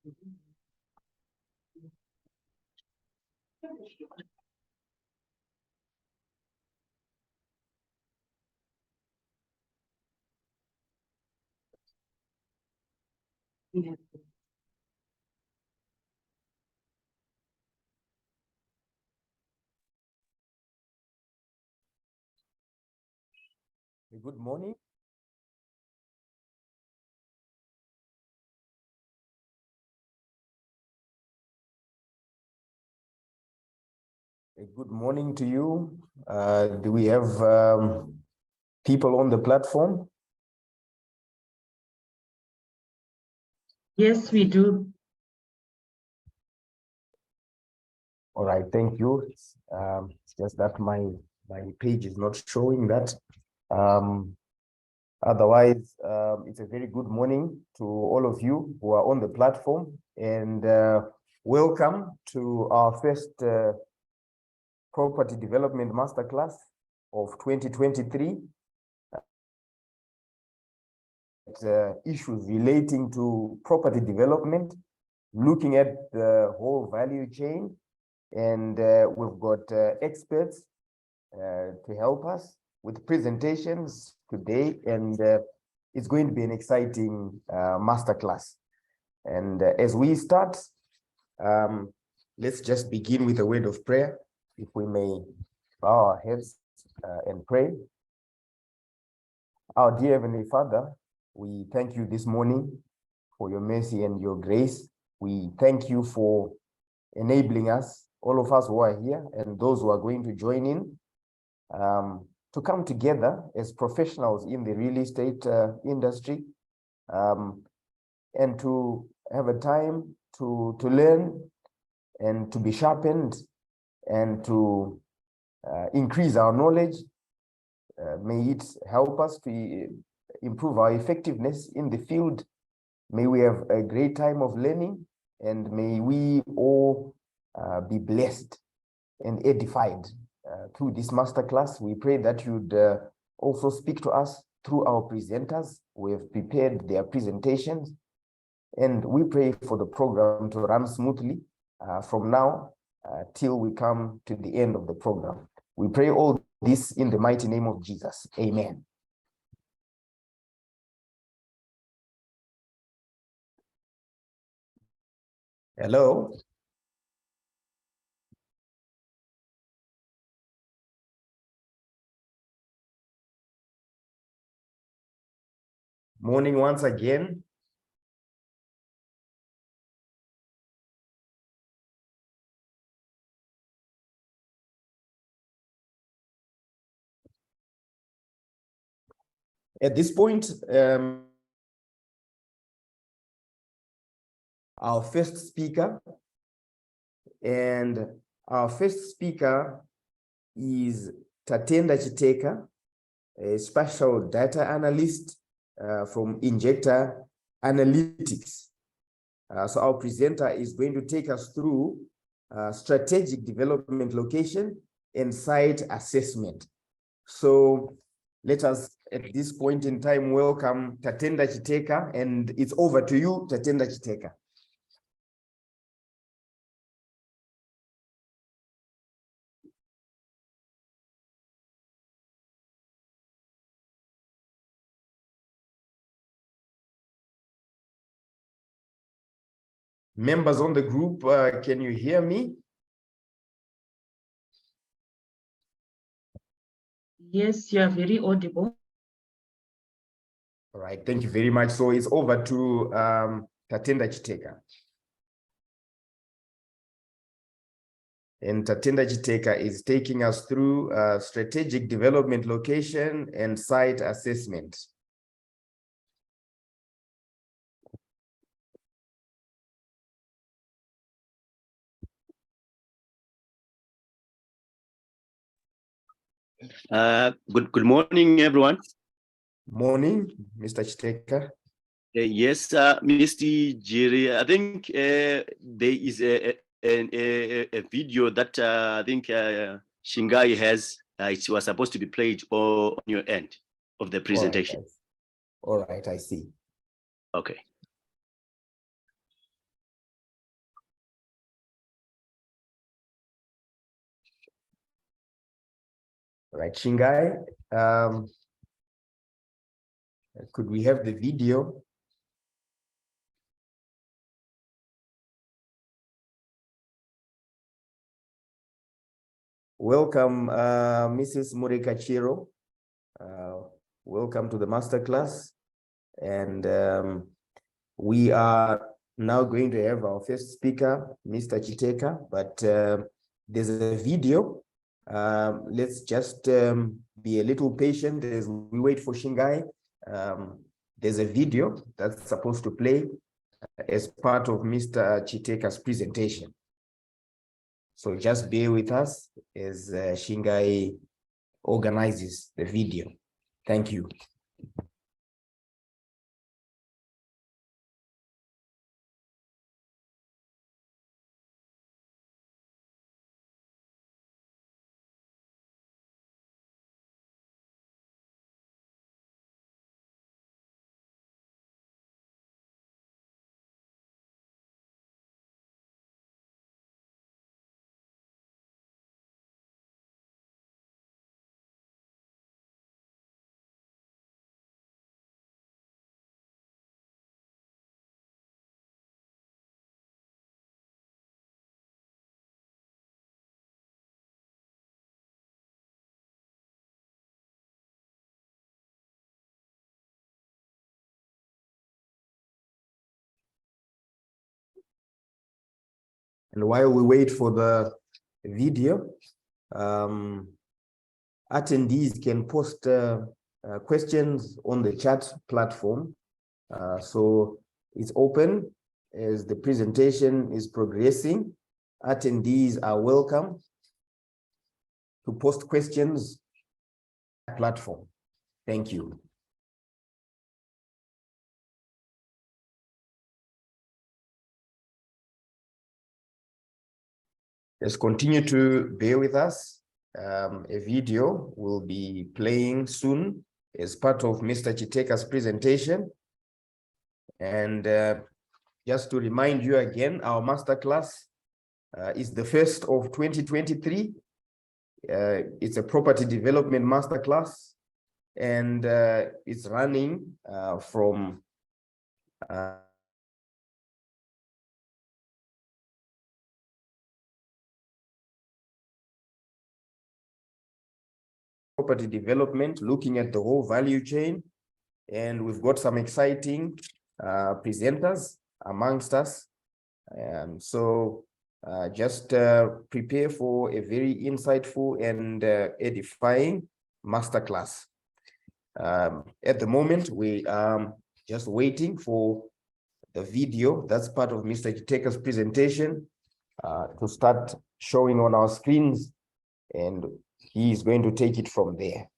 Good morning. Good morning to you. Do we have people on the platform? Yes, we do. All right, thank you. It's just that my page is not showing that. Otherwise, it's a very good morning to all of you who are on the platform, and welcome to our first Property Development Masterclass of 2023. Issues relating to property development, looking at the whole value chain, and we've got experts to help us with presentations today, and it's going to be an exciting masterclass. And as we start, let's just begin with a word of prayer. If we may bow our heads and pray. Our dear Heavenly Father, we thank you this morning for your mercy and your grace. We thank you for enabling us, all of us who are here and those who are going to join in, to come together as professionals in the real estate industry, and to have a time to learn and to be sharpened and to increase our knowledge. May it help us to improve our effectiveness in the field. May we have a great time of learning, and may we all be blessed and edified through this masterclass. We pray that you'd also speak to us through our presenters who have prepared their presentations, and we pray for the program to run smoothly from now till we come to the end of the program. We pray all this in the mighty name of Jesus. Amen. Hello. Morning once again. At this point, our first speaker, and our first speaker is Tatenda Chiteka, a special data analyst from Injector Analytics. So our presenter is going to take us through strategic development location and site assessment. So let us, at this point in time, welcome Tatenda Chiteka, and it's over to you, Tatenda Chiteka. Members on the group, can you hear me? Yes, you are very audible. All right, thank you very much. So it's over to Tatenda Chiteka. And Tatenda Chiteka is taking us through strategic development location and site assessment. Good morning, everyone. Morning, Mr. Chiteka. Yes, Mr. Jerry, I think there is a video that I think Shingai has. It was supposed to be played on your end of the presentation. All right, I see. Okay. right, Shingai, could we have the video? Welcome, Mrs. Murekachiro. Welcome to the masterclass. And we are now going to have our first speaker, Mr. Chiteka, but there's a video. Let's just be a little patient as we wait for Shingai. There's a video that's supposed to play as part of Mr. Chiteka's presentation. So just bear with us as Shingai organizes the video. Thank you. And while we wait for the video, attendees can post questions on the chat platform. So it's open as the presentation is progressing. Attendees are welcome to post questions on the platform. Thank you. Just continue to bear with us. A video will be playing soon as part of Mr. Chiteka's presentation. And just to remind you again, our masterclass is the first of 2023. It's a property development masterclass, and it's running from property development, looking at the whole value chain. And we've got some exciting presenters amongst us. So just prepare for a very insightful and edifying masterclass. At the moment, we are just waiting for the video that's part of Mr. Chiteka's presentation to start showing on our screens, and he is going to take it from there.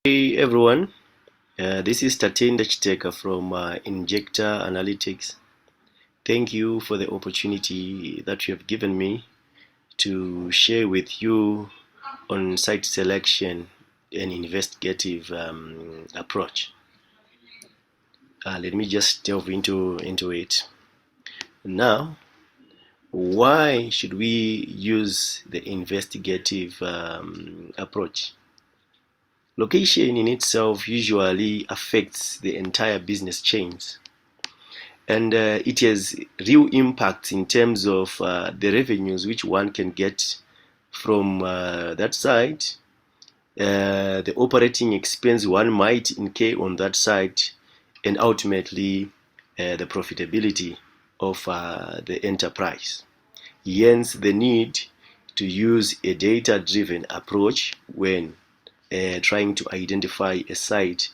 Hey everyone, this is Tatenda Chiteka from Injector Analytics. Thank you for the opportunity that you have given me to share with you on site selection and investigative approach. Let me just delve into it. Now, why should we use the investigative approach? Location in itself usually affects the entire business chains, and it has real impact in terms of the revenues which one can get from that site, the operating expense one might incur on that site, and ultimately the profitability of the enterprise. Hence, the need to use a data-driven approach when trying to identify a site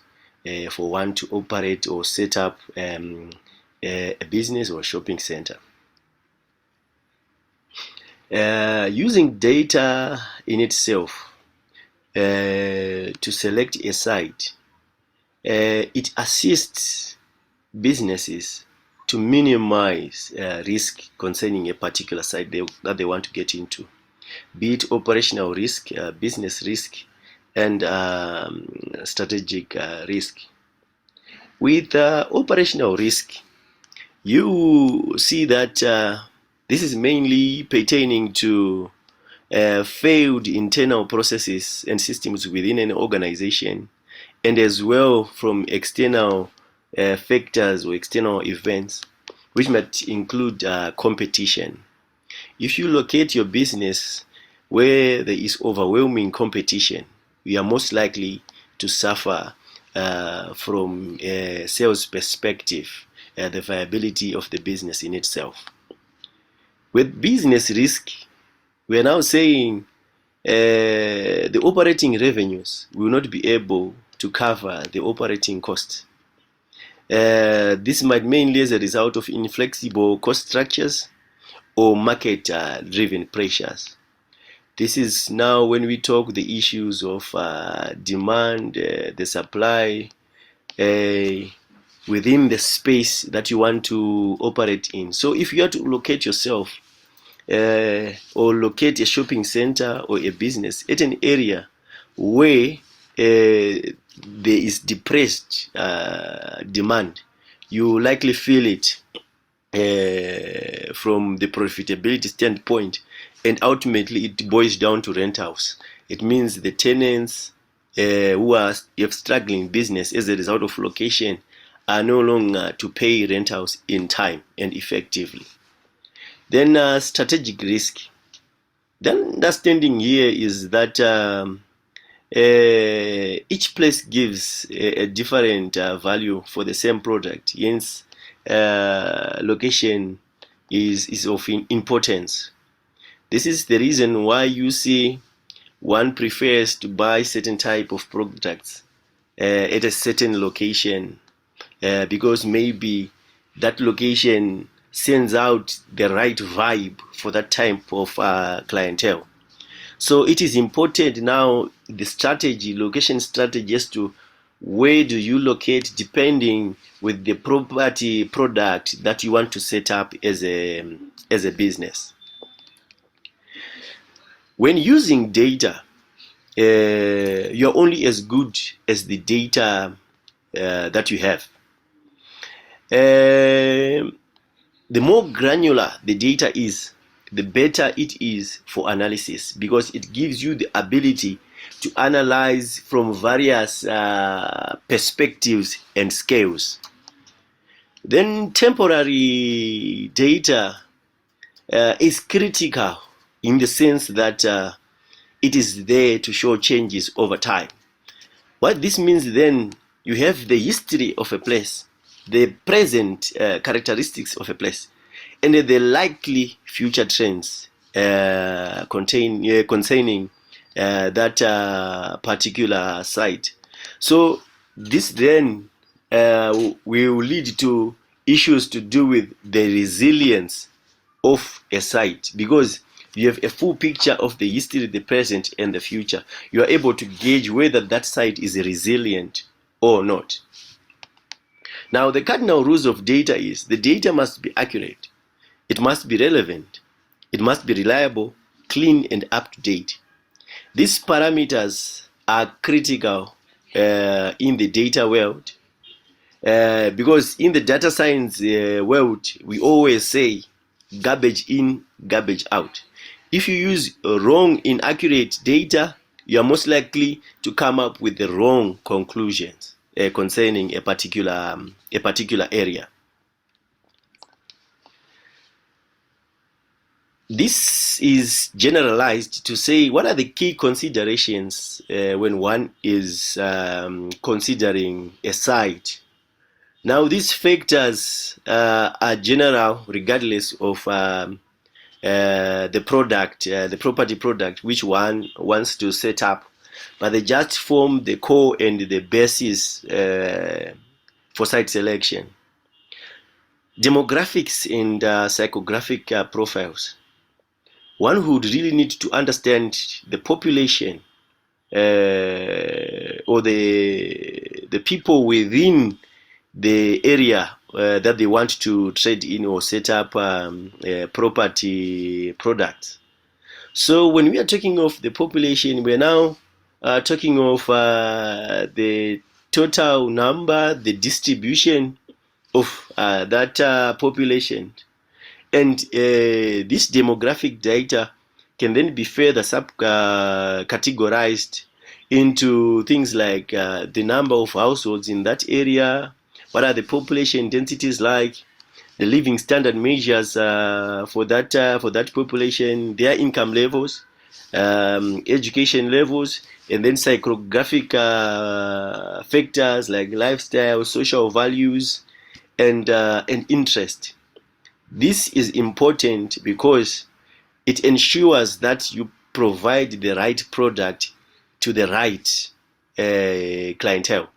for one to operate or set up a business or shopping center. Using data in itself to select a site, it assists businesses to minimize risk concerning a particular site that they want to get into, be it operational risk, business risk, and strategic risk. With operational risk, you see that this is mainly pertaining to failed internal processes and systems within an organization, and as well from external factors or external events, which might include competition. If you locate your business where there is overwhelming competition, you are most likely to suffer from a sales perspective, the viability of the business in itself. With business risk, we are now saying the operating revenues will not be able to cover the operating costs. This might mainly as a result of inflexible cost structures or market-driven pressures. This is now when we talk the issues of demand, the supply within the space that you want to operate in. So if you have to locate yourself or locate a shopping center or a business at an area where there is depressed demand, you likely feel it from the profitability standpoint, and ultimately it boils down to rentals. It means the tenants who are struggling business as a result of location are no longer to pay rentals in time and effectively. Then strategic risk. The understanding here is that each place gives a different value for the same product. Hence, location is of importance. This is the reason why you see one prefers to buy certain type of products at a certain location because maybe that location sends out the right vibe for that type of clientele. So it is important now, the strategy, location strategy, as to where do you locate depending with the property product that you want to set up as a business. When using data, you're only as good as the data that you have. The more granular the data is, the better it is for analysis, because it gives you the ability to analyze from various perspectives and scales. Then temporary data is critical in the sense that it is there to show changes over time. What this means then, you have the history of a place, the present characteristics of a place, and the likely future trends concerning that particular site. So this then will lead to issues to do with the resilience of a site, because you have a full picture of the history, the present, and the future. You are able to gauge whether that site is resilient or not. Now, the cardinal rules of data is the data must be accurate, it must be relevant, it must be reliable, clean, and up to date. These parameters are critical in the data world, because in the data science world, we always say garbage in, garbage out. If you use wrong, inaccurate data, you are most likely to come up with the wrong conclusions concerning a particular area. This is generalized to say what are the key considerations when one is considering a site. Now, these factors are general regardless of the product, the property product, which one wants to set up, but they just form the core and the basis for site selection. Demographics and psychographic profiles. One would really need to understand the population or the people within the area that they want to trade in or set up property products. So when we are talking of the population, we're now talking of the total number, the distribution of that population. And this demographic data can then be further categorized into things like the number of households in that area, what are the population densities like, the living standard measures for that population, their income levels, education levels, and then psychographic factors like lifestyle, social values, and interest. This is important because it ensures that you provide the right product to the right clientele.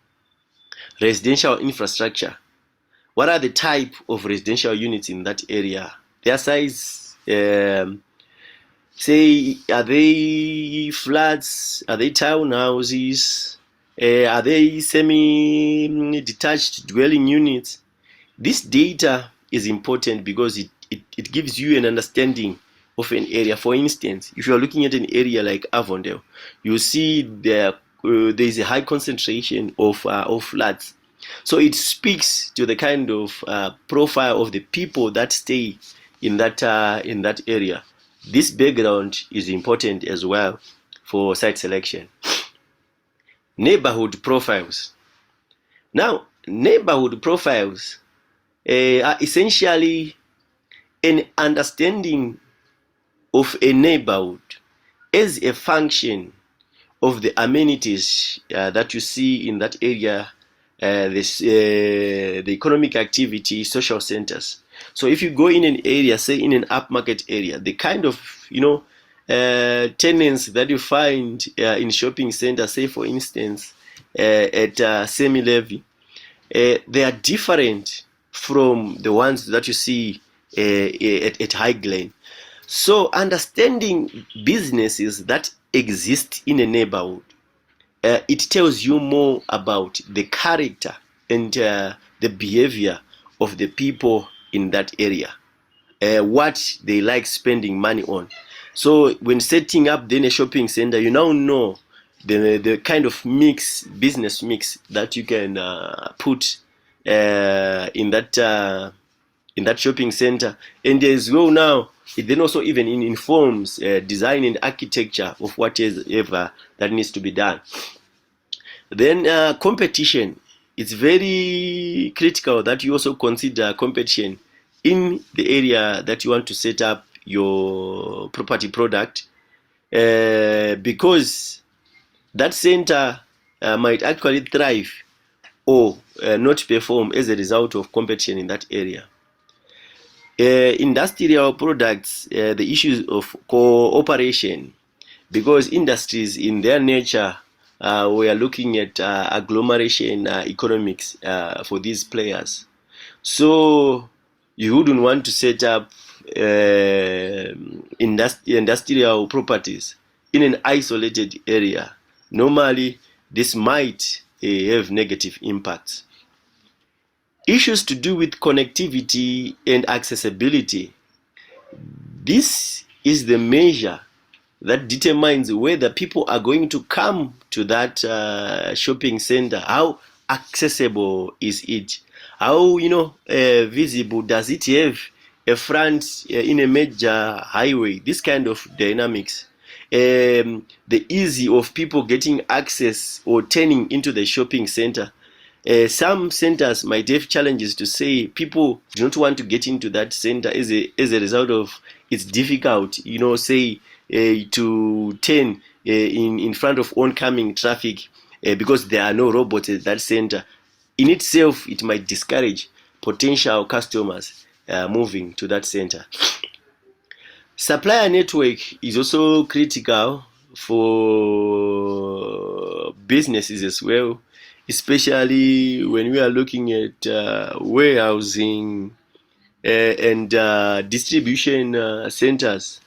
Residential infrastructure. What are the type of residential units in that area? Their size, say, are they flats? Are they townhouses? Are they semi-detached dwelling units? This data is important because it gives you an understanding of an area. For instance, if you are looking at an area like Avondale, you see there is a high concentration of flats. So it speaks to the kind of profile of the people that stay in that area. This background is important as well for site selection. Neighborhood profiles. Now, neighborhood profiles are essentially an understanding of a neighborhood as a function of the amenities that you see in that area, the economic activity, social centers. So if you go in an area, say in an upmarket area, the kind of tenants that you find in shopping centers, say for instance at Semi-Levy, they are different from the ones that you see at High Glen. So understanding businesses that exist in a neighborhood, it tells you more about the character and the behavior of the people in that area, what they like spending money on. So when setting up then a shopping center, you now know the kind of business mix that you can put in that shopping center. And as well now, it then also even informs design and architecture of whatever that needs to be done. Then competition. It's very critical that you also consider competition in the area that you want to set up your property product, because that center might actually thrive or not perform as a result of competition in that area. Industrial products, the issues of cooperation, because industries in their nature, we are looking at agglomeration economics for these players. So you wouldn't want to set up industrial properties in an isolated area. Normally, this might have negative impacts. Issues to do with connectivity and accessibility. This is the measure that determines whether people are going to come to that shopping center. How accessible is it? How visible does it have a front in a major highway? This kind of dynamics. The ease of people getting access or turning into the shopping center. Some centers might have challenges to say people do not want to get into that center as a result of it's difficult, say to turn in front of oncoming traffic because there are no robots at that center. in itself, it might discourage potential customers moving to that center. Supplier network is also critical for businesses as well, especially when we are looking at warehousing and distribution centers.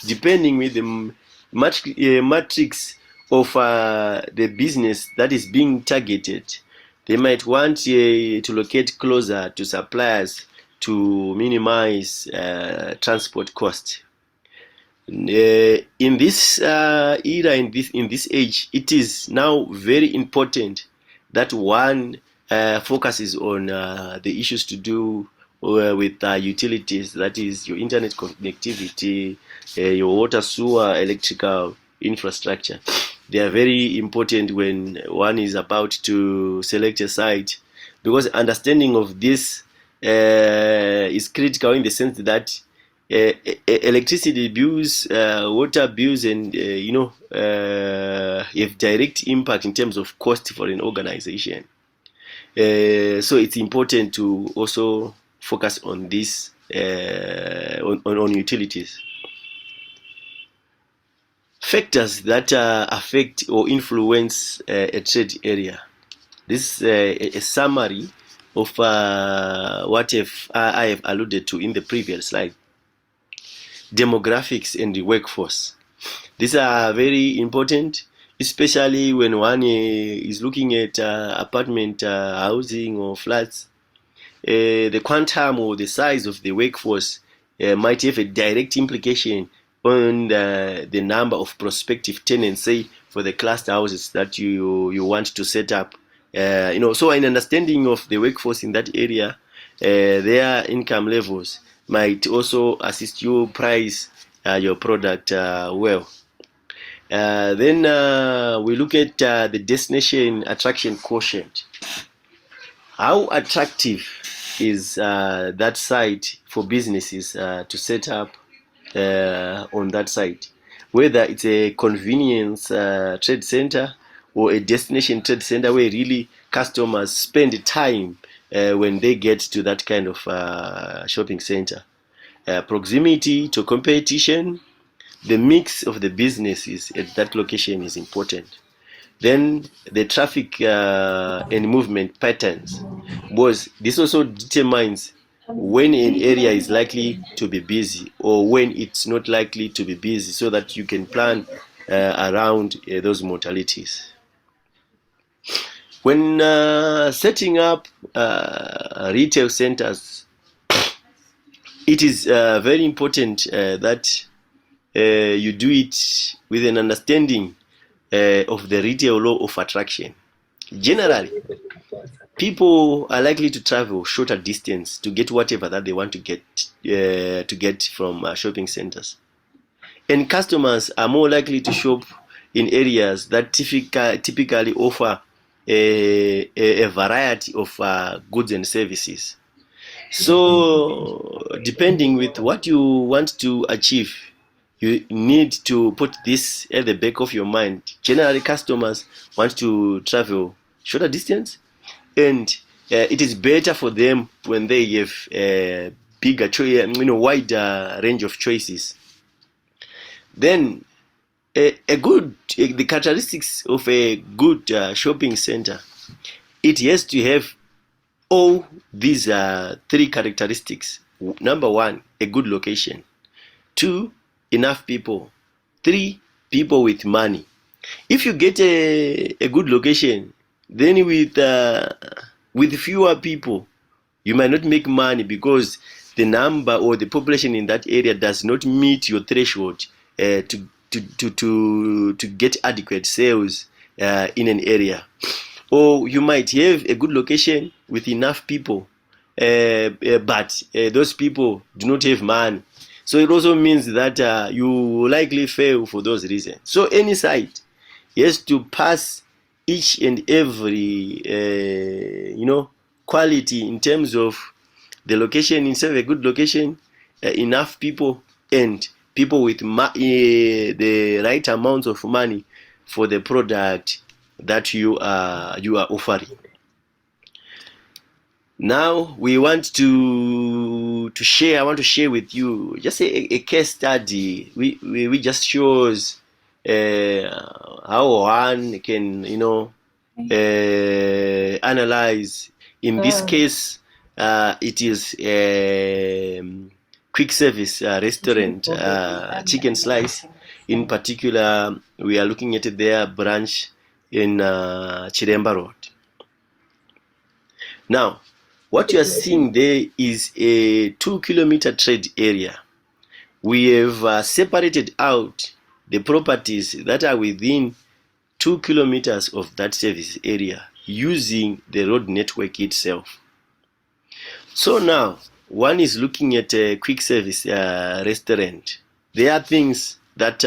Depending with the matrix of the business that is being targeted, they might want to locate closer to suppliers to minimize transport cost. In this era, in this age, it is now very important that one focuses on the issues to do with utilities, that is your internet connectivity, your water, sewer, electrical infrastructure. They are very important when one is about to select a site, because understanding of this is critical in the sense that electricity bills, water bills, and have direct impact in terms of cost for an organization. So it's important to also focus on this, on utilities. Factors that affect or influence a trade area. This is a summary of what I have alluded to in the previous slide. Demographics and the workforce. These are very important, especially when one is looking at apartment housing or flats. The quantum or the size of the workforce might have a direct implication on the number of prospective tenants, say for the cluster houses that you want to set up. So an understanding of the workforce in that area, their income levels, might also assist you price your product well. Then we look at the destination attraction quotient. How attractive is that site for businesses to set up on that site? Whether it's a convenience trade center or a destination trade center where really customers spend time when they get to that kind of shopping center. Proximity to competition, the mix of the businesses at that location is important. Then the traffic and movement patterns, because this also determines when an area is likely to be busy or when it's not likely to be busy, so that you can plan around those modalities. When setting up retail centers, it is very important that you do it with an understanding of the retail law of attraction. Generally, people are likely to travel shorter distance to get whatever that they want to get from shopping centers, and customers are more likely to shop in areas that typically offer a variety of goods and services. So, depending with what you want to achieve, you need to put this at the back of your mind. Generally, customers want to travel shorter distance, and it is better for them when they have a bigger wider range of choices. Then, the characteristics of a good shopping center, it has to have all these three characteristics. Number one, a good location. Two, enough people. Three, people with money. If you get a good location, then with fewer people, you might not make money because the number or the population in that area does not meet your threshold to get adequate sales in an area. Or you might have a good location with enough people, but those people do not have money. So it also means that you will likely fail for those reasons. So any site has to pass each and every quality in terms of the location, instead of a good location, enough people, and people with the right amount of money for the product that you are offering. Now we want to share. I want to share with you just a case study. We just shows how one can analyze. In this case, it is quick service restaurant, chicken slice. In particular, we are looking at their branch in Chiremba Road. Now, what you are seeing there is a 2-kilometer trade area. We have separated out the properties that are within 2 kilometers of that service area using the road network itself. So now, one is looking at a quick service restaurant. There are things that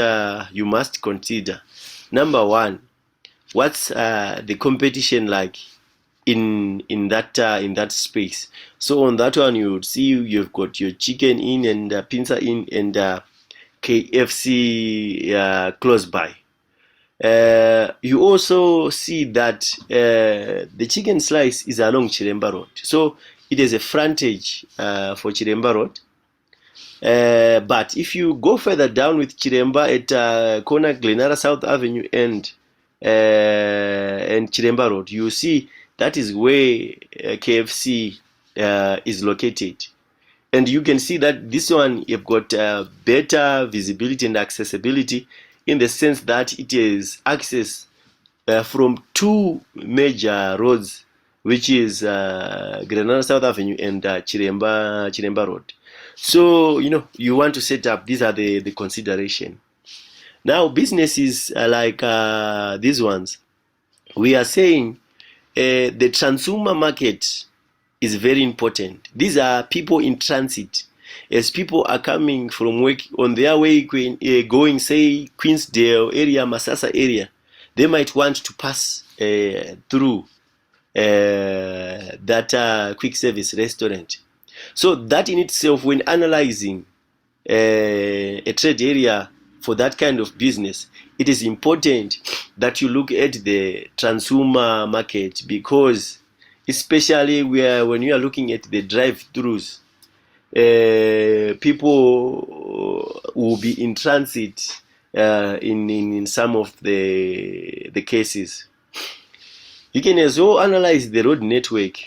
you must consider. Number one, what's the competition like in that space? So on that one, you would see you've got your Chicken Inn and Pizza Inn and KFC close by. You also see that the chicken slice is along Chiremba Road, so it is a frontage for Chiremba Road. But if you go further down with Chiremba at corner Glenara South Avenue and Chiremba Road, you see that is where KFC is located. And you can see that this one, you've got better visibility and accessibility in the sense that it is access from two major roads, which is Grenada South Avenue and Chiremba Road. So, you want to set up, these are the consideration. Now, businesses like these ones, we are saying the transumer market is very important. These are people in transit. As people are coming from work on their way going, say, Queensdale area, Masasa area, they might want to pass through that quick service restaurant. So that in itself, when analyzing a trade area for that kind of business, it is important that you look at the transumer market, because especially when you are looking at the drive-thrus, people will be in transit in some of the cases. You can as well analyze the road network.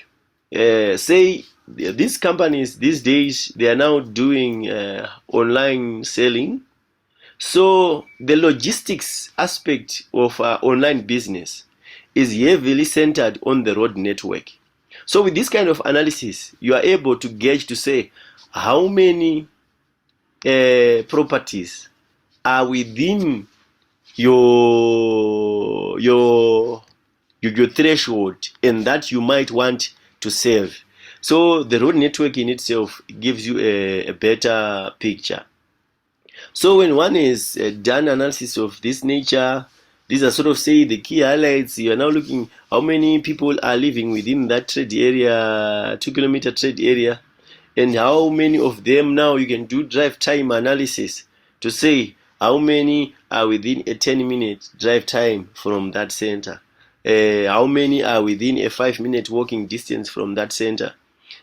Say these companies these days, they are now doing online selling. So the logistics aspect of online business is heavily centered on the road network. So with this kind of analysis, you are able to gauge to say how many properties are within your threshold and that you might want to save. So the road network in itself gives you a better picture. So when one is done analysis of this nature, these are sort of say the key highlights. You are now looking how many people are living within that trade area, 2-kilometer trade area, and how many of them now you can do drive time analysis to say how many are within a 10-minute drive time from that center. How many are within a 5-minute walking distance from that center.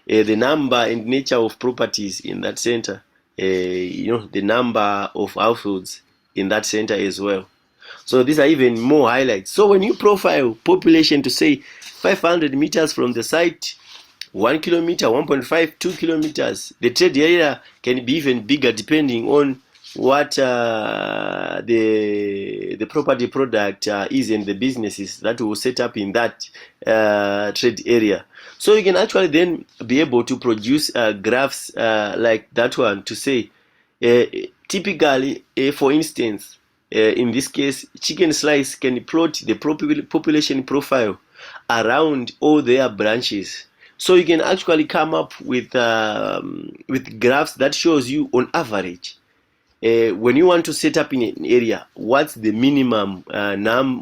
The number and nature of properties in that center. The number of households in that center as well. So these are even more highlights. So when you profile population to say 500 meters from the site, 1 kilometer, 1.5, 2 kilometers, the trade area can be even bigger depending on what the property product is and the businesses that will set up in that trade area. So you can actually then be able to produce graphs like that one to say, typically, for instance, in this case, Chicken Slice can plot the population profile around all their branches. So you can actually come up with graphs that shows you on average, when you want to set up in an area, what's the minimum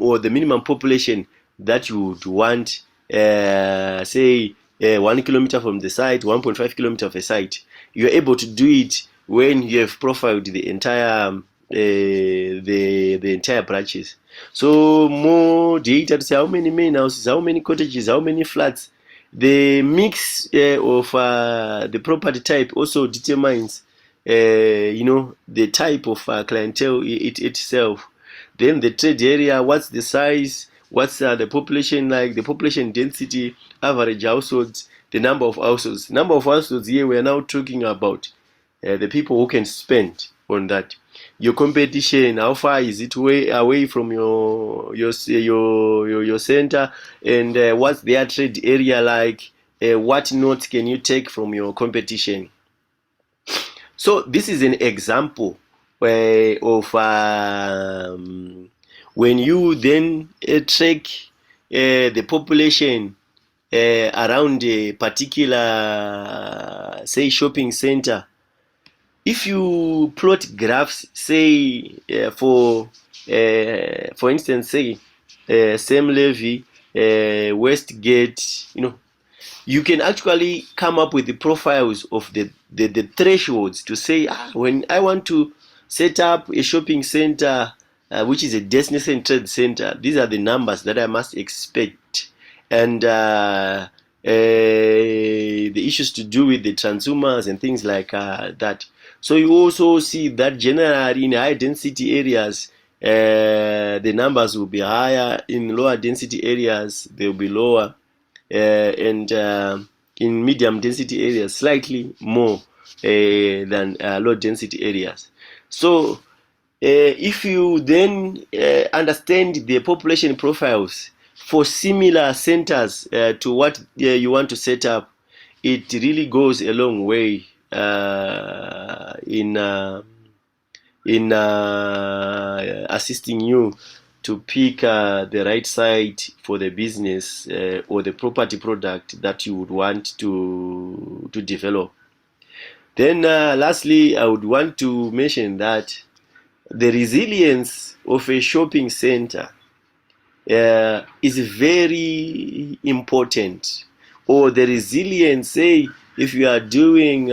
or the minimum population that you would want, say 1 kilometer from the site, 1.5 kilometer of a site. You're able to do it when you have profiled the entire the entire branches. So more data to say how many main houses, how many cottages, how many flats The mix of the property type also determines, the type of clientele itself. Then the trade area, what's the size, what's the population like, the population density, average households, the number of households. Number of households here, we are now talking about the people who can spend on that. Your competition, how far is it away from your center, and what's their trade area like? What notes can you take from your competition? So this is an example of when you then track the population around a particular, say, shopping center. If you plot graphs, say for instance, say same levy, Westgate, you can actually come up with the profiles of the thresholds to say, when I want to set up a shopping center, which is a destination trade center, these are the numbers that I must expect. And the issues to do with the transformers and things like that. So you also see that generally in high density areas, the numbers will be higher. In lower density areas, they will be lower. And in medium density areas, slightly more than low density areas. So if you then understand the population profiles for similar centers to what you want to set up, it really goes a long way in assisting you to pick the right site for the business or the property product that you would want to develop. Then lastly, I would want to mention that the resilience of a shopping center is very important, or the resilience, say, if you are doing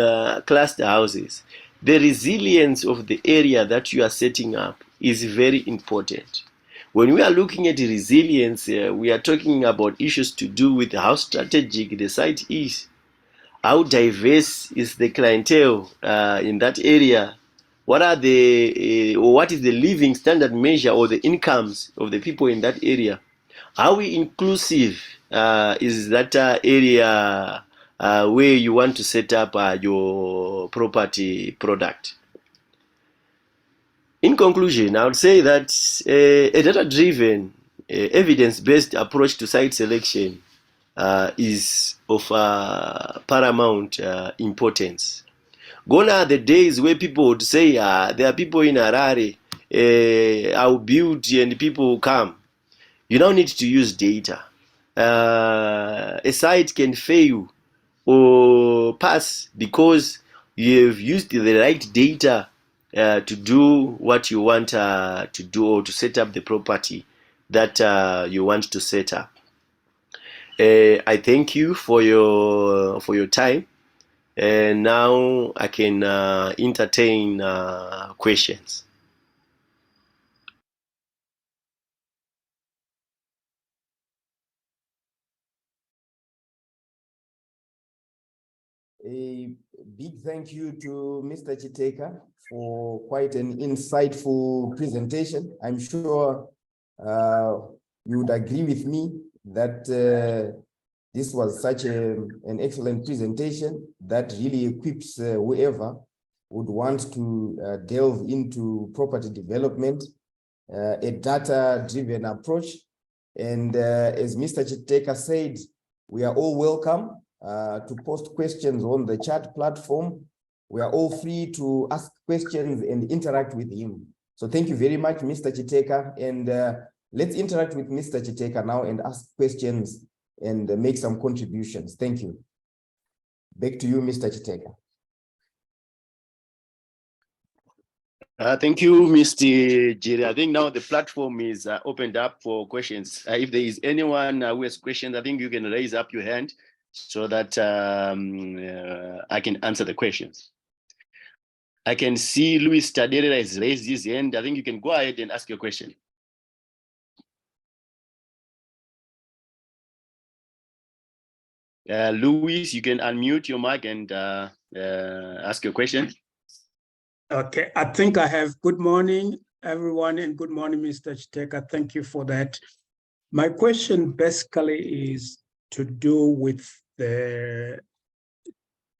cluster houses, the resilience of the area that you are setting up is very important. When we are looking at resilience, we are talking about issues to do with how strategic the site is, how diverse is the clientele in that area, what are the or what is the living standard measure or the incomes of the people in that area, how inclusive is that area where you want to set up your property product. In conclusion, I would say that a data-driven, evidence-based approach to site selection is of paramount importance. Gone are the days where people would say, there are people in Harare, I'll build and people will come. You now need to use data. A site can fail or pass because you have used the right data to do what you want to do, or to set up the property that you want to set up. I thank you for your time, and now I can entertain questions. A big thank you to Mr. Chiteka for quite an insightful presentation. I'm sure you would agree with me that this was such an excellent presentation that really equips whoever would want to delve into property development, a data-driven approach. And as Mr. Chiteka said, we are all welcome to post questions on the chat platform. We are all free to ask questions and interact with him. So thank you very much, Mr. Chiteka. And let's interact with Mr. Chiteka now and ask questions and make some contributions. Thank you. Back to you, Mr. Chiteka. Thank you, Mr. Jerry. I think now the platform is opened up for questions. If there is anyone who has questions, I think you can raise up your hand so that I can answer the questions. I can see Luis Tadera has raised his hand. I think you can go ahead and ask your question. Louis, you can unmute your mic and ask your question. Okay, I think I have. Good morning, everyone, and good morning, Mr. Chiteka. Thank you for that. My question basically is to do with the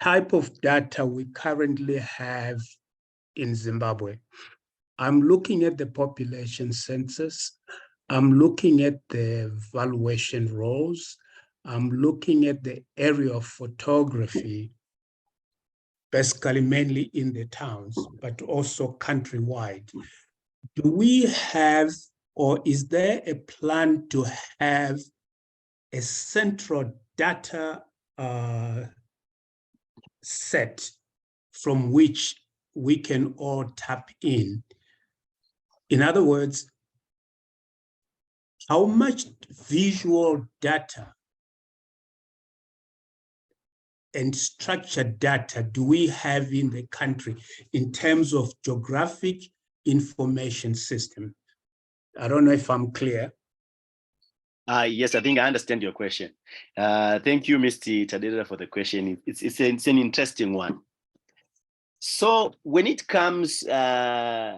type of data we currently have in Zimbabwe. I'm looking at the population census. I'm looking at the valuation rolls. I'm looking at the area of photography, basically mainly in the towns, but also countrywide. Do we have, or is there a plan to have a central data set from which we can all tap in? In other words, how much visual data and structured data do we have in the country in terms of geographic information system? I don't know if I'm clear. Yes, I think I understand your question. Thank you, Mr. Tadera, for the question. It's an interesting one. So when it comes to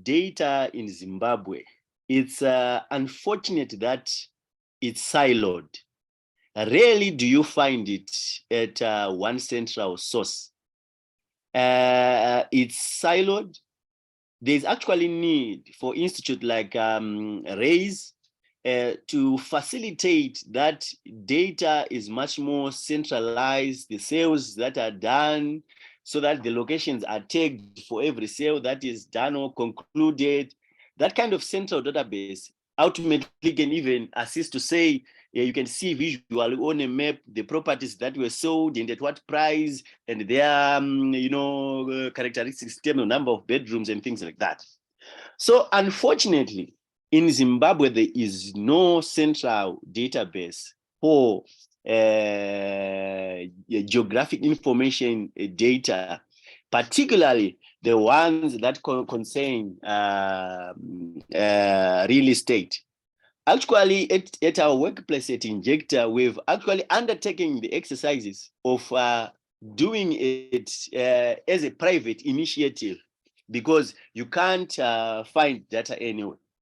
data in Zimbabwe, it's unfortunate that it's siloed. Rarely do you find it at one central source. It's siloed. There's actually need for institute like RAISE to facilitate that data is much more centralized, the sales that are done, so that the locations are tagged for every sale that is done or concluded. That kind of central database ultimately can even assist to say, you can see visually on a map the properties that were sold and at what price and their characteristics, the number of bedrooms and things like that. So unfortunately, in Zimbabwe, there is no central database for geographic information data, particularly the ones that concern real estate. Actually, at our workplace at Injector, we've actually undertaken the exercises of doing it as a private initiative, because you can't find data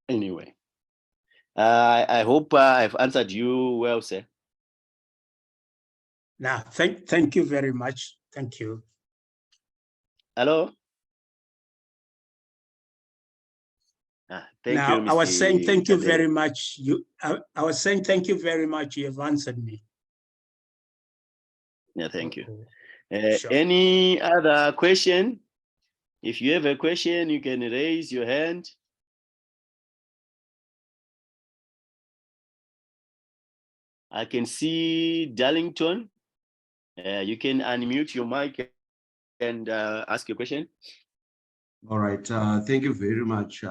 anyway. I hope I've answered you well, sir. Now, thank you very much. Thank you. Hello? Thank you, Mr. I was saying thank you Tadele. very much. I was saying thank you very much. You have answered me. Yeah, thank you. Sure. Any other question? If you have a question, you can raise your hand. I can see Darlington. You can unmute your mic and ask your question. All right. Thank you very much.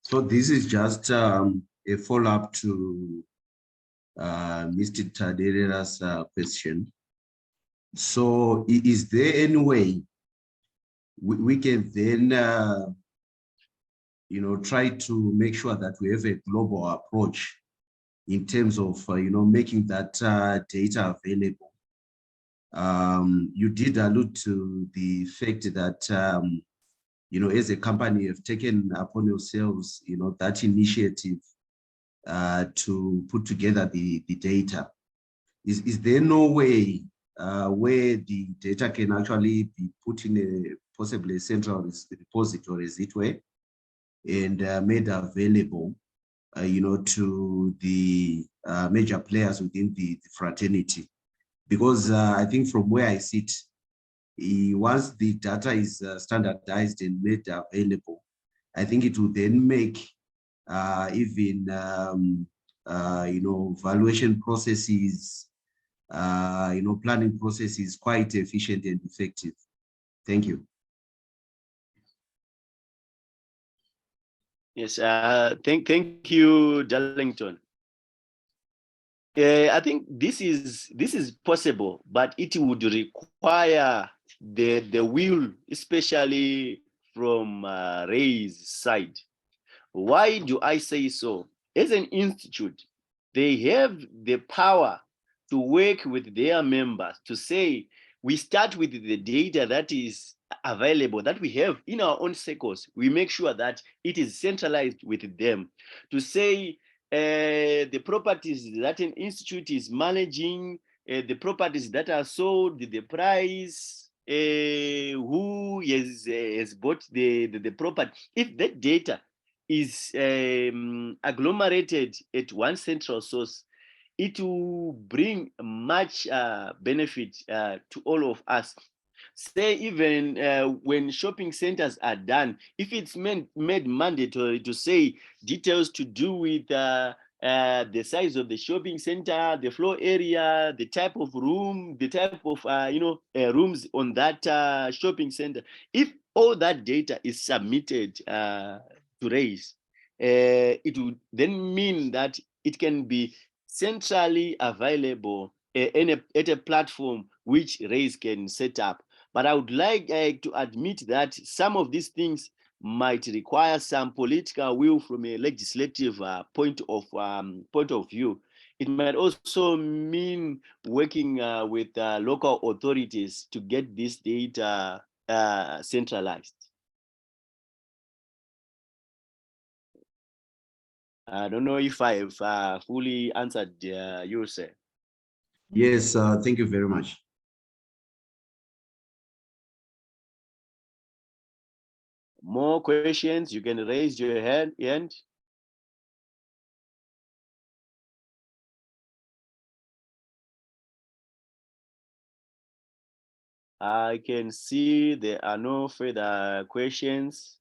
So this is just a follow-up to Mr. Tadera's question. So is there any way we can then, try to make sure that we have a global approach in terms of, making that data available? You did allude to the fact that, as a company, you've taken upon yourselves, that initiative to put together the data. Is there no way where the data can actually be put in possibly a central repository, as it were, and made available, to the major players within the fraternity? Because I think from where I sit, once the data is standardized and made available, I think it will then make even valuation processes, planning processes quite efficient and effective. Thank you. Yes, thank you, Darlington. I think this is possible, but it would require the will, especially from Ray's side. Why do I say so? As an institute, they have the power to work with their members to say, we start with the data that is available, that we have in our own circles. We make sure that it is centralized with them to say the properties that an institute is managing, the properties that are sold, the price, who has bought the property. If that data is agglomerated at one central source, it will bring much benefit to all of us. Say even when shopping centers are done, if it's made mandatory to say details to do with the size of the shopping center, the floor area, the type of room, the type of rooms on that shopping center, if all that data is submitted to RAISE, it would then mean that it can be centrally available at a platform which RAISE can set up. But I would like to admit that some of these things might require some political will from a legislative point of view. It might also mean working with local authorities to get this data centralized. I don't know if I've fully answered you, sir. Yes, thank you very much. More questions, you can raise your hand. I can see there are no further questions.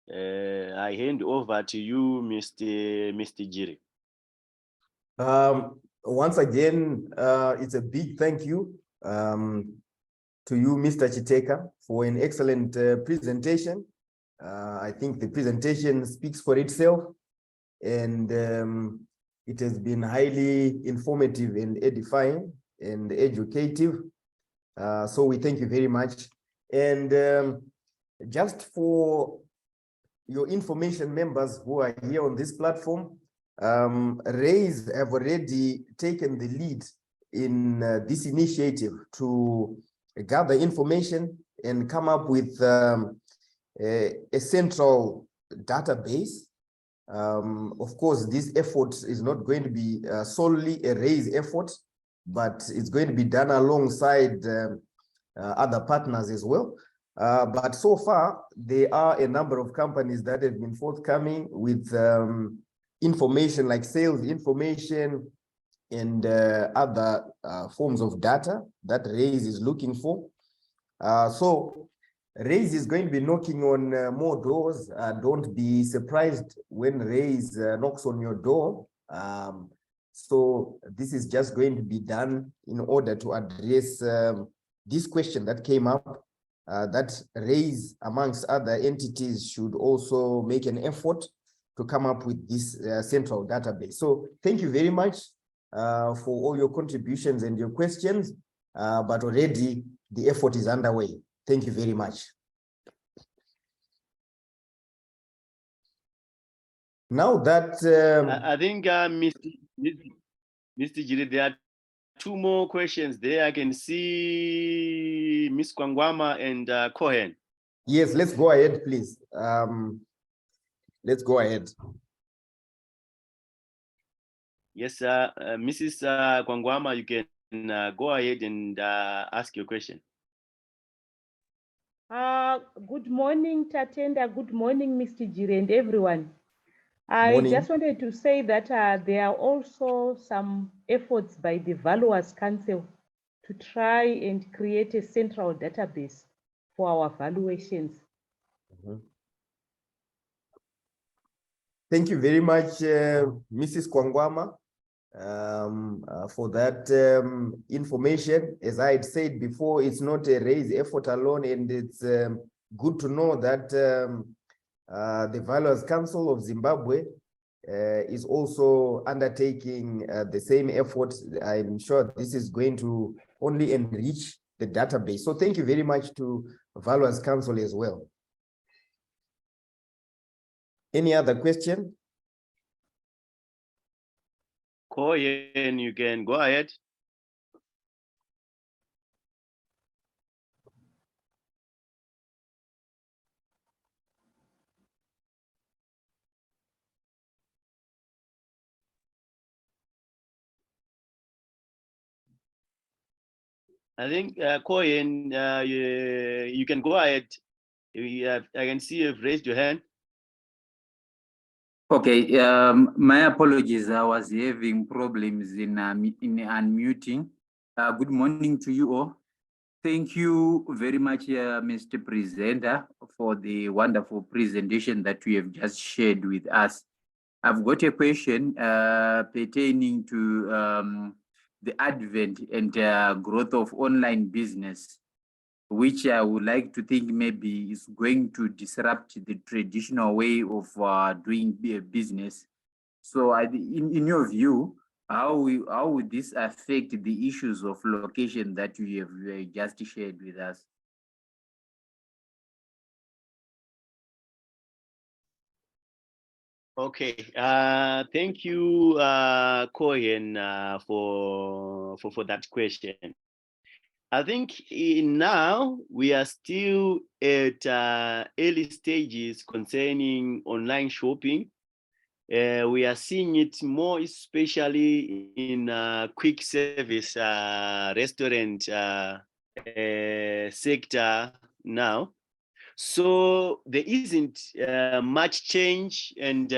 I hand over to you, Mr. Jiri. Once again, it's a big thank you to you, Mr. Chiteka, for an excellent presentation. I think the presentation speaks for itself, and it has been highly informative and edifying and educative. So we thank you very much. And just for your information, members who are here on this platform, RAISE have already taken the lead in this initiative to gather information and come up with a central database. Of course, this effort is not going to be solely a RAISE effort, but it's going to be done alongside other partners as well. But so far, there are a number of companies that have been forthcoming with information like sales information and other forms of data that RAISE is looking for. So RAISE is going to be knocking on more doors. Don't be surprised when RAISE knocks on your door. So this is just going to be done in order to address this question that came up, that RAISE, amongst other entities, should also make an effort to come up with this central database. So thank you very much for all your contributions and your questions, but already the effort is underway. Thank you very much. Now that I think Mr. Jiri, there are two more questions there. I can see Ms. Kwangwama and Cohen. yes, let's go ahead, please. Let's go ahead. Yes, Mrs. Kwangwama, you can go ahead and ask your question. Good morning, Tatenda. Good morning, Mr. Jiri and everyone. I Morning. just wanted to say that there are also some efforts by the Valuers Council to try and create a central database for our valuations. Thank you very much, Mrs. Kwangwama, for that information. As I had said before, it's not a RAISE effort alone, and it's good to know that the Valuers Council of Zimbabwe is also undertaking the same effort. I'm sure this is going to only enrich the database. So thank you very much to Valuers Council as well. Any other question? Koyen, you can go ahead. I think Koyen, you can go ahead. I can see you've raised your hand. Okay, my apologies. I was having problems in unmuting. Good morning to you all. Thank you very much, Mr. Presenter, for the wonderful presentation that you have just shared with us. I've got a question pertaining to the advent and growth of online business, which I would like to think maybe is going to disrupt the traditional way of doing business. So in your view, how would this affect the issues of location that you have just shared with us? Okay, thank you, Koyen, for that question. I think now we are still at early stages concerning online shopping. We are seeing it more, especially in quick service restaurant sector now. So there isn't much change and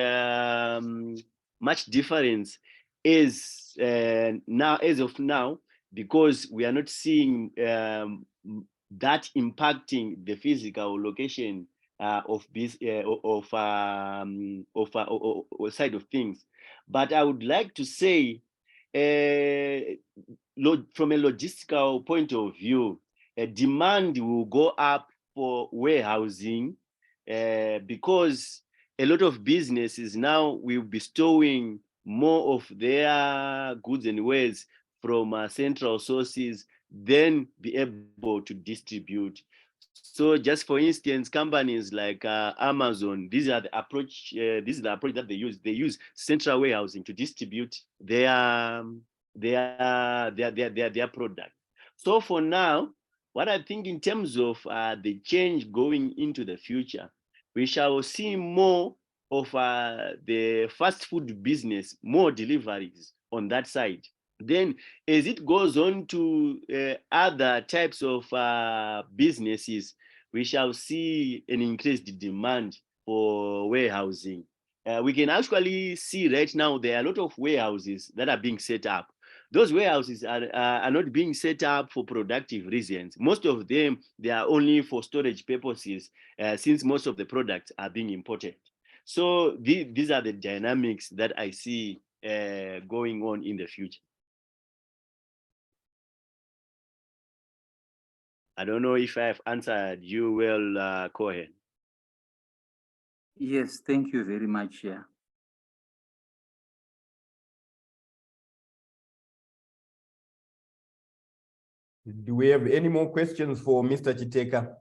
much difference as of now, because we are not seeing that impacting the physical location of this side of things. But I would like to say, from a logistical point of view, demand will go up for warehousing because a lot of businesses now will be storing more of their goods and wares from central sources, then be able to distribute. So just for instance, companies like Amazon, these are the approach. This is the approach that they use. They use central warehousing to distribute their product. So for now, what I think in terms of the change going into the future, we shall see more of the fast food business, more deliveries on that side. Then as it goes on to other types of businesses, we shall see an increased demand for warehousing. We can actually see right now there are a lot of warehouses that are being set up. Those warehouses are not being set up for productive reasons. Most of them, they are only for storage purposes, since most of the products are being imported. So these are the dynamics that I see going on in the future. I don't know if I've answered you well, Cohen. Yes, thank you very much. Yeah. Do we have any more questions for Mr. Chiteka?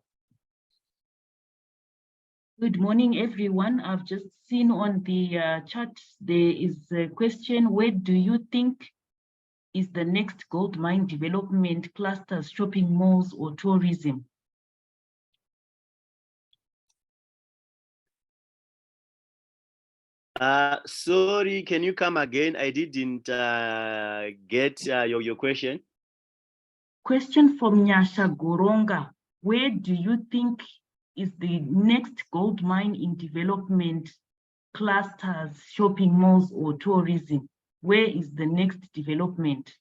Good morning, everyone. I've just seen on the chat, there is a question: where do you think is the next gold mine development clusters, shopping malls, or tourism? Sorry, can you come again? I didn't get your question. Question from Nyasha Goronga: where do you think is the next gold mine in development clusters, shopping malls, or tourism? Where is the next development?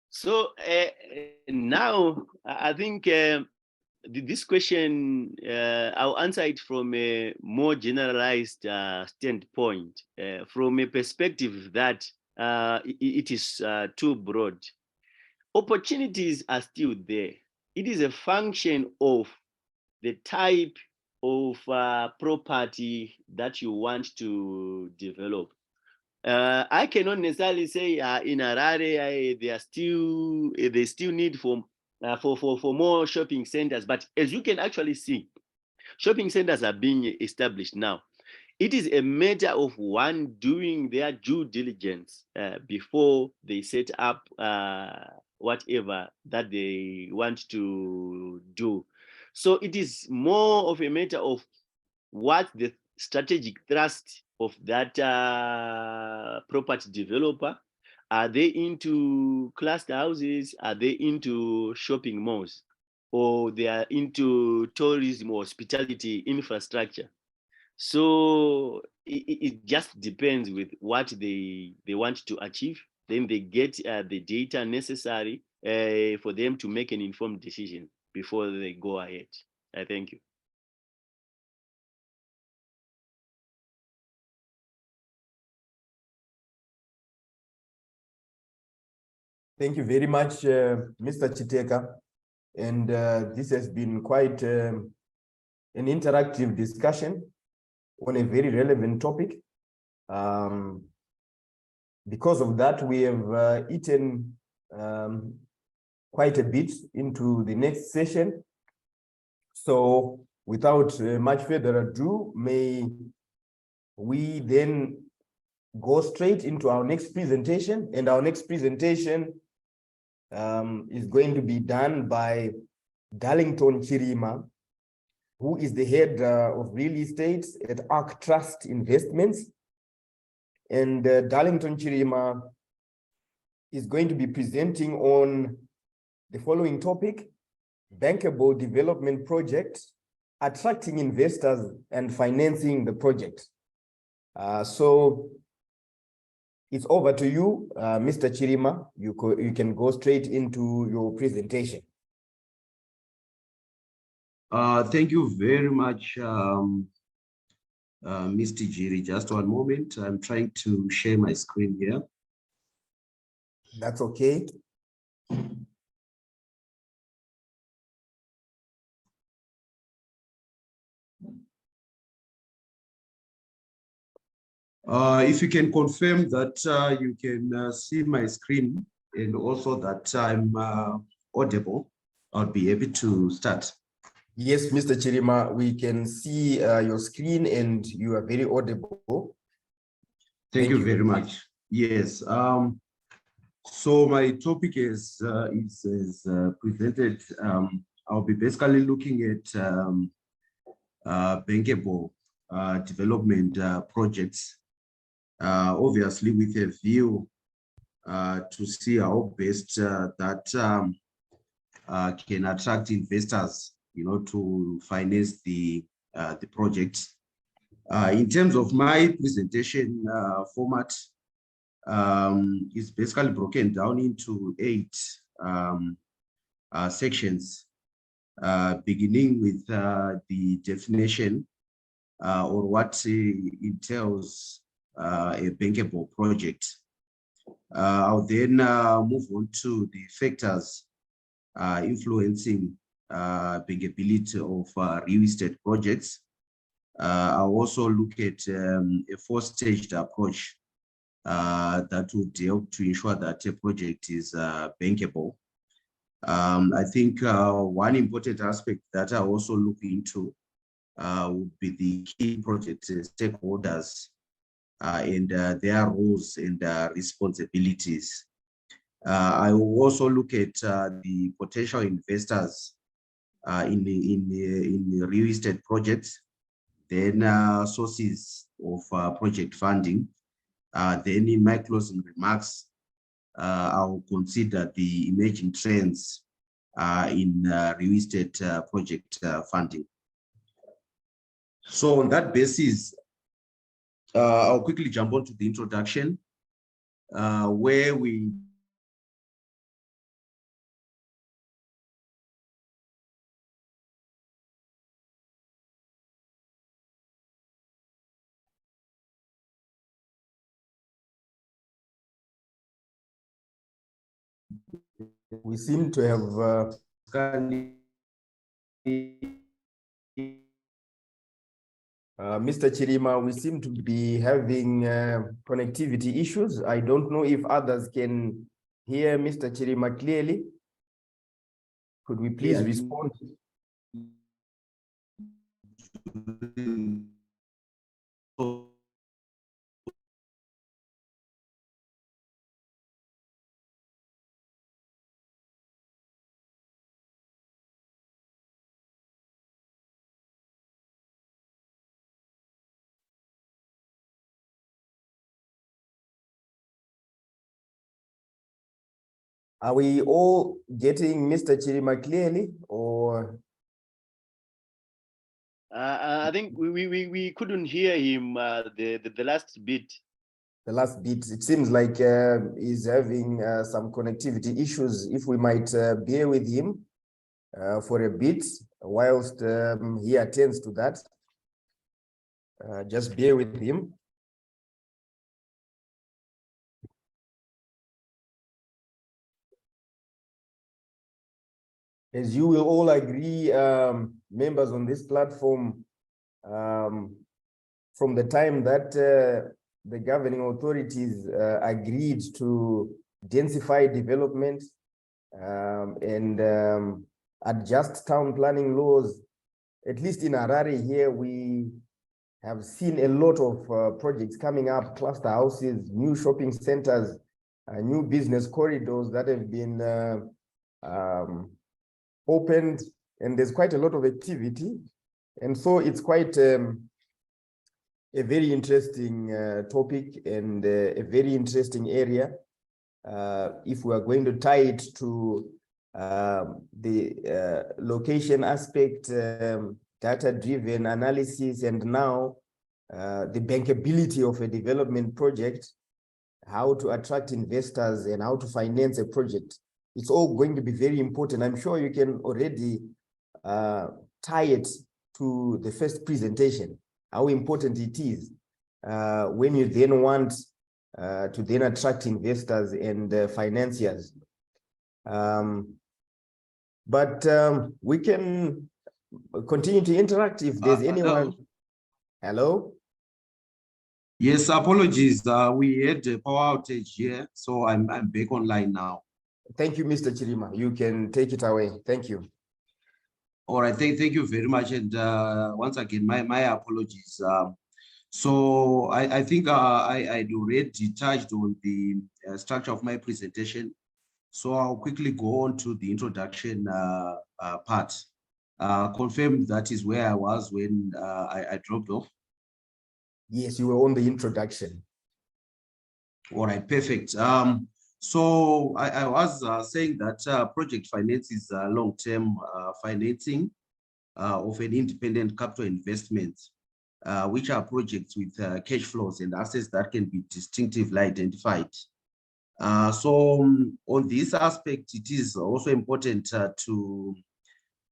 So now I think this question, I'll answer it from a more generalized standpoint, from a perspective that it is too broad. Opportunities are still there. It is a function of the type of property that you want to develop. I cannot necessarily say in Harare they still need for more shopping centers, but as you can actually see, shopping centers are being established now. it is a matter of one doing their due diligence before they set up whatever that they want to do. So it is more of a matter of what the strategic thrust of that property developer. Are they into cluster houses? Are they into shopping malls? Or they are into tourism or hospitality infrastructure? So it just depends with what they want to achieve. Then they get the data necessary for them to make an informed decision before they go ahead. Thank you. Thank you very much, Mr. Chiteka. And this has been quite an interactive discussion on a very relevant topic. Because of that, we have eaten quite a bit into the next session. So without much further ado, may we then go straight into our next presentation. And our next presentation is going to be done by Darlington Chirima, who is the head of real estate at Arc Trust Investments. And Darlington Chirima is going to be presenting on the following topic: bankable development project, attracting investors and financing the project. So it's over to you, Mr. Chirima. You can go straight into your presentation. Thank you very much, Mr. Jiri. Just one moment. I'm trying to share my screen here. That's okay. If you can confirm that you can see my screen and also that I'm audible, I'll be able to start. Yes, Mr. Chirima, we can see your screen and you are very audible. Thank you very much. Yes. So my topic is presented. I'll be basically looking at bankable development projects, obviously with a view to see how best that can attract investors, to finance the project. In terms of my presentation format, is basically broken down into 8 sections, beginning with the definition or what entails a bankable project. I'll then move on to the factors influencing bankability of real estate projects. I'll also look at a 4-staged approach that would help to ensure that a project is bankable. I think one important aspect that I also look into would be the key project stakeholders and their roles and responsibilities. I will also look at the potential investors in the real estate projects, then sources of project funding. Then in my closing remarks, I will consider the emerging trends in real estate project funding. So on that basis, I'll quickly jump onto the introduction, where we seem to have Mr. Chirima, we seem to be having connectivity issues. I don't know if others can hear Mr. Chirima clearly. Could we please respond? Are we all getting Mr. Chirima clearly, or? I think we couldn't hear him the last bit. The last bit, it seems like he's having some connectivity issues. If we might bear with him for a bit whilst he attends to that. Just bear with him. As you will all agree, members on this platform, from the time that the governing authorities agreed to densify development and adjust town planning laws, at least in Harare here, we have seen a lot of projects coming up, cluster houses, new shopping centers, new business corridors that have been opened, and there's quite a lot of activity. And so it's quite a very interesting topic and a very interesting area. If we are going to tie it to the location aspect, data-driven analysis, and now the bankability of a development project, how to attract investors and how to finance a project. It's all going to be very important. I'm sure you can already tie it to the first presentation, how important it is when you then want to then attract investors and financiers. But we can continue to interact if there's anyone. Hello? Yes, apologies. We had a power outage here, so I'm back online now. Thank you, Mr. Chirima. You can take it away. Thank you. All right, thank you very much. And once again, my apologies. So I think I'd already touched on the structure of my presentation. So I'll quickly go on to the introduction part. Confirm that is where I was when I dropped off. Yes, you were on the introduction. All right, perfect. So I was saying that project finance is long-term financing of an independent capital investment, which are projects with cash flows and assets that can be distinctively identified. So on this aspect, it is also important to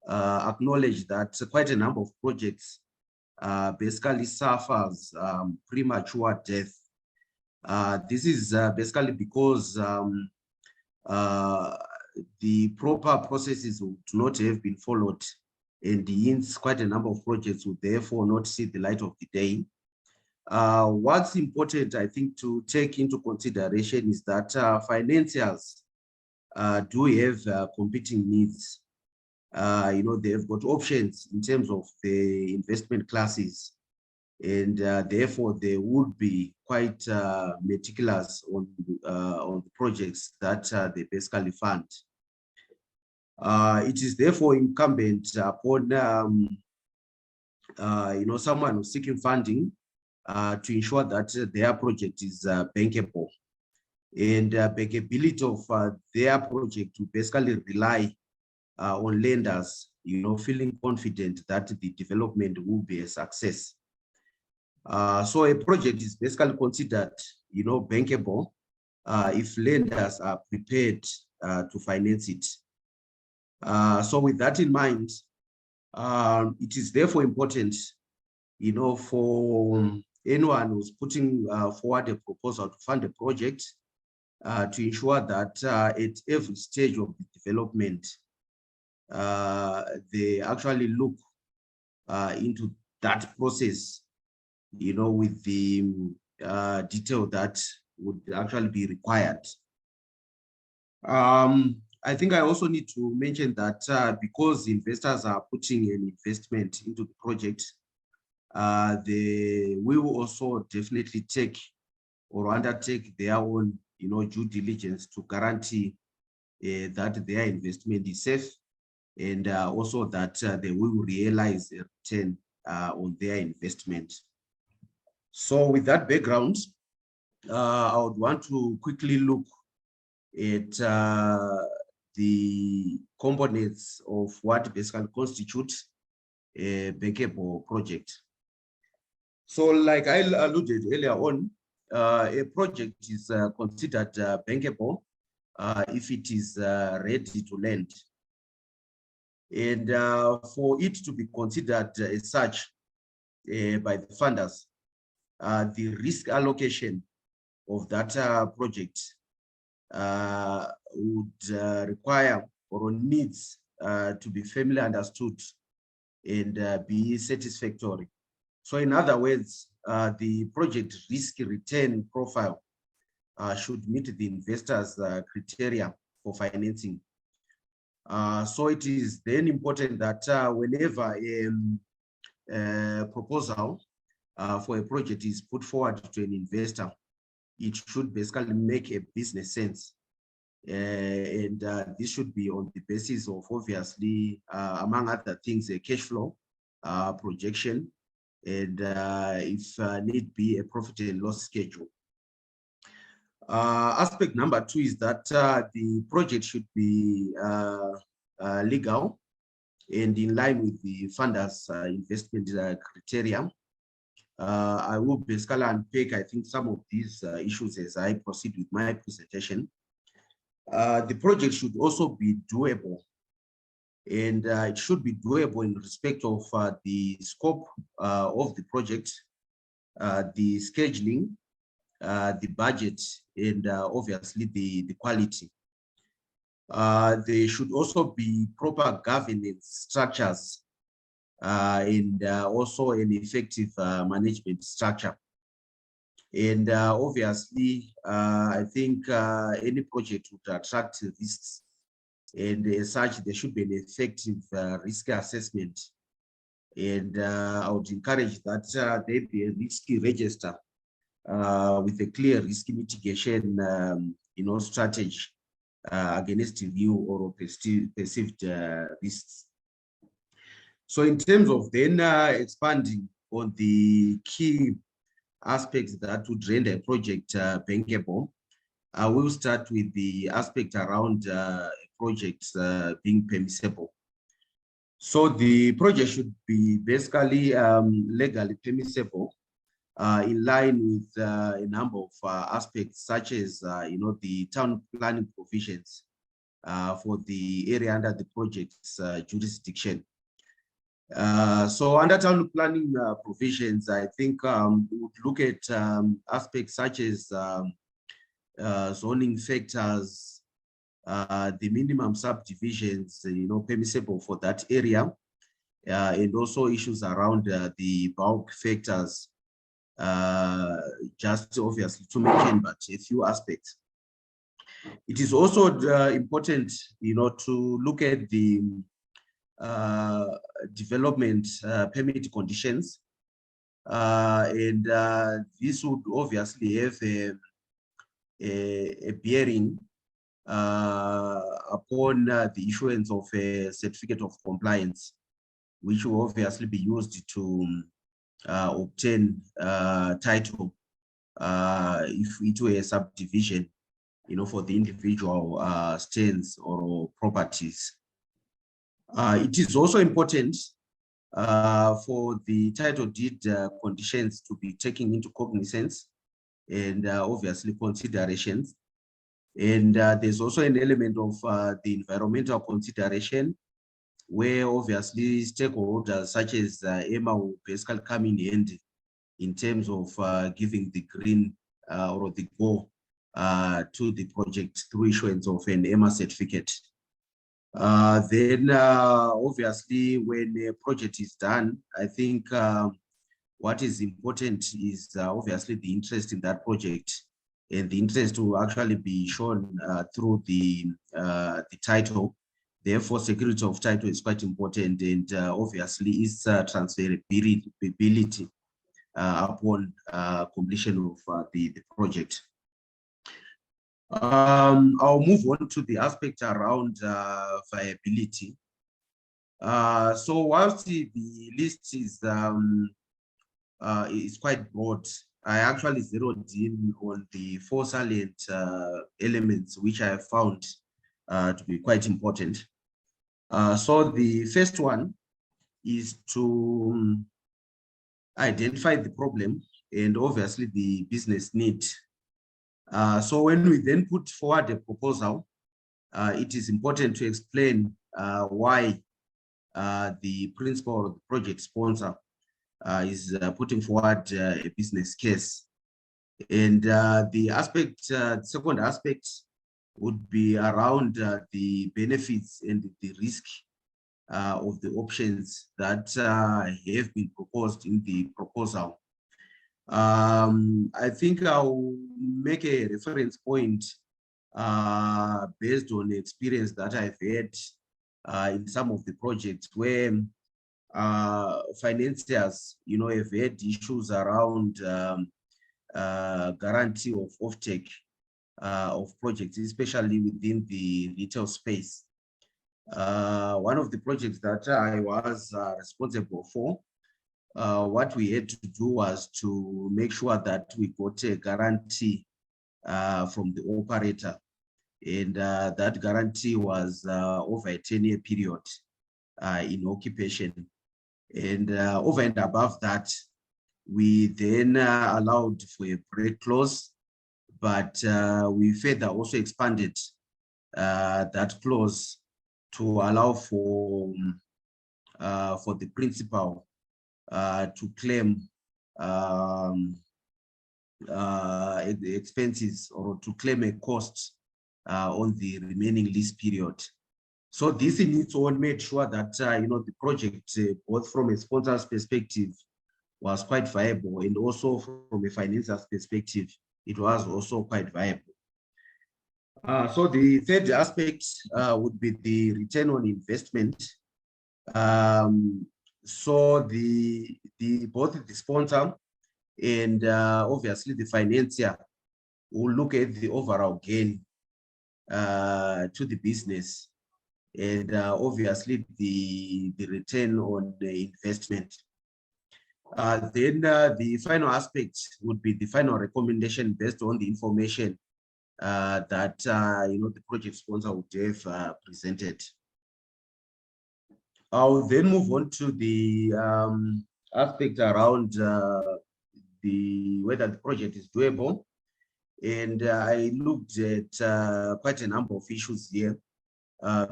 acknowledge that quite a number of projects basically suffers premature death. This is basically because the proper processes do not have been followed, and hence quite a number of projects will therefore not see the light of the day. What's important, I think, to take into consideration is that financiers do have competing needs. They've got options in terms of the investment classes, and therefore they would be quite meticulous on the projects that they basically fund. It is therefore incumbent upon someone who's seeking funding to ensure that their project is bankable, and bankability of their project to basically rely on lenders, feeling confident that the development will be a success. So a project is basically considered, bankable if lenders are prepared to finance it. So with that in mind, it is therefore important, for anyone who's putting forward a proposal to fund a project to ensure that at every stage of the development, they actually look into that process, with the detail that would actually be required. I think I also need to mention that because investors are putting an investment into the project, they will also definitely take or undertake their own, due diligence to guarantee that their investment is safe, and also that they will realize a return on their investment. So with that background, I would want to quickly look at the components of what basically constitutes a bankable project. So like I alluded earlier on, a project is considered bankable if it is ready to lend. And for it to be considered as such by the funders, the risk allocation of that project would require or needs to be firmly understood and be satisfactory. So in other words, the project risk return profile should meet the investors' criteria for financing. So it is then important that whenever a proposal for a project is put forward to an investor, it should basically make a business sense. And this should be on the basis of, obviously, among other things, a cash flow projection, and if need be, a profit and loss schedule. Aspect number 2 is that the project should be legal and in line with the funders' investment criteria. I will basically unpack, I think, some of these issues as I proceed with my presentation. The project should also be doable, and it should be doable in respect of the scope of the project, the scheduling, the budget, and obviously the quality. There should also be proper governance structures and also an effective management structure. And obviously, I think any project would attract risks, and as such, there should be an effective risk assessment. And I would encourage that there be a risk register with a clear risk mitigation, strategy against review or perceived risks. So in terms of then expanding on the key aspects that would render a project bankable, I will start with the aspect around projects being permissible. So the project should be basically legally permissible in line with a number of aspects, such as the town planning provisions for the area under the project's jurisdiction. So under town planning provisions, I think we would look at aspects such as zoning factors, the minimum subdivisions, permissible for that area, and also issues around the bulk factors, just obviously to mention but a few aspects. It is also important, to look at the development permit conditions, and this would obviously have a bearing upon the issuance of a certificate of compliance, which will obviously be used to obtain title if it were a subdivision, for the individual stands or properties. It is also important for the title deed conditions to be taken into cognizance and obviously considerations. And there's also an element of the environmental consideration, where obviously stakeholders such as EMA will basically come in handy in terms of giving the green or the go to the project through issuance of an EMA certificate. Then obviously when a project is done, I think what is important is obviously the interest in that project, and the interest will actually be shown through the title. Therefore, security of title is quite important, and obviously its transferability upon completion of the project. I'll move on to the aspect around viability. So whilst the list is quite broad I actually zeroed in on the 4 salient elements, which I have found to be quite important. So the first one is to identify the problem and obviously the business need. So when we then put forward a proposal, it is important to explain why the principal or the project sponsor is putting forward a business case. And the aspect, second aspect would be around the benefits and the risk of the options that have been proposed in the proposal. I think I'll make a reference point based on the experience that I've had in some of the projects where financiers, have had issues around guarantee of offtake of projects, especially within the retail space. One of the projects that I was responsible for, what we had to do was to make sure that we got a guarantee from the operator. And that guarantee was over a 10-year period in occupation. And over and above that, we then allowed for a break clause, but we further also expanded that clause to allow for the principal to claim the expenses or to claim a cost on the remaining lease period. So this in its own made sure that the project, both from a sponsor's perspective, was quite viable, and also from a financer's perspective, it was also quite viable. So the third aspect would be the return on investment. So both the sponsor and obviously the financier will look at the overall gain to the business, and obviously the return on the investment. Then the final aspect would be the final recommendation based on the information that the project sponsor would have presented. I'll then move on to the aspect around whether the project is doable, and I looked at quite a number of issues here,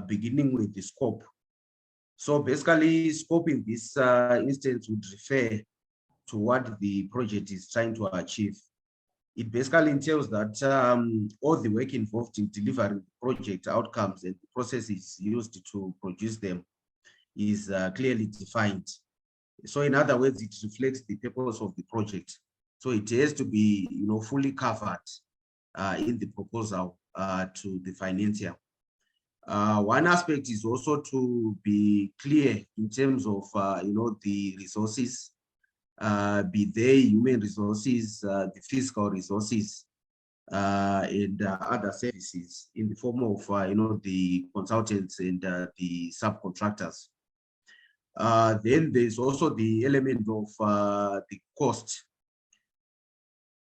beginning with the scope. So basically, scope in this instance would refer to what the project is trying to achieve. It basically entails that all the work involved in delivering the project outcomes and the processes used to produce them is clearly defined. So in other words, it reflects the purpose of the project. So it has to be, fully covered in the proposal to the financier. One aspect is also to be clear in terms of, the resources, be they human resources, the physical resources, and other services in the form of, the consultants and the subcontractors. Then there's also the element of the cost.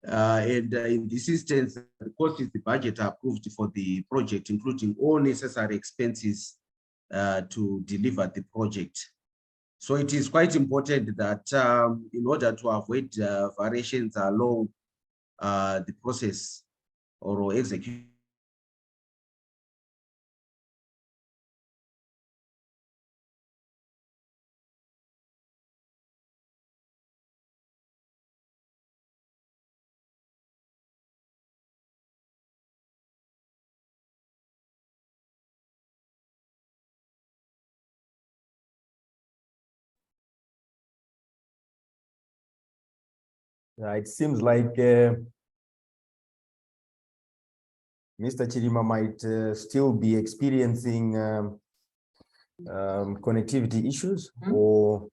And in this instance, the cost is the budget approved for the project, including all necessary expenses to deliver the project. So it is quite important that in order to avoid variations along the process or execution, it seems like Mr. Chirima might still be experiencing connectivity issues, or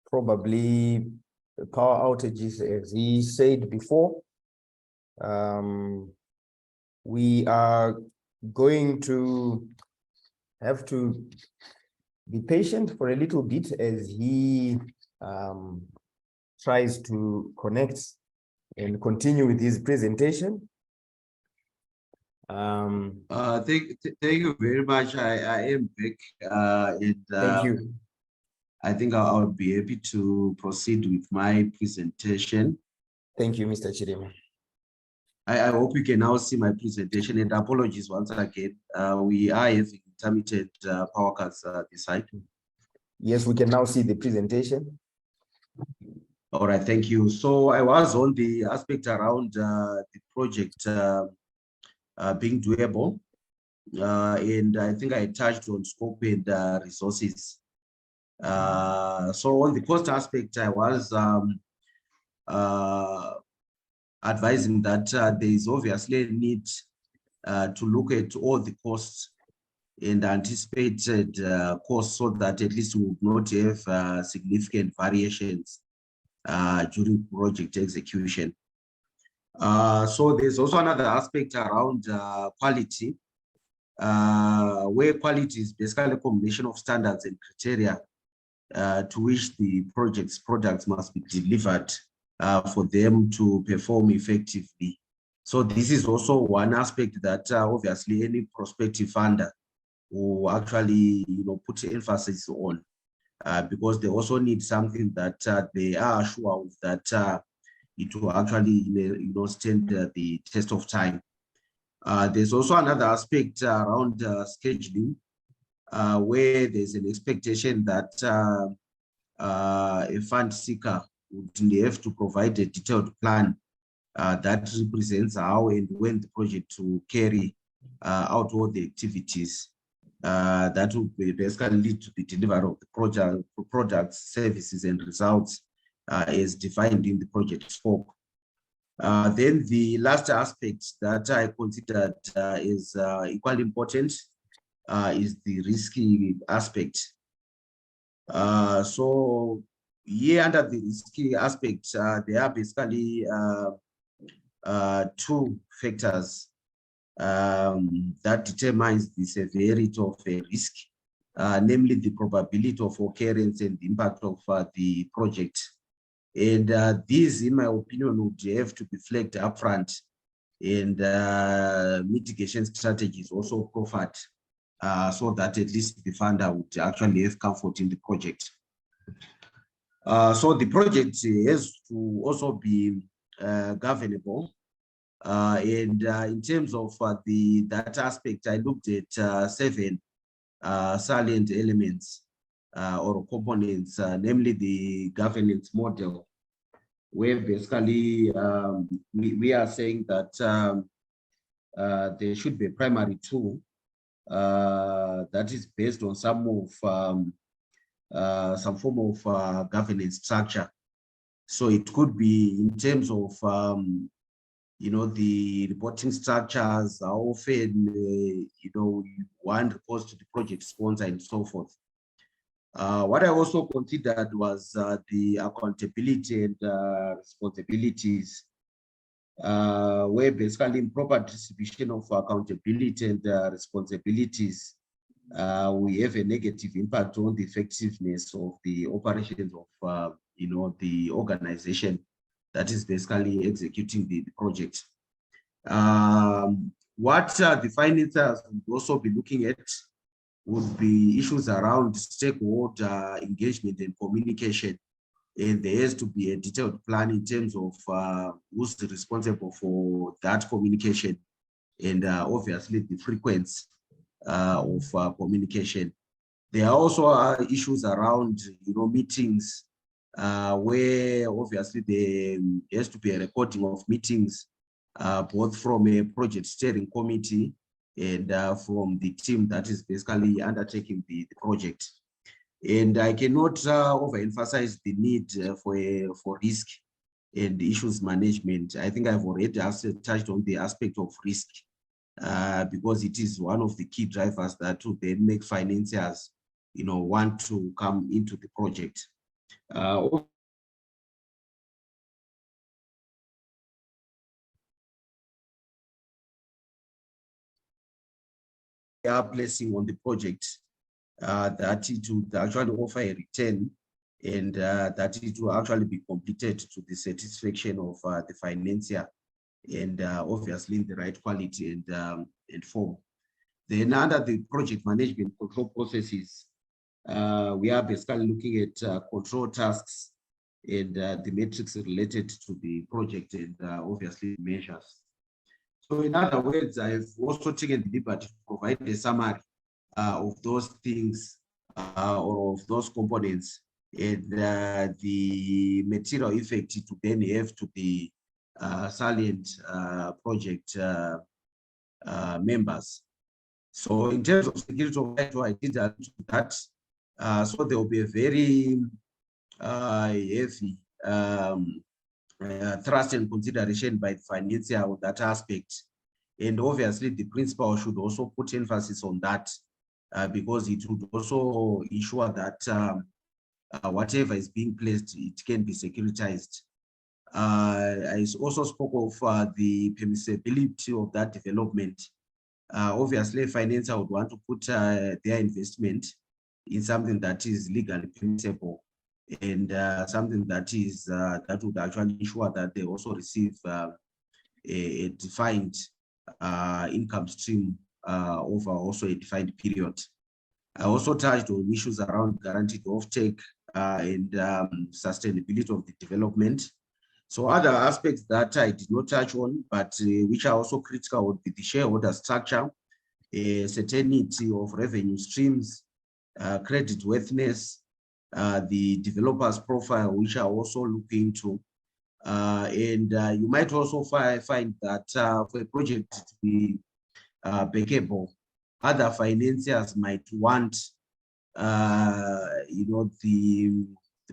probably power outages, as he said before. We are going to have to be patient for a little bit as he tries to connect and continue with his presentation. Thank you very much. I am back, and Thank you. I think I'll be happy to proceed with my presentation. Thank you, Mr. Chirima. I hope you can now see my presentation, and apologies once again. We are having intermittent power cuts this side. Yes, we can now see the presentation. All right, thank you. So I was on the aspect around the project being doable, and I think I touched on scope and resources. So on the cost aspect, I was advising that there is obviously a need to look at all the costs and anticipated costs, so that at least we would not have significant variations during project execution. So there's also another aspect around quality, where quality is basically a combination of standards and criteria to which the project's products must be delivered for them to perform effectively. So this is also one aspect that obviously any prospective funder will actually, put emphasis on, because they also need something that they are sure of that it will actually, stand the test of time. There's also another aspect around scheduling, where there's an expectation that a fund seeker would have to provide a detailed plan that represents how and when the project will carry out all the activities that will basically lead to the delivery of the products, services, and results as defined in the project scope. Then the last aspect that I considered is equally important is the risky aspect. So here under the risky aspect, there are basically two factors that determines the severity of a risk, namely the probability of occurrence and the impact of the project. And these, in my opinion, would have to be flagged upfront, and mitigation strategies also proffered, so that at least the funder would actually have comfort in the project. So the project has to also be governable. And in terms of that aspect, I looked at 7 salient elements or components, namely the governance model, where basically we are saying that there should be a primary tool that is based on some form of governance structure. So it could be in terms of the reporting structures, how often one reports to the project sponsor and so forth. What I also considered was the accountability and responsibilities, where basically improper distribution of accountability and responsibilities, we have a negative impact on the effectiveness of the operations of the organization that is basically executing the project. What the financiers would also be looking at would be issues around stakeholder engagement and communication. And there has to be a detailed plan in terms of who's responsible for that communication, and obviously the frequency of communication. There are also issues around meetings, where obviously there has to be a recording of meetings, both from a project steering committee and from the team that is basically undertaking the project. And I cannot overemphasize the need for risk and issues management. I think I've already touched on the aspect of risk, because it is one of the key drivers that will then make financiers want to come into the project. They are placing on the project that it would actually offer a return and that it will actually be completed to the satisfaction of the financier, and obviously in the right quality and form. Then under the project management control processes, we are basically looking at control tasks and the metrics related to the project, and obviously measures. So in other words, I've also taken the liberty to provide a summary of those things or of those components, and the material effect to then have to the salient project members. So in terms of security of title, I did allude to that. So there will be a very heavy thrust and consideration by the financier on that aspect. And obviously the principal should also put emphasis on that because it would also ensure that whatever is being placed, it can be securitized. I also spoke of the permissibility of that development. Obviously, a financier would want to put their investment in something that is legally permissible, and something that is that would actually ensure that they also receive a defined income stream over also a defined period. I also touched on issues around guaranteed offtake and sustainability of the development. So other aspects that I did not touch on, but which are also critical, would be the shareholder structure, certainty of revenue streams, credit worthiness, the developer's profile, which are also looking into. And you might also find that for a project to be bankable, other financiers might want, the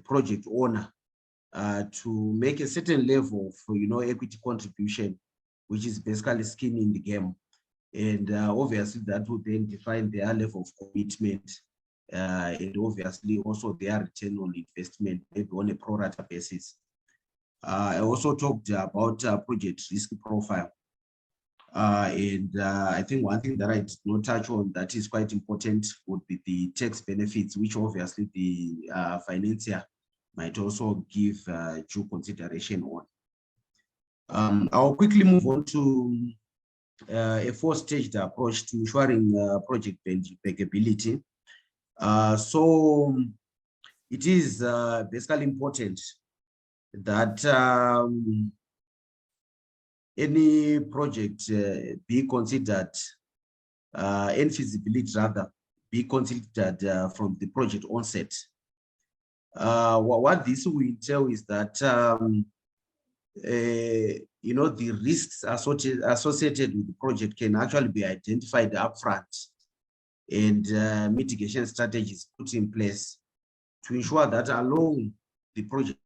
project owner to make a certain level for, equity contribution, which is basically skin in the game. And obviously that would then define their level of commitment and obviously also their return on investment, maybe on a pro rata basis. I also talked about project risk profile. And I think one thing that I did not touch on that is quite important would be the tax benefits, which obviously the financier might also give due consideration on. I'll quickly move on to a four-staged approach to ensuring project bankability. So it is basically important that any project be considered, any feasibility rather, be considered from the project onset. What this will entail is that the risks associated with the project can actually be identified upfront, and mitigation strategies put in place to ensure that along the project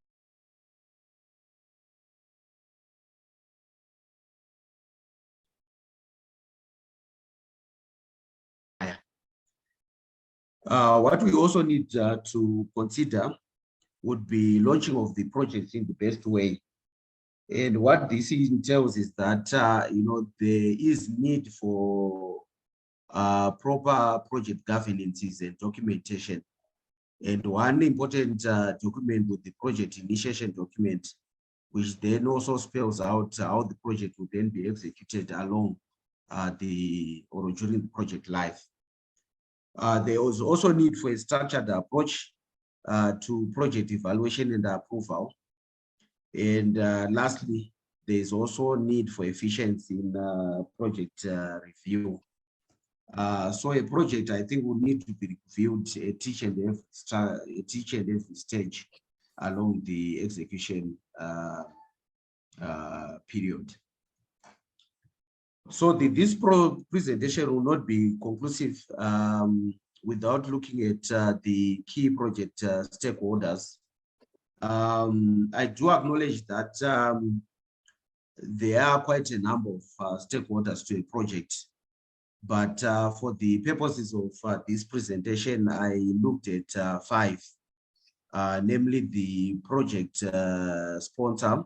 what we also need to consider would be launching of the project in the best way. And what this entails is that, there is need for proper project governances and documentation. And one important document with the project initiation document, which then also spells out how the project will then be executed along or during the project life. There was also need for a structured approach to project evaluation and approval. And lastly, there's also need for efficiency in project review. So a project, I think, will need to be reviewed at each and every stage along the execution period. So this presentation will not be conclusive without looking at the key project stakeholders. I do acknowledge that there are quite a number of stakeholders to a project, but for the purposes of this presentation, I looked at 5, namely the project sponsor,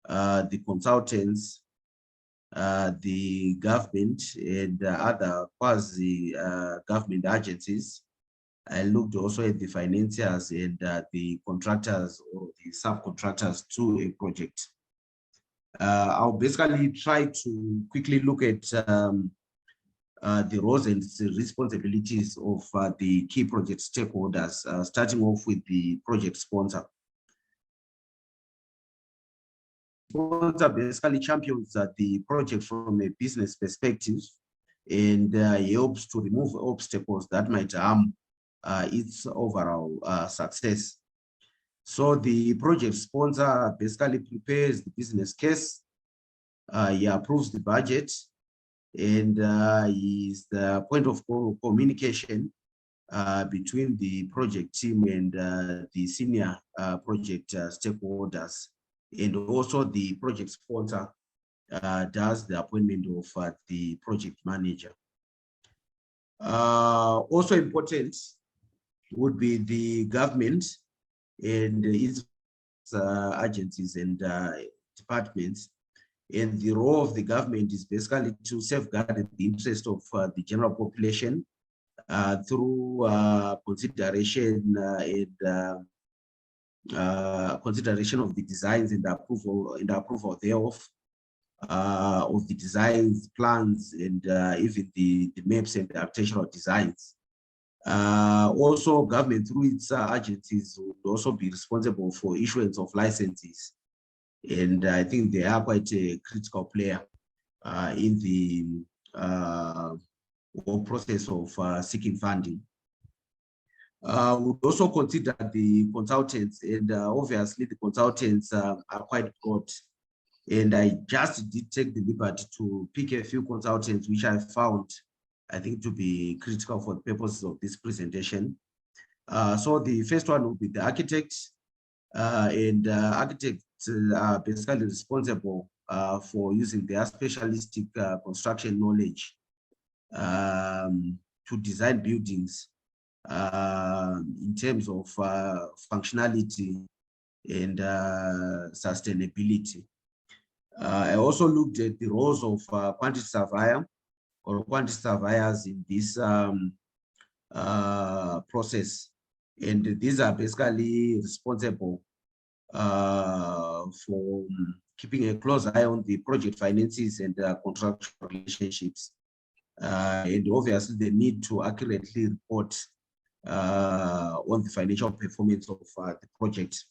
the consultants, the government, and other quasi-government agencies, I looked also at the financiers and the contractors or the subcontractors to a project. I'll basically try to quickly look at the roles and responsibilities of the key project stakeholders, starting off with the project sponsor. Sponsor basically champions the project from a business perspective and helps to remove obstacles that might harm its overall success. So the project sponsor basically prepares the business case, he approves the budget, and he is the point of communication between the project team and the senior project stakeholders. And also the project sponsor does the appointment of the project manager. Also important would be the government and its agencies and departments. And the role of the government is basically to safeguard the interest of the general population through consideration and consideration of the designs and approval thereof, of the designs, plans, and even the maps and the architectural designs. Also, government through its agencies would also be responsible for issuance of licenses. And I think they are quite a critical player in the whole process of seeking funding. We'd also consider the consultants, and obviously the consultants are quite broad. And I just did take the liberty to pick a few consultants which I found, I think, to be critical for the purposes of this presentation. So the first one will be the architects, and architects are basically responsible for using their specialistic construction knowledge to design buildings in terms of functionality and sustainability. I also looked at the roles of quantity surveyor or quantity surveyors in this process. And these are basically responsible for keeping a close eye on the project finances and contractual relationships. And obviously they need to accurately report on the financial performance of the project.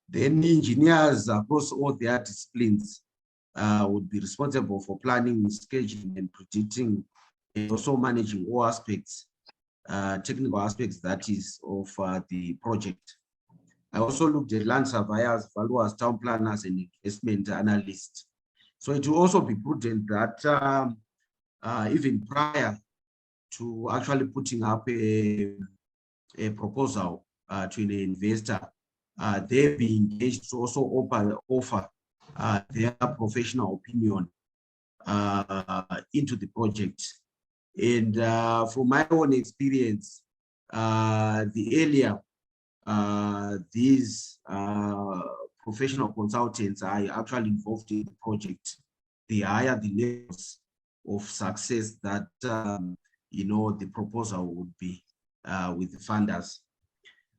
Then engineers across all their disciplines would be responsible for planning, scheduling, and predicting, and also managing all aspects, technical aspects, that is, of the project. I also looked at land surveyors, valuers, town planners, and investment analysts. So it will also be prudent that even prior to actually putting up a proposal to an investor, they be engaged to also offer their professional opinion into the project. And from my own experience, the earlier these professional consultants are actually involved in the project, the higher the levels of success that you know, the proposal would be with the funders.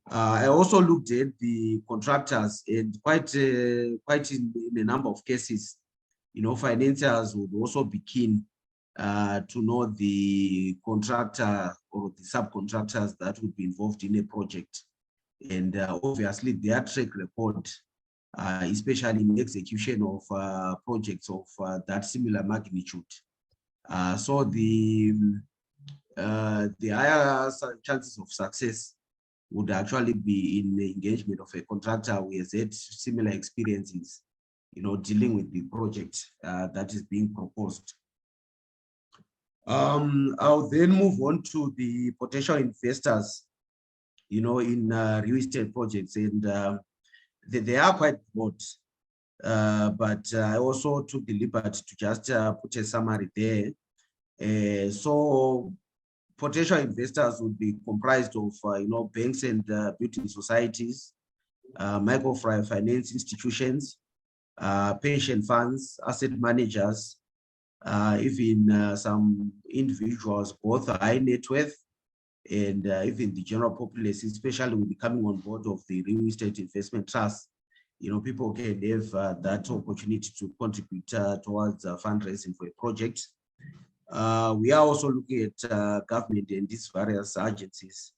I also looked at the contractors, and quite in a number of cases, you know, financiers would also be keen to know the contractor or the subcontractors that would be involved in a project. And obviously their track record, especially in execution of projects of that similar magnitude. So the higher chances of success would actually be in the engagement of a contractor who has had similar experiences, you know, dealing with the project that is being proposed. I'll then move on to the potential investors, you know, in real estate projects, and they are quite broad. But I also took the liberty to just put a summary there. So potential investors would be comprised of, you know, banks and building societies, microfinance institutions, pension funds, asset managers, even some individuals, both high net worth and even the general populace, especially with the coming on board of the real estate investment trust, people can have that opportunity to contribute towards fundraising for a project. We are also looking at government and these various agencies.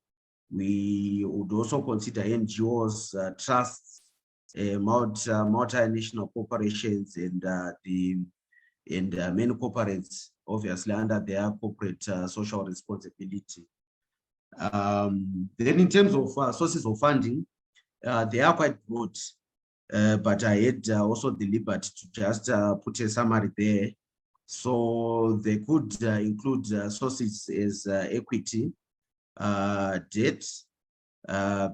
We would also consider NGOs, trusts, multinational corporations, and many corporates, obviously under their corporate social responsibility. Then in terms of sources of funding, they are quite broad, but I had also the liberty to just put a summary there. So they could include sources as equity, debt,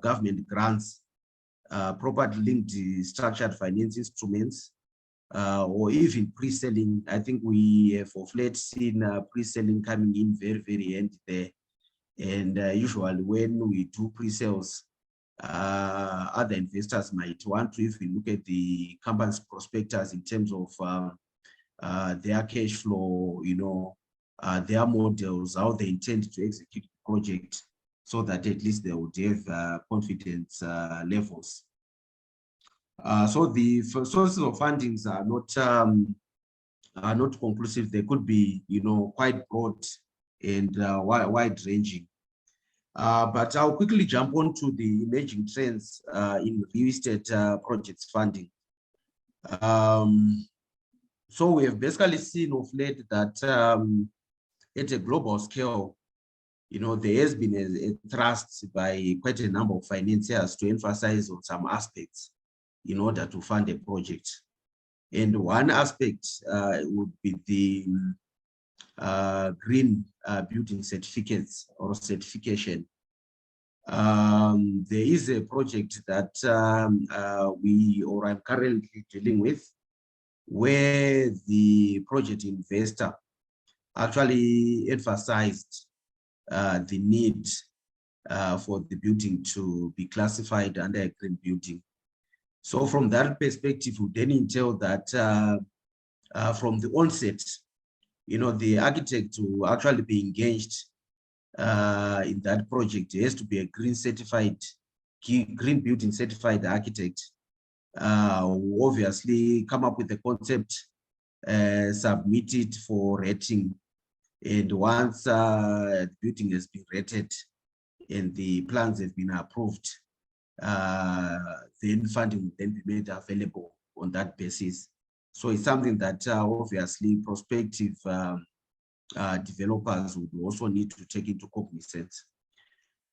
government grants, property-linked structured finance instruments, or even pre-selling. I think we have of late seen pre-selling coming in very, very handy there. And usually when we do pre-sales, other investors might want to even look at the company's prospectus in terms of their cash flow, their models, how they intend to execute the project, so that at least they would have confidence levels. So the sources of fundings are not conclusive. They could be, quite broad and wide-ranging. But I'll quickly jump on to the emerging trends in real estate projects funding. So we have basically seen of late that at a global scale, there has been a thrust by quite a number of financiers to emphasize on some aspects in order to fund a project. And one aspect would be the green building certificates or certification. There is a project that I'm currently dealing with, where the project investor actually emphasized the need for the building to be classified under a green building. So from that perspective, we then entail that from the onset, the architect who actually be engaged in that project has to be a green building certified architect, who obviously come up with the concept, submit it for rating, and once the building has been rated and the plans have been approved, then funding will then be made available on that basis. So it's something that obviously prospective developers would also need to take into cognizance.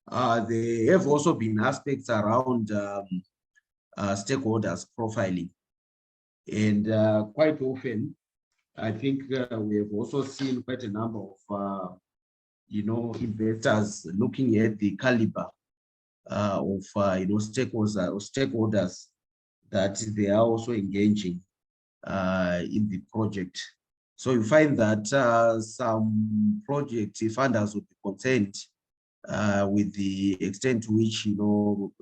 There have also been aspects around stakeholders profiling, and quite often, I think we have also seen quite a number of investors looking at the caliber of stakeholders that they are also engaging in the project. So you find that some project funders would be concerned with the extent to which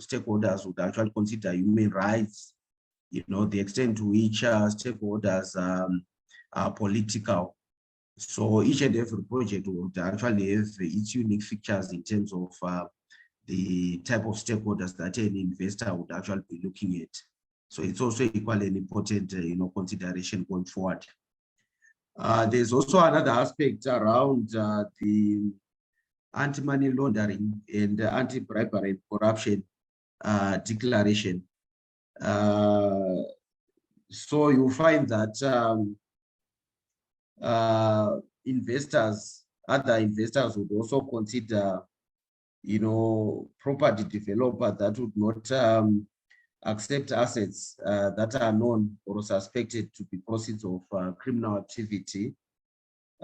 stakeholders would actually consider human rights, the extent to which stakeholders are political. So each and every project would actually have its unique features in terms of the type of stakeholders that an investor would actually be looking at. So it's also equally an important consideration going forward. There's also another aspect around the anti-money laundering and anti-bribery and corruption declaration. So you find that other investors would also consider, property developer that would not accept assets that are known or suspected to be proceeds of criminal activity,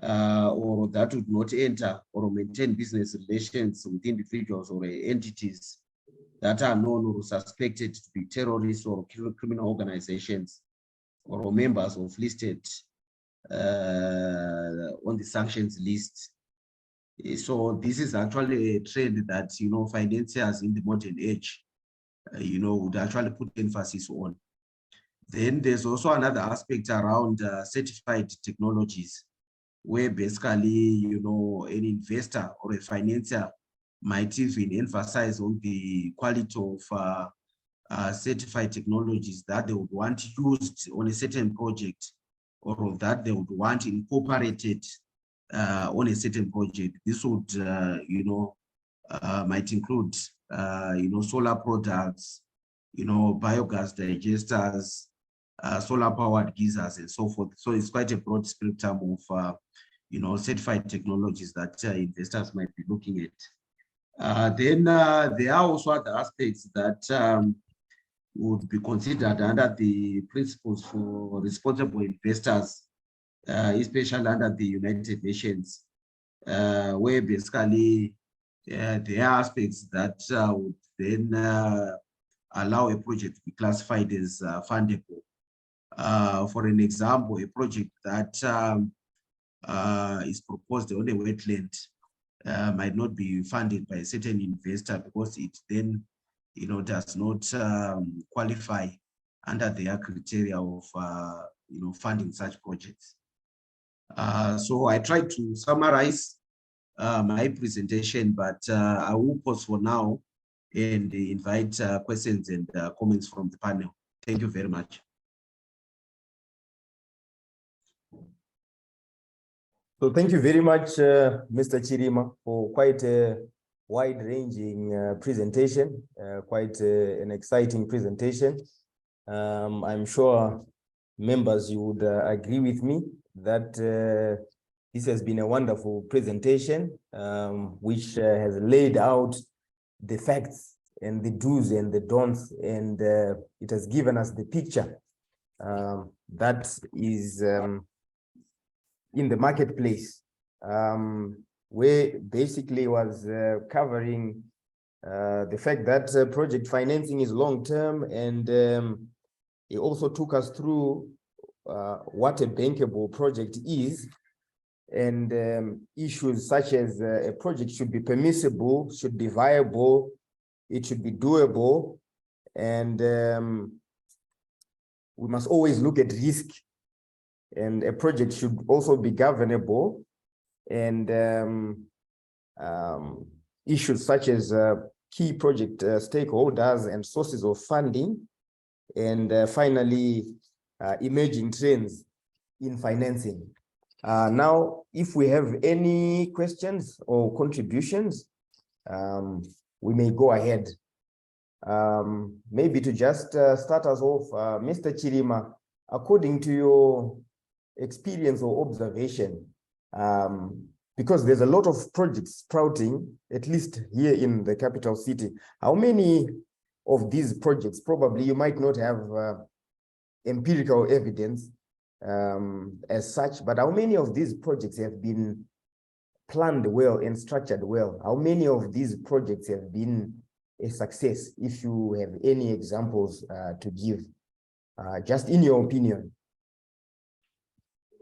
or that would not enter or maintain business relations with individuals or entities that are known or suspected to be terrorists or criminal organizations, or members of listed on the sanctions list. So this is actually a trend that financiers in the modern age would actually put emphasis on. Then there's also another aspect around certified technologies, where basically an investor or a financier might even emphasize on the quality of certified technologies that they would want used on a certain project, or that they would want incorporated on a certain project. This would, might include, solar products, biogas digesters, solar-powered geysers, and so forth. So it's quite a broad spectrum of, certified technologies that investors might be looking at. Then there are also other aspects that would be considered under the principles for responsible investors, especially under the United Nations, where basically there are aspects that would then allow a project to be classified as fundable. For an example, a project that is proposed on a wetland might not be funded by a certain investor because it then does not qualify under their criteria of funding such projects. So I tried to summarize my presentation, but I will pause for now and invite questions and comments from the panel. Thank you very much. So thank you very much, Mr. Chirima, for quite a wide-ranging presentation, quite an exciting presentation. I'm sure members, you would agree with me that this has been a wonderful presentation, which has laid out the facts and the do's and the don'ts, and it has given us the picture that is in the marketplace, where basically was covering the fact that project financing is long-term, and it also took us through what a bankable project is, and issues such as a project should be permissible, should be viable, it should be doable, and we must always look at risk, and a project should also be governable, and issues such as key project stakeholders and sources of funding, and finally emerging trends in financing. Now, if we have any questions or contributions, we may go ahead. Maybe to just start us off, Mr. Chirima, according to your experience or observation, because there's a lot of projects sprouting, at least here in the capital city, how many of these projects, probably you might not have empirical evidence as such, but how many of these projects have been planned well and structured well? How many of these projects have been a success, if you have any examples to give, just in your opinion?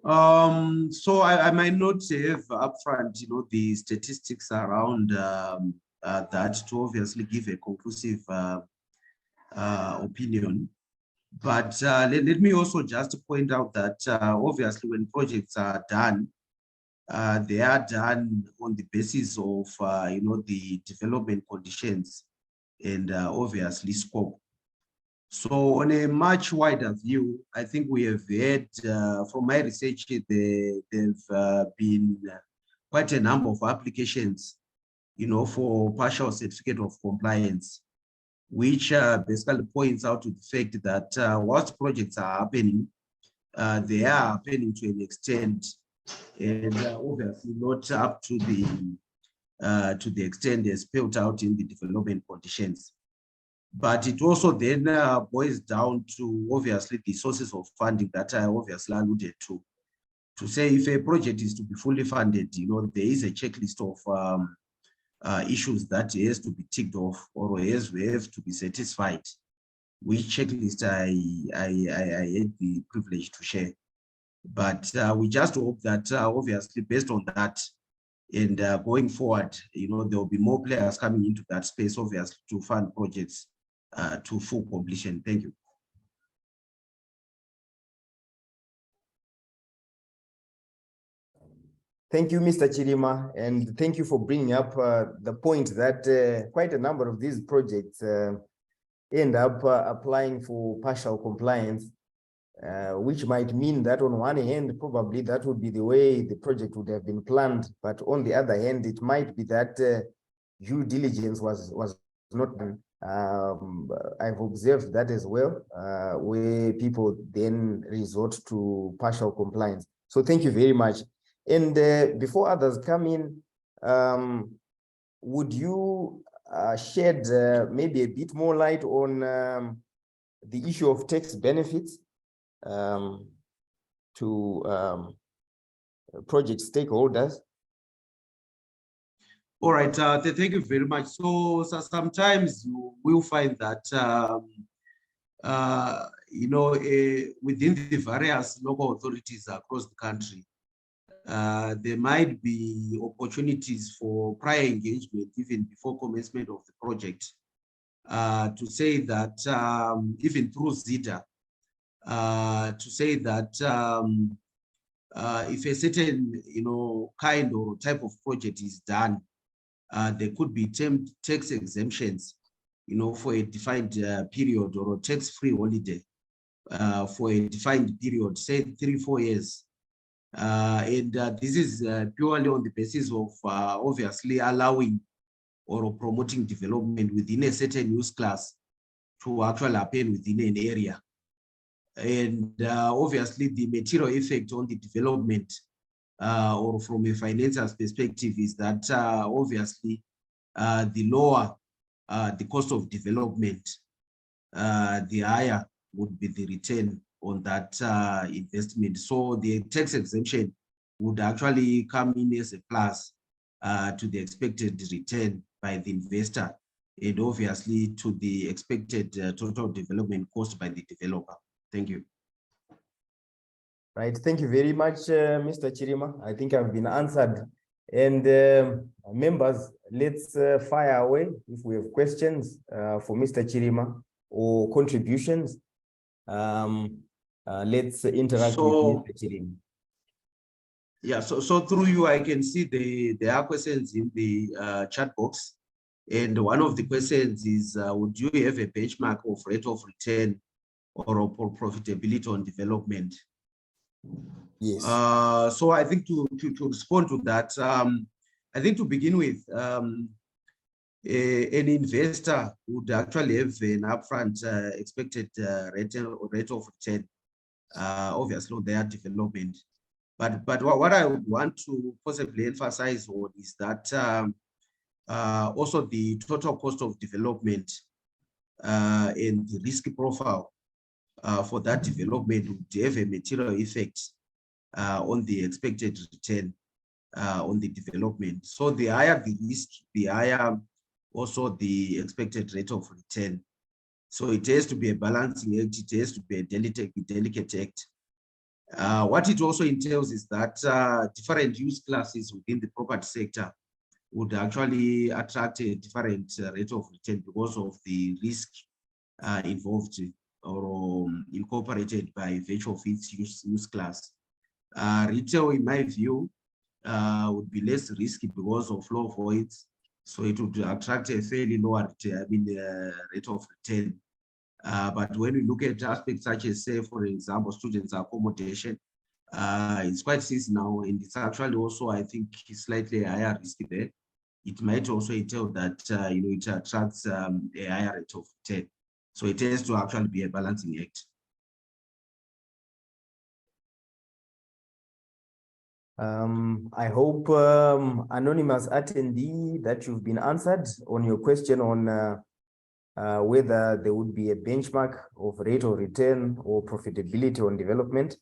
So I might not have upfront, the statistics around that to obviously give a conclusive opinion. But let me also just point out that obviously when projects are done, they are done on the basis of, the development conditions and obviously scope. So on a much wider view, I think we have had, from my research, there have been quite a number of applications, for partial certificate of compliance, which basically points out to the fact that whilst projects are happening, they are happening to an extent, and obviously not up to the extent as spelled out in the development conditions. But it also then boils down to obviously the sources of funding that I obviously alluded to say if a project is to be fully funded, there is a checklist of issues that has to be ticked off or have to be satisfied, which checklist I had the privilege to share. But we just hope that obviously based on that, and going forward, there will be more players coming into that space, obviously, to fund projects to full completion. Thank you. Thank you, Mr. Chirima, and thank you for bringing up the point that quite a number of these projects end up applying for partial compliance, which might mean that on one hand, probably that would be the way the project would have been planned, but on the other hand, it might be that due diligence was not done. I've observed that as well, where people then resort to partial compliance. So thank you very much. And before others come in, would you shed maybe a bit more light on the issue of tax benefits to project stakeholders? All right, thank you very much. So sometimes you will find that, within the various local authorities across the country, there might be opportunities for prior engagement even before commencement of the project, to say that even through ZITA, to say that if a certain kind or type of project is done, there could be tax exemptions, for a defined period, or a tax-free holiday for a defined period, say 3-4 years. And this is purely on the basis of obviously allowing or promoting development within a certain use class to actually happen within an area. And obviously the material effect on the development or from a financier's perspective is that obviously the lower the cost of development, the higher would be the return on that investment. So the tax exemption would actually come in as a plus to the expected return by the investor, and obviously to the expected total development cost by the developer. Thank you. Right, thank you very much, Mr. Chirima. I think I've been answered. And members, let's fire away if we have questions for Mr. Chirima or contributions. Let's interact with Mr. Chirima. Yeah, so through you, I can see there are questions in the chat box. And one of the questions is, would you have a benchmark of rate of return or profitability on development? Yes. So I think to respond to that, I think to begin with, an investor would actually have an upfront expected rate of return, obviously on their development. But what I would want to possibly emphasize on is that also the total cost of development and the risk profile for that development would have a material effect on the expected return on the development. So the higher the risk, the higher also the expected rate of return. So it has to be a balancing act, it has to be a delicate act. What it also entails is that different use classes within the property sector would actually attract a different rate of return because of the risk involved or incorporated by virtue of its use class. Retail, in my view, would be less risky because of low voids, so it would attract a fairly lower rate of return. But when we look at aspects such as, say, for example, students' accommodation, it's quite seasonal, and it's actually also, I think, slightly higher risk there. It might also entail that it attracts a higher rate of return. So it has to actually be a balancing act. I hope, anonymous attendee, that you've been answered on your question on whether there would be a benchmark of rate of return or profitability on development.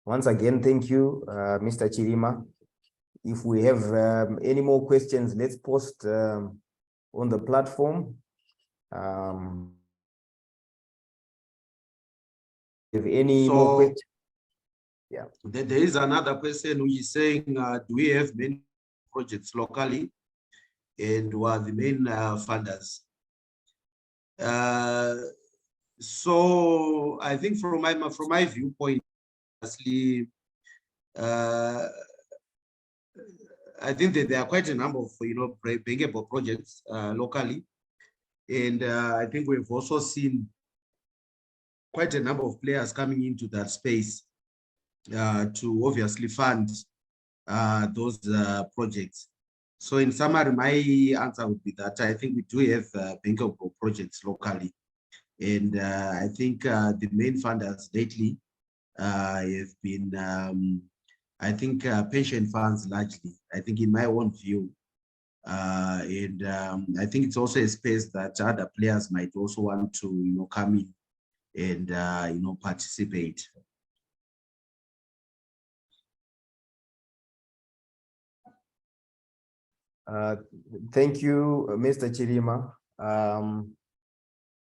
Once again, thank you, Mr. Chirima. If we have any more questions, let's post on the platform. If any more questions. Yeah. There is another question which is saying, do we have many projects locally, and who are the main funders? So I think from my viewpoint, honestly, I think that there are quite a number of, bankable projects locally. And I think we've also seen quite a number of players coming into that space to obviously fund those projects. So in summary, my answer would be that I think we do have bankable projects locally. And I think the main funders lately have been, I think, pension funds largely, I think in my own view. And I think it's also a space that other players might also want to, come in and, participate. Thank you, Mr. Chirima.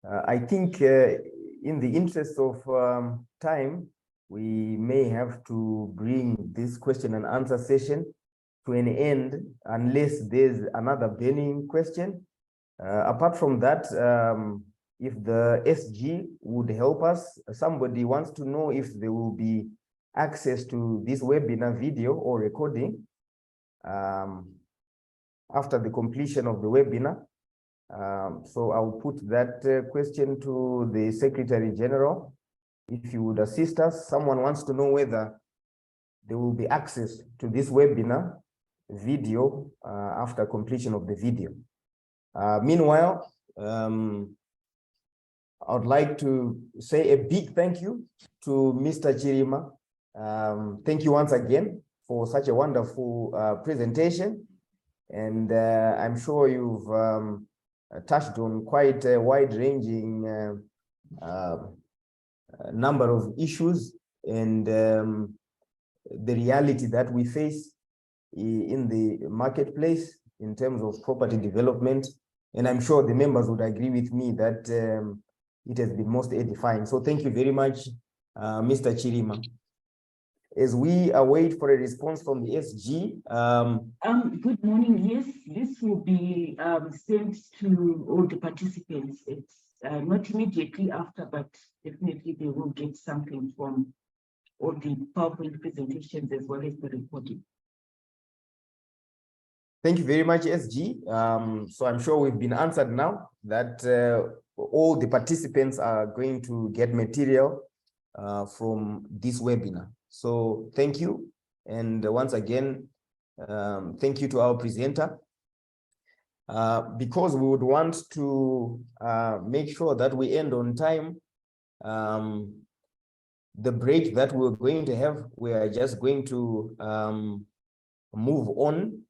I think in the interest of time, we may have to bring this question and answer session to an end unless there's another burning question. Apart from that, if the SG would help us, somebody wants to know if there will be access to this webinar video or recording after the completion of the webinar. So I'll put that question to the Secretary General. If you would assist us, someone wants to know whether there will be access to this webinar video after completion of the video. Meanwhile, I would like to say a big thank you to Mr. Chirima. Thank you once again for such a wonderful presentation. And I'm sure you've touched on quite a wide-ranging number of issues and the reality that we face in the marketplace in terms of property development. And I'm sure the members would agree with me that it has been most edifying. So thank you very much, Mr. Chirima. As we await for a response from the SG. Good morning. Yes, this will be sent to all the participants. It's not immediately after, but definitely they will get something from all the PowerPoint presentations as well as the recording. Thank you very much, SG. So I'm sure we've been answered now that all the participants are going to get material from this webinar. So thank you. And once again, thank you to our presenter. Because we would want to make sure that we end on time, the break that we're going to have, we are just going to move on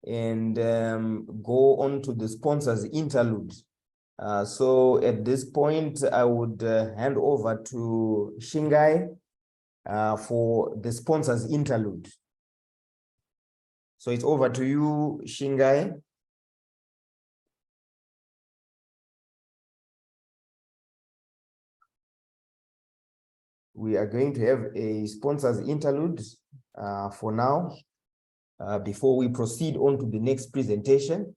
and go on to the sponsors interlude. So at this point, I would hand over to Shingai for the sponsors interlude. So it's over to you, Shingai. We are going to have a sponsors interlude for now, before we proceed on to the next presentation.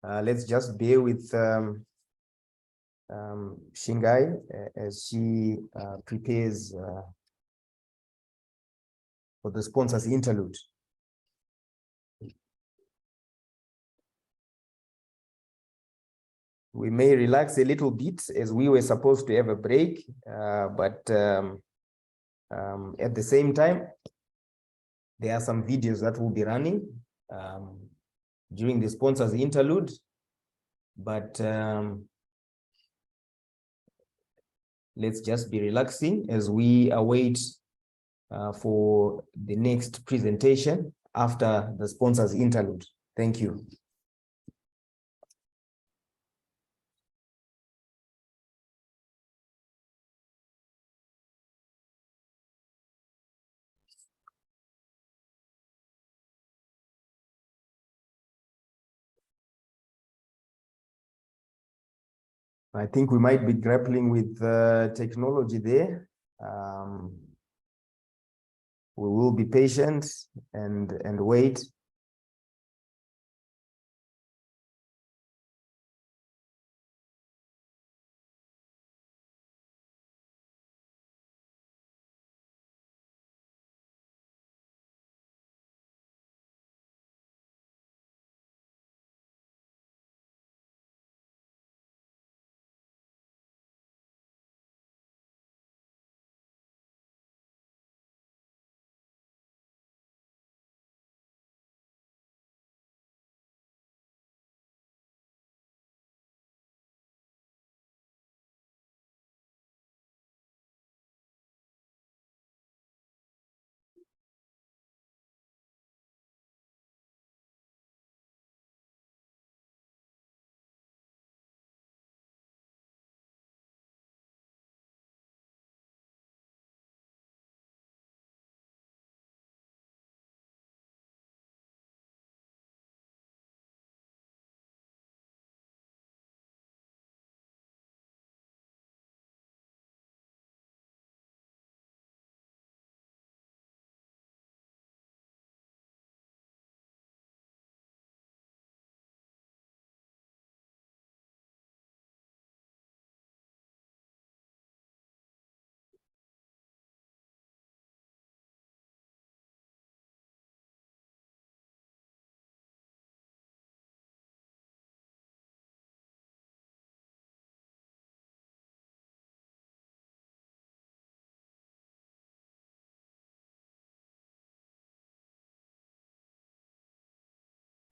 Let's just bear with Shingai as she prepares for the sponsors interlude. We may relax a little bit as we were supposed to have a break, but at the same time, there are some videos that will be running during the sponsors interlude, but let's just be relaxing as we await for the next presentation after the sponsors interlude. Thank you. I think we might be grappling with technology there. We will be patient and wait.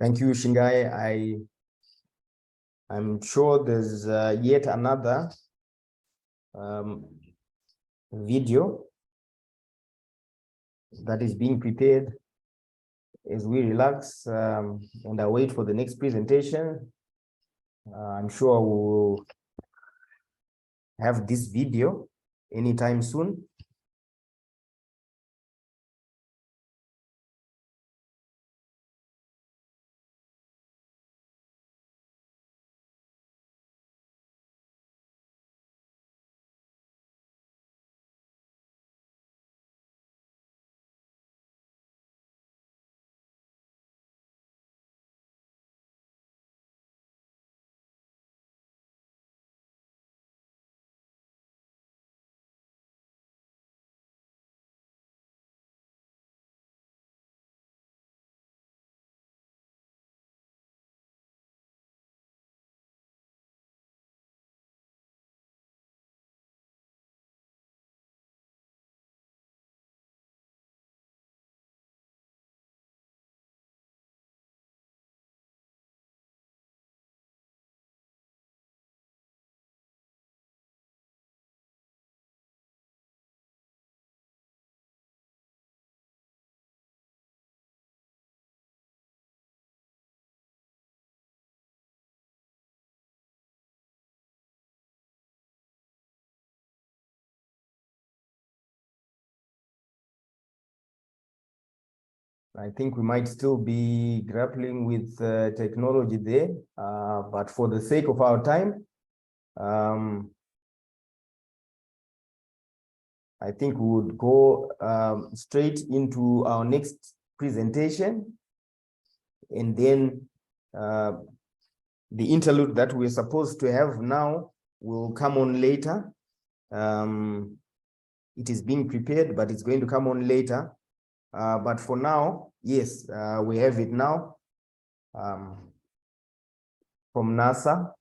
Thank you, Shingai. I'm sure there's yet another video that is being prepared as we relax and await for the next presentation. I'm sure we'll have this video anytime soon. I think we might still be grappling with technology there, but for the sake of our time, I think we would go straight into our next presentation, and then the interlude that we're supposed to have now will come on later. It is being prepared, but it's going to come on later. But for now, yes, we have it now from NASA.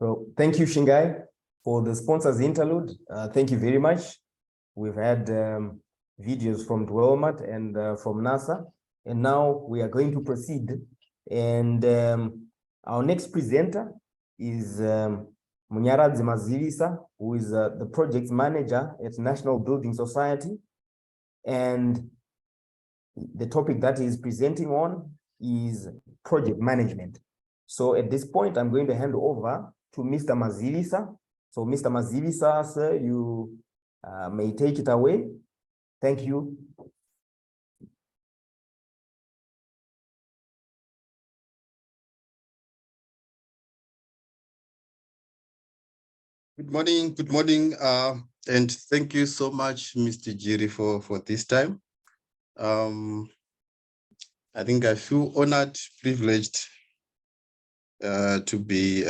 So thank you, Shingai, for the sponsors interlude. Thank you very much. We've had videos from Dwelmat and from NASA, and now we are going to proceed. And our next presenter is Munyaradzi Mazivisa, who is the project manager at National Building Society. And the topic that he's presenting on is project management. So at this point, I'm going to hand over to Mr. Mazivisa. So Mr. Mazivisa, sir, you may take it away. Thank you. Good morning, and thank you so much, Mr. Jiri, for this time. I think I feel honored, privileged to be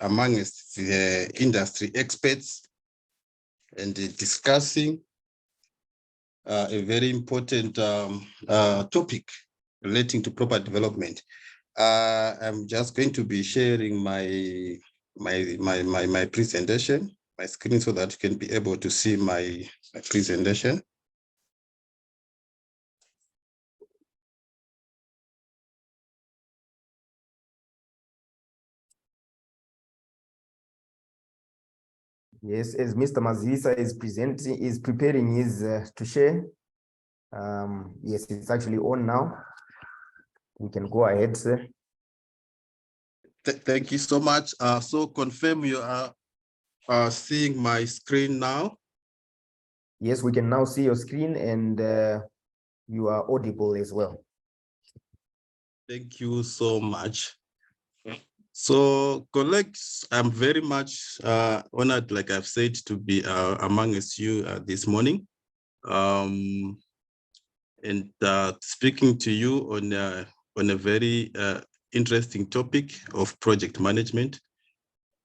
amongst the industry experts and discussing a very important topic relating to proper development. I'm just going to be sharing my presentation, my screen, so that you can be able to see my presentation. Yes, as Mr. Mazivisa is preparing his to share. Yes, it's actually on now. We can go ahead, sir. Thank you so much. So confirm you are seeing my screen now. Yes, we can now see your screen, and you are audible as well. Thank you so much. So colleagues, I'm very much honored, like I've said, to be amongst you this morning. And speaking to you on a very interesting topic of project management.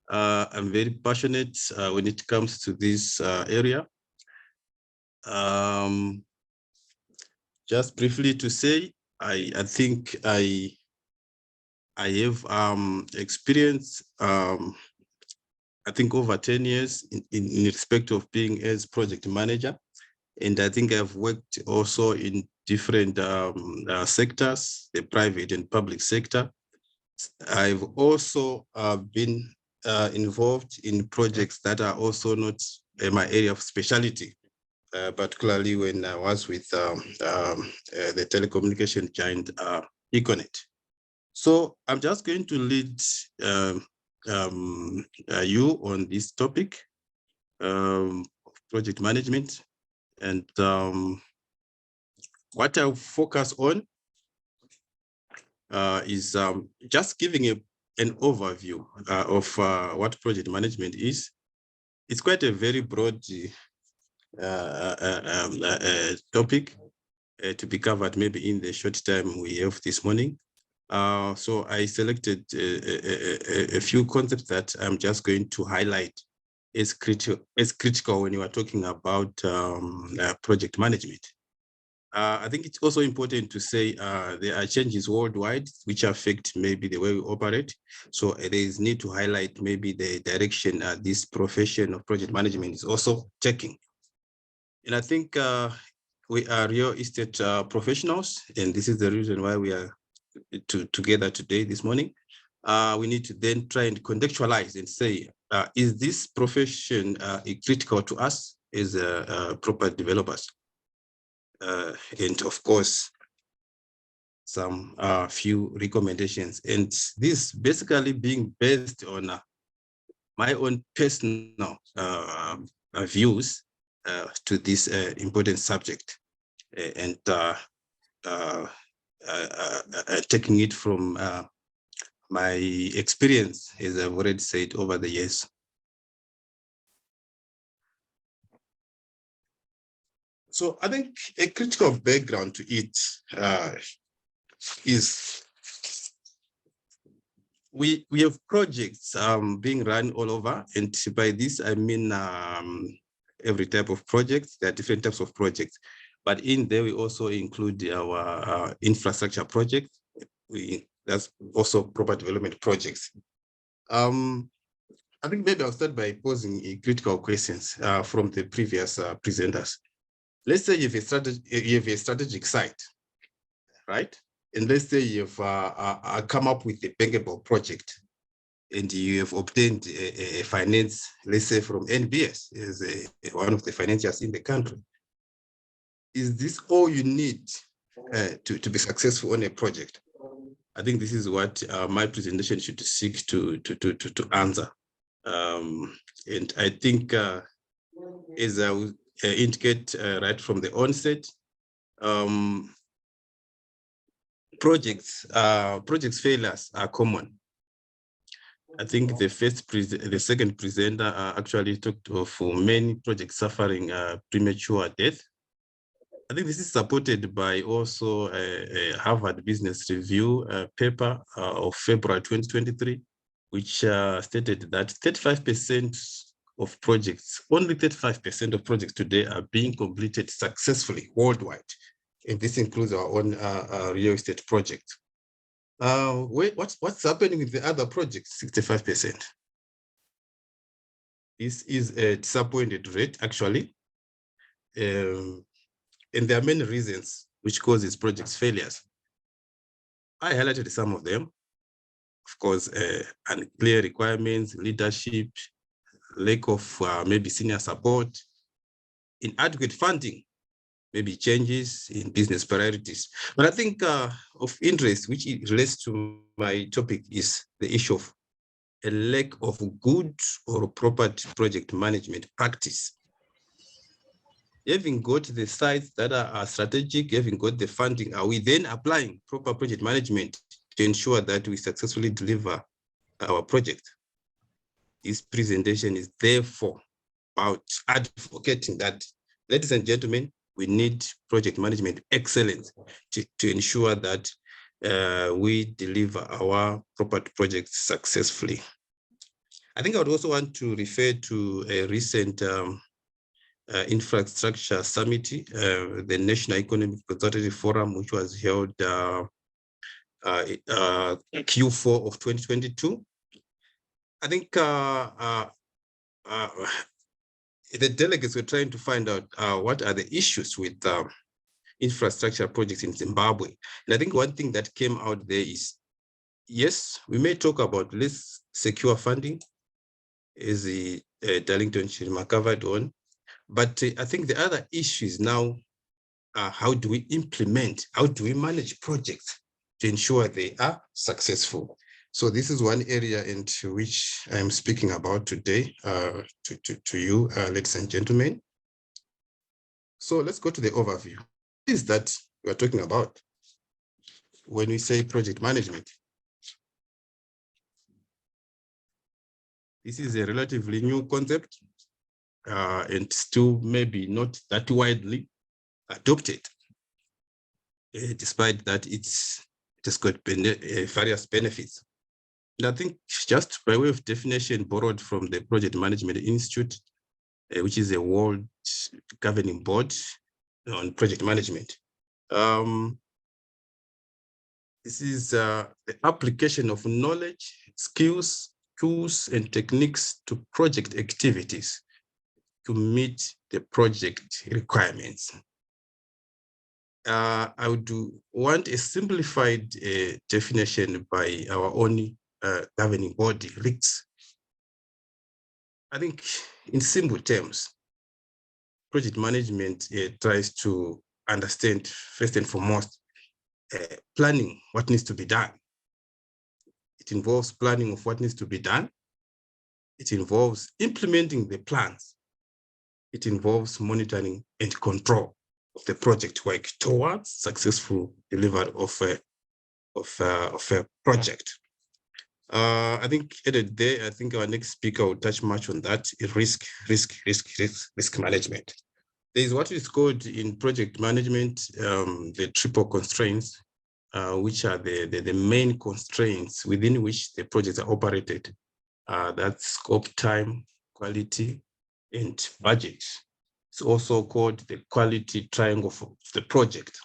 I'm very passionate when it comes to this area. Just briefly to say, I think I have experience, I think over 10 years in respect of being as project manager. And I think I've worked also in different sectors, the private and public sector. I've also been involved in projects that are also not my area of specialty, particularly when I was with the telecommunication giant Econet. So I'm just going to lead you on this topic of project management. And what I'll focus on is just giving an overview of what project management is. It's quite a very broad topic to be covered maybe in the short time we have this morning. So I selected a few concepts that I'm just going to highlight as critical when you are talking about project management. I think it's also important to say there are changes worldwide which affect maybe the way we operate. So there is need to highlight maybe the direction this profession of project management is also taking. And I think we are real estate professionals, and this is the reason why we are together today, this morning. We need to then try and contextualize and say, is this profession critical to us as property developers? And of course, some few recommendations. And this basically being based on my own personal views to this important subject, and taking it from my experience, as I've already said, over the years. So I think a critical background to it is we have projects being run all over, and by this I mean every type of projects. There are different types of projects, but in there we also include our infrastructure projects. That's also property development projects. I think maybe I'll start by posing critical questions from the previous presenters. Let's say you have a strategic site, right? And let's say you've come up with a bankable project, and you have obtained a finance, let's say from NBS, is one of the financiers in the country. Is this all you need to be successful on a project? I think this is what my presentation should seek to answer. And I think, as I will indicate right from the onset, projects failures are common. I think the second presenter actually talked of many projects suffering premature death. I think this is supported by also a Harvard Business Review paper of February 2023, which stated that 35% of projects, only 35% of projects today are being completed successfully worldwide. And this includes our own real estate project. What's happening with the other projects? 65%. This is a disappointed rate, actually. And there are many reasons which causes projects failures. I highlighted some of them. Of course, unclear requirements, leadership, lack of maybe senior support, inadequate funding, maybe changes in business priorities. But I think of interest, which relates to my topic, is the issue of a lack of good or proper project management practice. Having got the sites that are strategic, having got the funding, are we then applying proper project management to ensure that we successfully deliver our project? This presentation is therefore about advocating that, ladies and gentlemen, we need project management excellence to ensure that we deliver our property projects successfully. I think I would also want to refer to a recent infrastructure summit, the National Economic Consultative Forum, which was held Q4 of 2022. I think the delegates were trying to find out what are the issues with infrastructure projects in Zimbabwe. And I think one thing that came out there is, yes, we may talk about less secure funding, as Darlington Chirima covered on, but I think the other issue is now, how do we implement, how do we manage projects to ensure they are successful? So this is one area into which I'm speaking about today to you, ladies and gentlemen. So let's go to the overview. What is that we're talking about when we say project management? This is a relatively new concept and still maybe not that widely adopted, despite that it has got various benefits. And I think just by way of definition borrowed from the Project Management Institute, which is a world governing board on project management. This is the application of knowledge, skills, tools, and techniques to project activities to meet the project requirements. I would want a simplified definition by our own governing body, RICS. I think in simple terms, project management tries to understand, first and foremost, planning what needs to be done. It involves planning of what needs to be done. It involves implementing the plans. It involves monitoring and control of the project work towards successful delivery of a project. I think added there, I think our next speaker will touch much on that, risk management. There is what is called in project management, the triple constraints, which are the main constraints within which the projects are operated. That's scope, time, quality, and budget. It's also called the quality triangle of the project.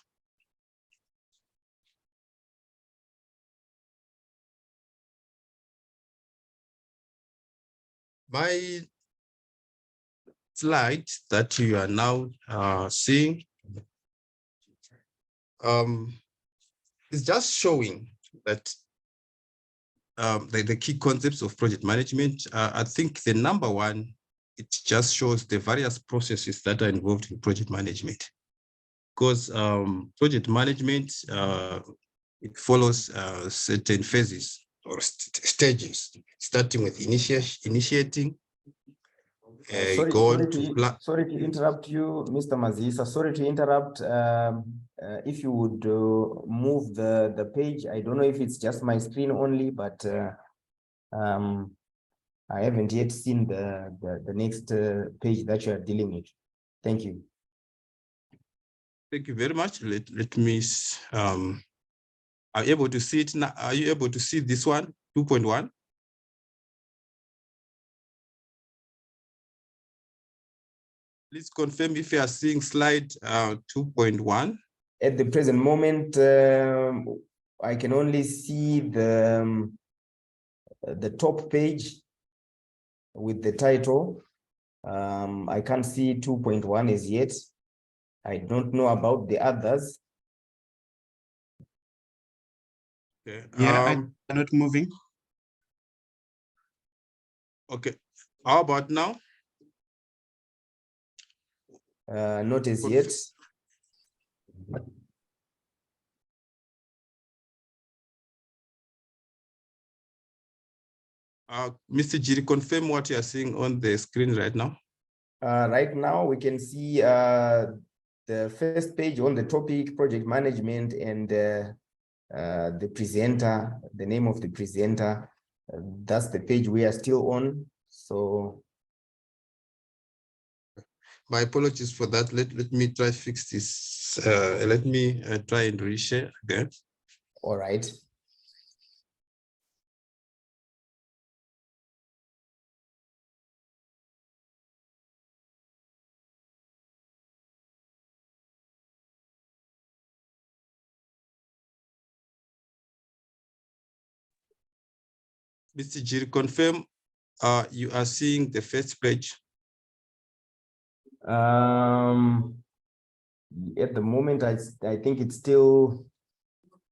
My slide that you are now seeing is just showing that the key concepts of project management. I think the number one, it just shows the various processes that are involved in project management. Because project management, it follows certain phases or stages, starting with initiating. Sorry to interrupt you, Mr. Mazisa. Sorry to interrupt. If you would move the page, I don't know if it's just my screen only, but I haven't yet seen the next page that you are dealing with. Thank you. Thank you very much. Let me, are you able to see it now? Are you able to see this one, 2.1? Please confirm if you are seeing slide 2.1. At the present moment, I can only see the top page with the title. I can't see 2.1 as yet. I don't know about the others. Okay. Yeah, I'm not moving. Okay. How about now? Not as yet. Mr. Jiri, confirm what you are seeing on the screen right now. Right now, we can see the first page on the topic, project management, and the presenter, the name of the presenter. That's the page we are still on. So my apologies for that. Let me try fix this. Let me try and reshare again. all right. Mr. Jiri, confirm you are seeing the first page. At the moment, I think it's still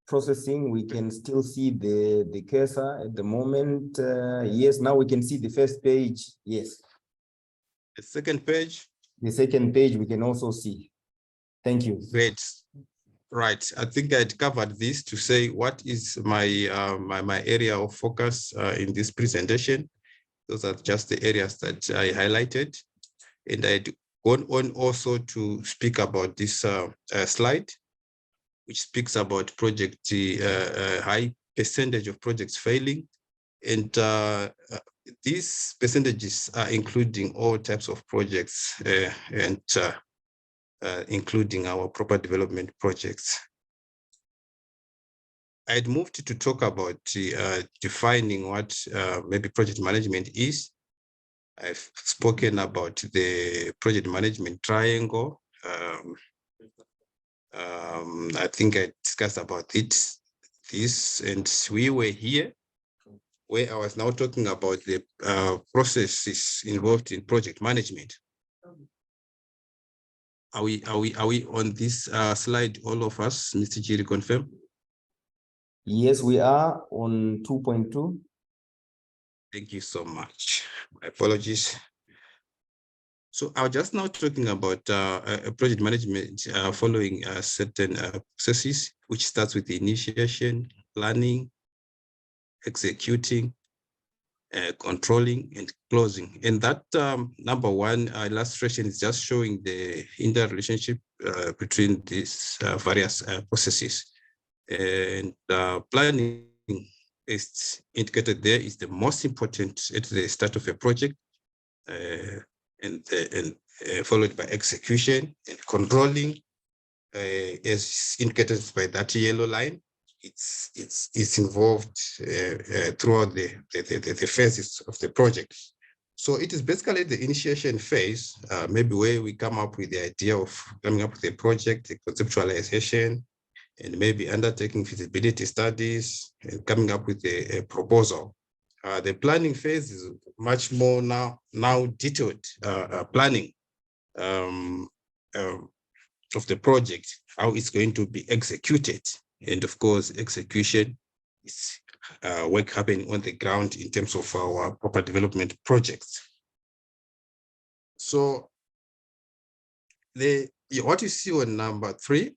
processing. We can still see the cursor at the moment. Yes, now we can see the first page. Yes. The second page. The second page we can also see. Thank you. Great. Right. I think I'd covered this to say what is my my area of focus in this presentation. Those are just the areas that I highlighted. And I'd gone on also to speak about this slide, which speaks about project high percentage of projects failing. And these percentages are including all types of projects and including our proper development projects. I'd moved to talk about defining what maybe project management is. I've spoken about the project management triangle. I think I discussed about this, and we were here where I was now talking about the processes involved in project management. Are we on this slide, all of us, Mr. Jiri, confirm? Yes, we are on 2.2. Thank you so much. My apologies. So I was just now talking about project management following certain processes, which starts with the initiation, planning, executing, controlling, and closing. And that number one illustration is just showing the interrelationship between these various processes. And planning is indicated there is the most important at the start of a project, and followed by execution and controlling, as indicated by that yellow line. It's involved throughout the phases of the project. So it is basically the initiation phase, maybe where we come up with the idea of coming up with a project, the conceptualization, and maybe undertaking feasibility studies and coming up with a proposal The planning phase is much more now detailed planning of the project, how it's going to be executed. And of course, execution is work happening on the ground in terms of our proper development projects. So what you see on number 3,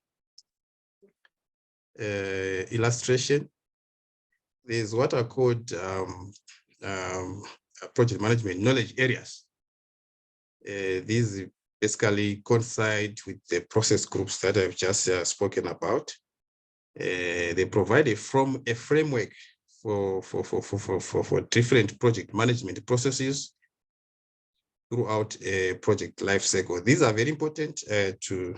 illustration, there's what are called project management knowledge areas. These basically coincide with the process groups that I've just spoken about. They provide a framework for different project management processes throughout a project life cycle. These are very important to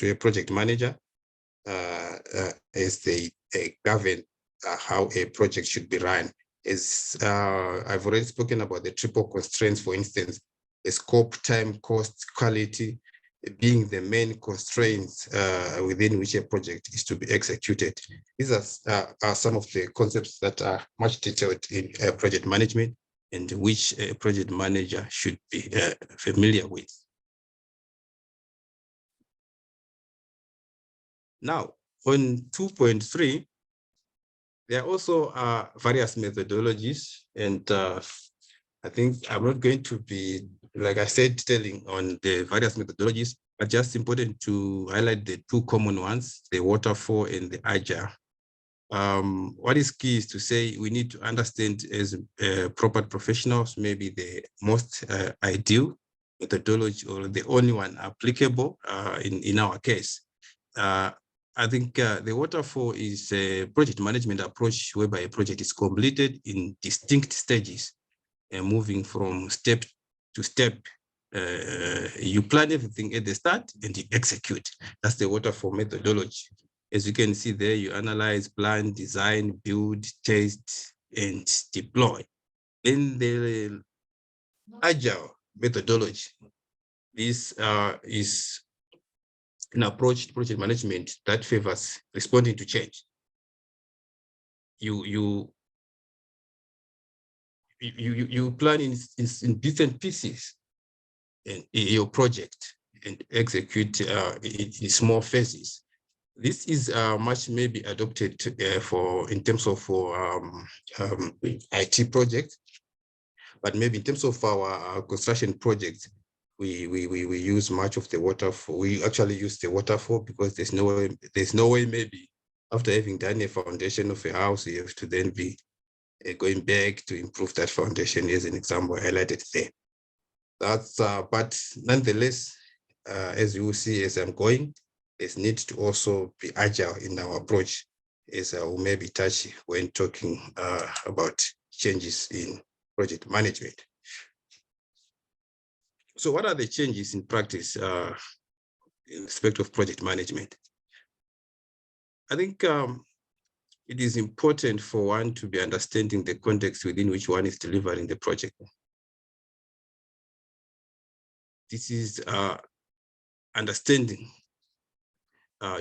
a project manager as they govern how a project should be run. As I've already spoken about the triple constraints, for instance, the scope, time, cost, quality being the main constraints within which a project is to be executed. These are some of the concepts that are much detailed in project management and which a project manager should be familiar with. Now, on 2.3, there are also various methodologies, and I think I'm not going to be, like I said, telling on the various methodologies, but just important to highlight the 2 common ones, the waterfall and the agile. What is key is to say we need to understand as proper professionals, maybe the most ideal methodology or the only one applicable in our case. I think the waterfall is a project management approach whereby a project is completed in distinct stages and moving from step to step. You plan everything at the start and you execute. That's the waterfall methodology. As you can see there, you analyze, plan, design, build, test, and deploy. In the agile methodology, this is an approach to project management that favors responding to change. You plan in different pieces in your project and execute in small phases. This is much maybe adopted in terms of IT projects, but maybe in terms of our construction projects, we use much of the waterfall. We actually use the waterfall because there's no way maybe after having done a foundation of a house, you have to then be going back to improve that foundation, as an example highlighted there. That's but nonetheless, as you will see as I'm going, there's need to also be agile in our approach, as I will maybe touch when talking about changes in project management. So what are the changes in practice in respect of project management? I think it is important for one to be understanding the context within which one is delivering the project. This is understanding.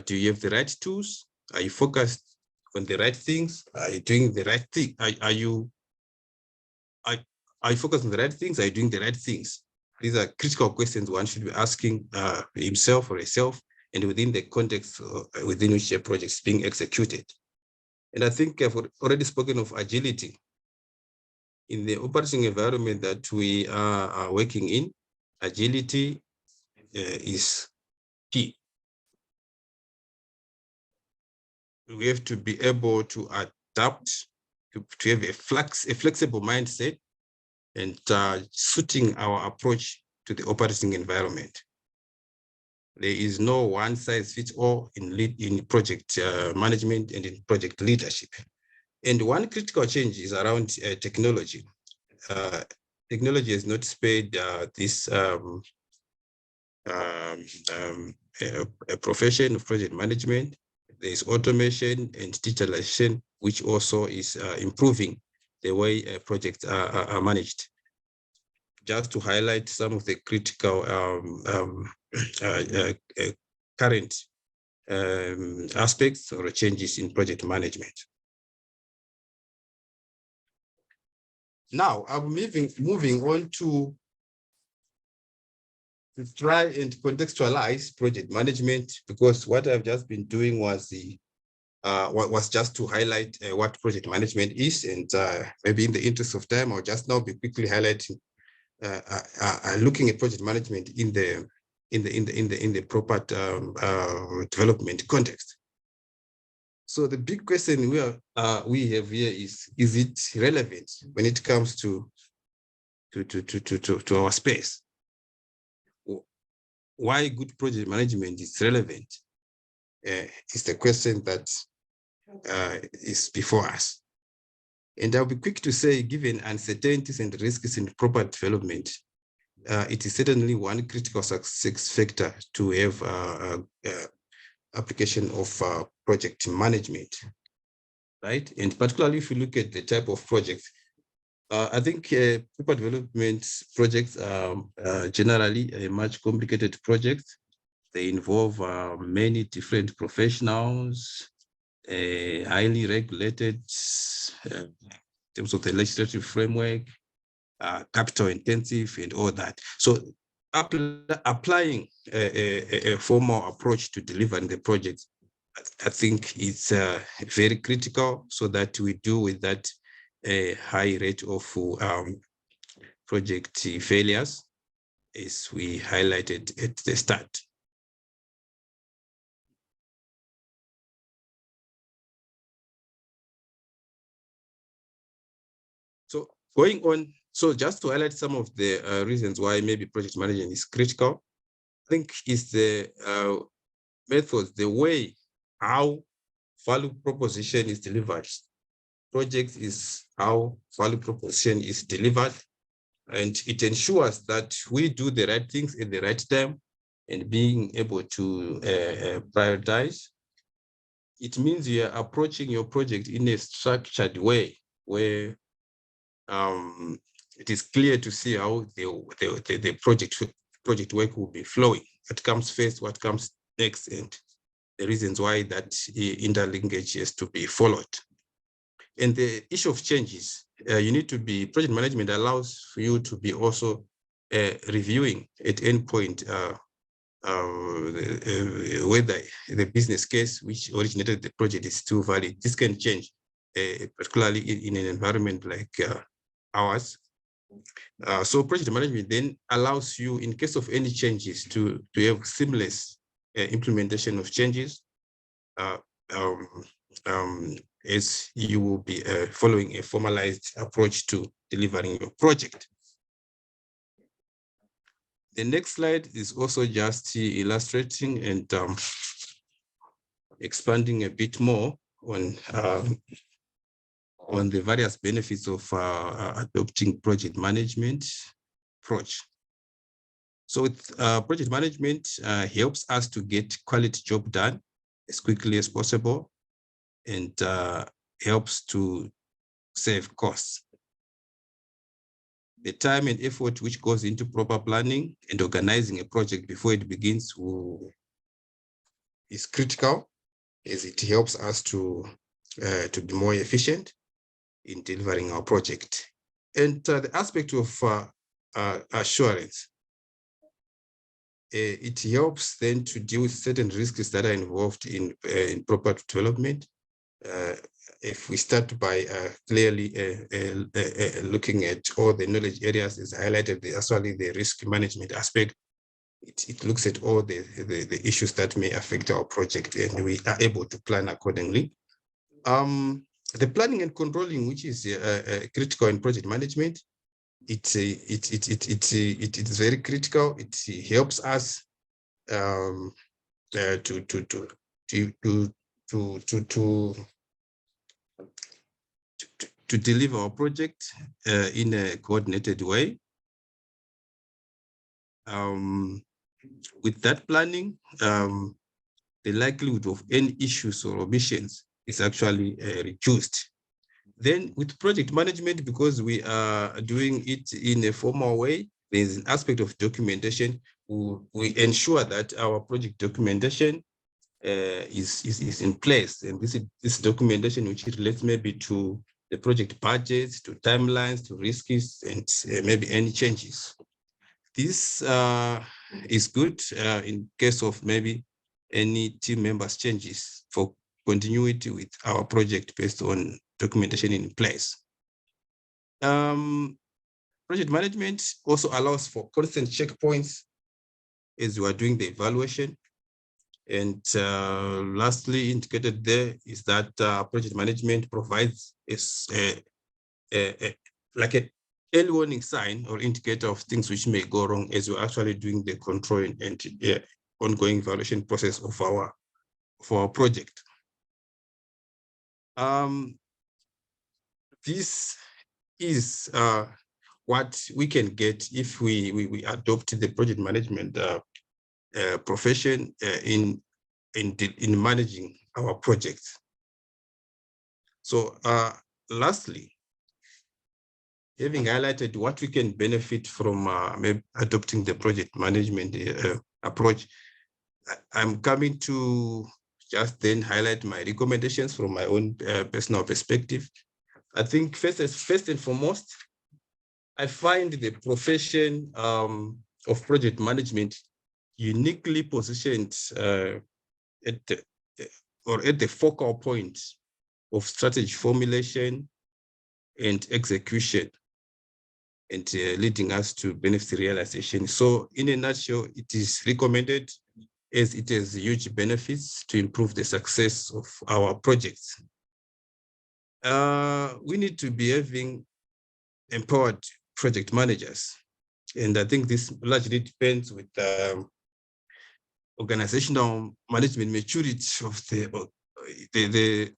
Do you have the right tools? Are you focused on the right things? Are you doing the right thing? Are you focused on the right things? Are you doing the right things? These are critical questions one should be asking himself or herself, and within the context within which a project is being executed. And I think I've already spoken of agility. In the operating environment that we are working in, agility is key. We have to be able to adapt, to have a flexible mindset, and suiting our approach to the operating environment. There is no one size fits all in project management and in project leadership. And one critical change is around technology. Technology has not spared this a profession of project management. There is automation and digitalization, which also is improving the way projects are managed. Just to highlight some of the critical current aspects or changes in project management. Now I'm moving on to try and contextualize project management, because what I've just been doing was just to highlight what project management is, and maybe in the interest of time, I'll just now be quickly highlighting looking at project management in the proper development context. So the big question we have here is it relevant when it comes to our space? Why good project management is relevant is the question that is before us. And I'll be quick to say, given uncertainties and risks in proper development, it is certainly one critical success factor to have application of project management, right? And particularly if you look at the type of projects, I think proper development projects are generally a much complicated project. They involve many different professionals, highly regulated in terms of the legislative framework, capital intensive and all that. So applying a formal approach to delivering the project, I think it's very critical, so that we do with that a high rate of project failures, as we highlighted at the start. So going on, so just to highlight some of the reasons why maybe project management is critical, I think is the methods, the way how value proposition is delivered. Project is how value proposition is delivered, and it ensures that we do the right things at the right time and being able to prioritize. It means you are approaching your project in a structured way where it is clear to see how the project work will be flowing. What comes first, what comes next, and the reasons why that interlinkage has to be followed. And the issue of changes, you need to be, project management allows for you to be also reviewing at any point whether the business case which originated the project is still valid. This can change, particularly in an environment like ours. So project management then allows you, in case of any changes, to have seamless implementation of changes, as you will be following a formalized approach to delivering your project. The next slide is also just illustrating and expanding a bit more on the various benefits of adopting project management approach. So with project management helps us to get quality job done as quickly as possible, and helps to save costs. The time and effort which goes into proper planning and organizing a project before it begins is critical, as it helps us to be more efficient in delivering our project. And the aspect of assurance, it helps then to deal with certain risks that are involved in proper development. If we start by clearly looking at all the knowledge areas as highlighted, actually the risk management aspect, it looks at all the issues that may affect our project, and we are able to plan accordingly. The planning and controlling, which is critical in project management, it is very critical. It helps us to deliver our project in a coordinated way. With that planning, the likelihood of any issues or omissions is actually reduced. Then with project management, because we are doing it in a formal way, there's an aspect of documentation. We ensure that our project documentation is in place, and this documentation which relates maybe to the project budgets, to timelines, to risks, and maybe any changes. This is good in case of maybe any team members changes for continuity with our project based on documentation in place. Project management also allows for constant checkpoints as you are doing the evaluation. And lastly, indicated there is that project management provides like an early warning sign or indicator of things which may go wrong as you're actually doing the control and ongoing evaluation process of our project. This is what we can get if we adopt the project management profession in managing our projects. So lastly, having highlighted what we can benefit from maybe adopting the project management approach, I'm coming to just then highlight my recommendations from my own personal perspective. I think first and foremost, I find the profession of project management uniquely positioned at the focal point of strategy formulation and execution, and leading us to benefit realization. So in a nutshell, it is recommended as it has huge benefits to improve the success of our projects. We need to be having empowered project managers. And I think this largely depends with organizational management maturity of the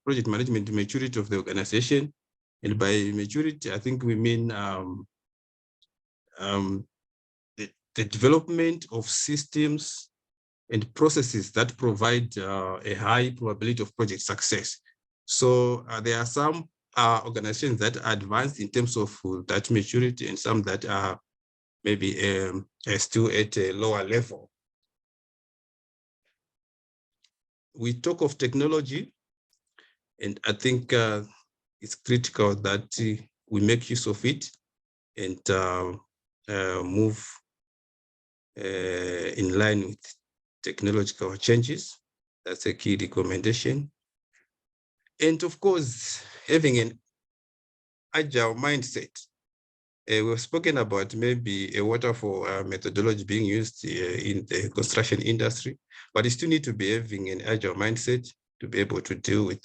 project management maturity of the organization. And by maturity, I think we mean the development of systems and processes that provide a high probability of project success. So there are some organizations that are advanced in terms of that maturity, and some that are maybe still at a lower level. We talk of technology, and I think it's critical that we make use of it and move in line with technological changes. That's a key recommendation. And of course, having an agile mindset. We've spoken about maybe a waterfall methodology being used in the construction industry, but you still need to be having an agile mindset to be able to deal with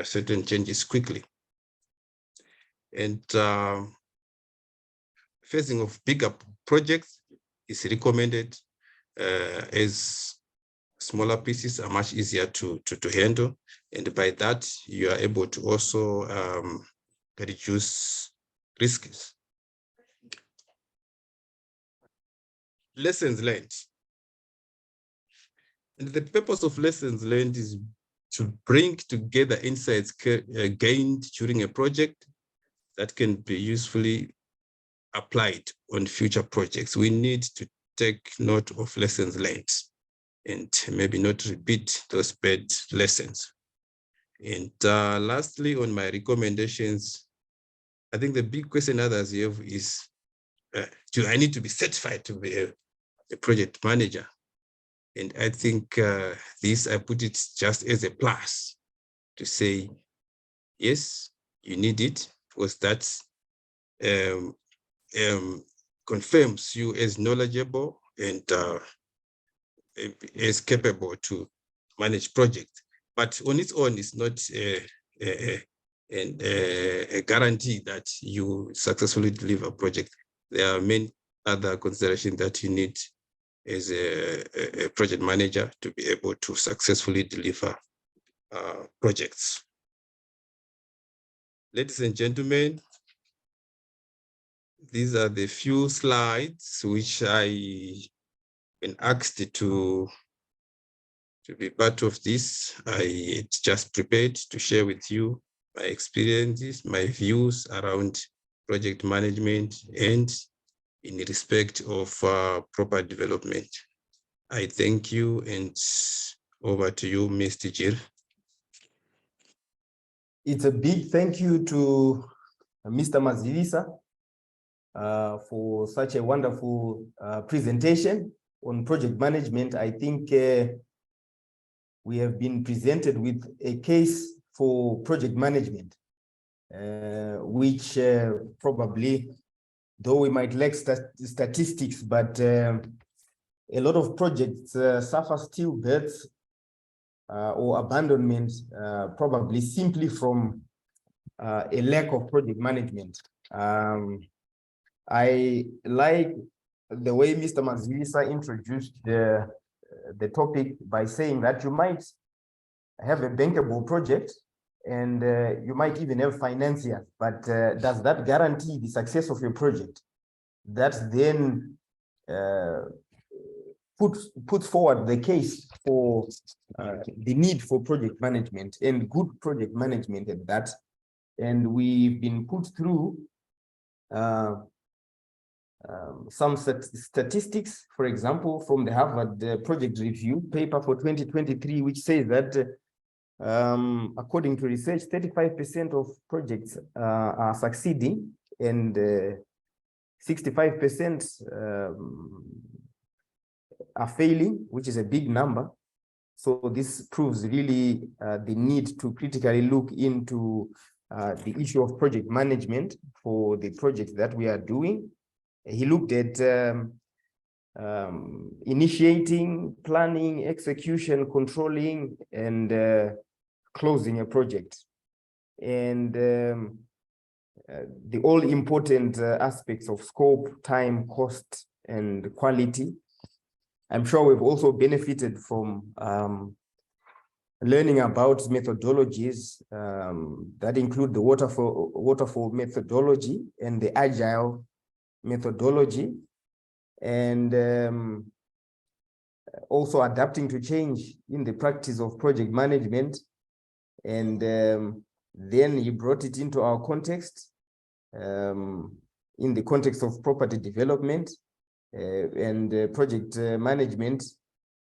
certain changes quickly. And phasing of bigger projects is recommended as smaller pieces are much easier to handle. And by that, you are able to also reduce risks. Lessons learned. And the purpose of lessons learned is to bring together insights gained during a project that can be usefully applied on future projects. We need to take note of lessons learned and maybe not repeat those bad lessons. And lastly, on my recommendations, I think the big question others have is, do I need to be certified to be a project manager? And I think this, I put it just as a plus to say, yes, you need it, because that confirms you as knowledgeable and as capable to manage projects. But on its own, it's not a guarantee that you successfully deliver a project. There are many other considerations that you need as a project manager to be able to successfully deliver projects. Ladies and gentlemen, these are the few slides which I been asked to be part of this. I just prepared to share with you my experiences, my views around project management and in respect of proper development. I thank you, and over to you, Mr. Jir. It's a big thank you to Mr. Mazivisa for such a wonderful presentation on project management. I think we have been presented with a case for project management, which probably, though we might lack statistics, but a lot of projects suffer stillbirths or abandonment, probably simply from a lack of project management. I like the way Mr. Mazivisa introduced the topic by saying that you might have a bankable project and you might even have financiers, but does that guarantee the success of your project? That then puts forward the case for the need for project management and good project management at that. And we've been put through some statistics, for example, from the Harvard Project Review paper for 2023, which says that according to research, 35% of projects are succeeding and 65% are failing, which is a big number. So this proves really the need to critically look into the issue of project management for the projects that we are doing. He looked at initiating, planning, execution, controlling, and closing a project. And the all important aspects of scope, time, cost, and quality. I'm sure we've also benefited from learning about methodologies that include the waterfall methodology and the agile methodology, and also adapting to change in the practice of project management. And then he brought it into our context, in the context of property development, and project management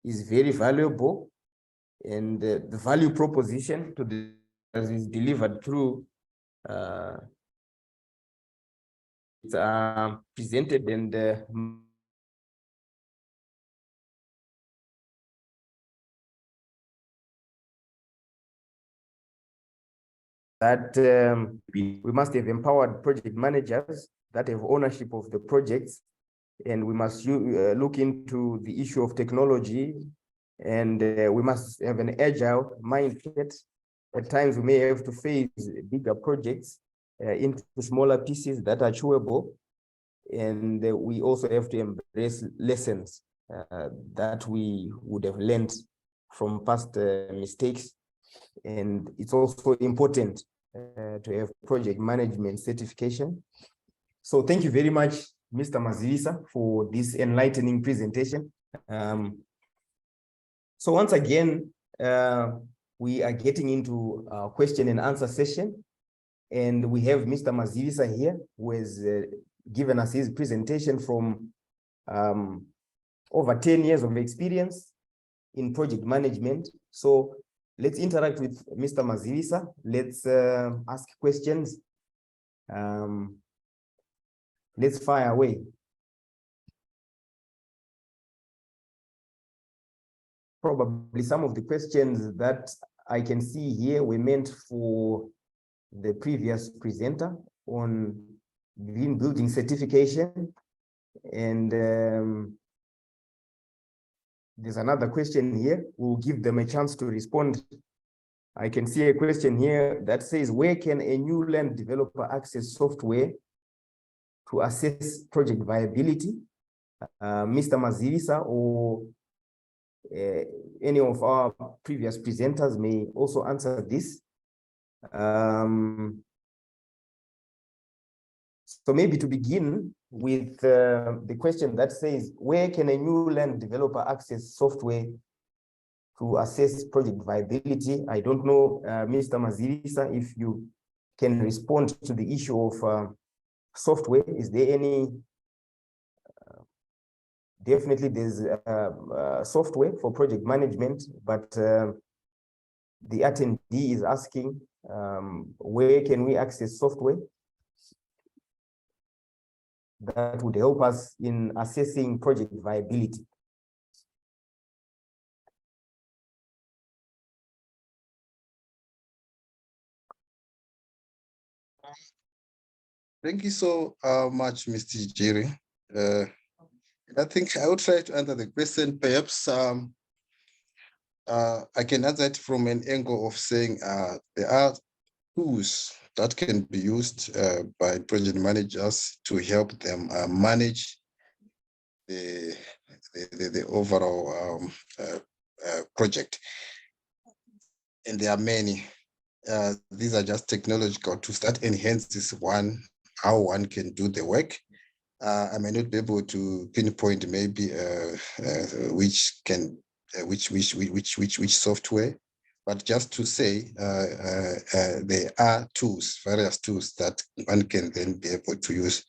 is very valuable, and the value proposition to the is delivered through presented and that we must have empowered project managers that have ownership of the projects, and we must look into the issue of technology, and we must have an agile mindset. At times we may have to phase bigger projects into smaller pieces that are chewable, and we also have to embrace lessons that we would have learned from past mistakes. And it's also important to have project management certification. So thank you very much, Mr. Mazivisa, for this enlightening presentation. So once again, we are getting into our question and answer session, and we have Mr. Mazivisa here, who has given us his presentation from over 10 years of experience in project management. So let's interact with Mr. Mazivisa. Let's ask questions. Let's fire away. Probably some of the questions that I can see here were meant for the previous presenter on green building certification. And there's another question here. We'll give them a chance to respond. I can see a question here that says, where can a new land developer access software to assess project viability? Mr. Mazivisa or any of our previous presenters may also answer this. So maybe to begin with the question that says, where can a new land developer access software to assess project viability? I don't know, Mr. Mazivisa, if you can respond to the issue of software. Is there any? Definitely there's software for project management, but the attendee is asking where can we access software that would help us in assessing project viability? Thank you so much, Mr. Jerry. I think I will try to answer the question. Perhaps I can answer it from an angle of saying there are tools that can be used by project managers to help them manage the overall project. And there are many. These are just technological tools that enhances how one can do the work. I may not be able to pinpoint maybe which software, but just to say there are tools, various tools that one can then be able to use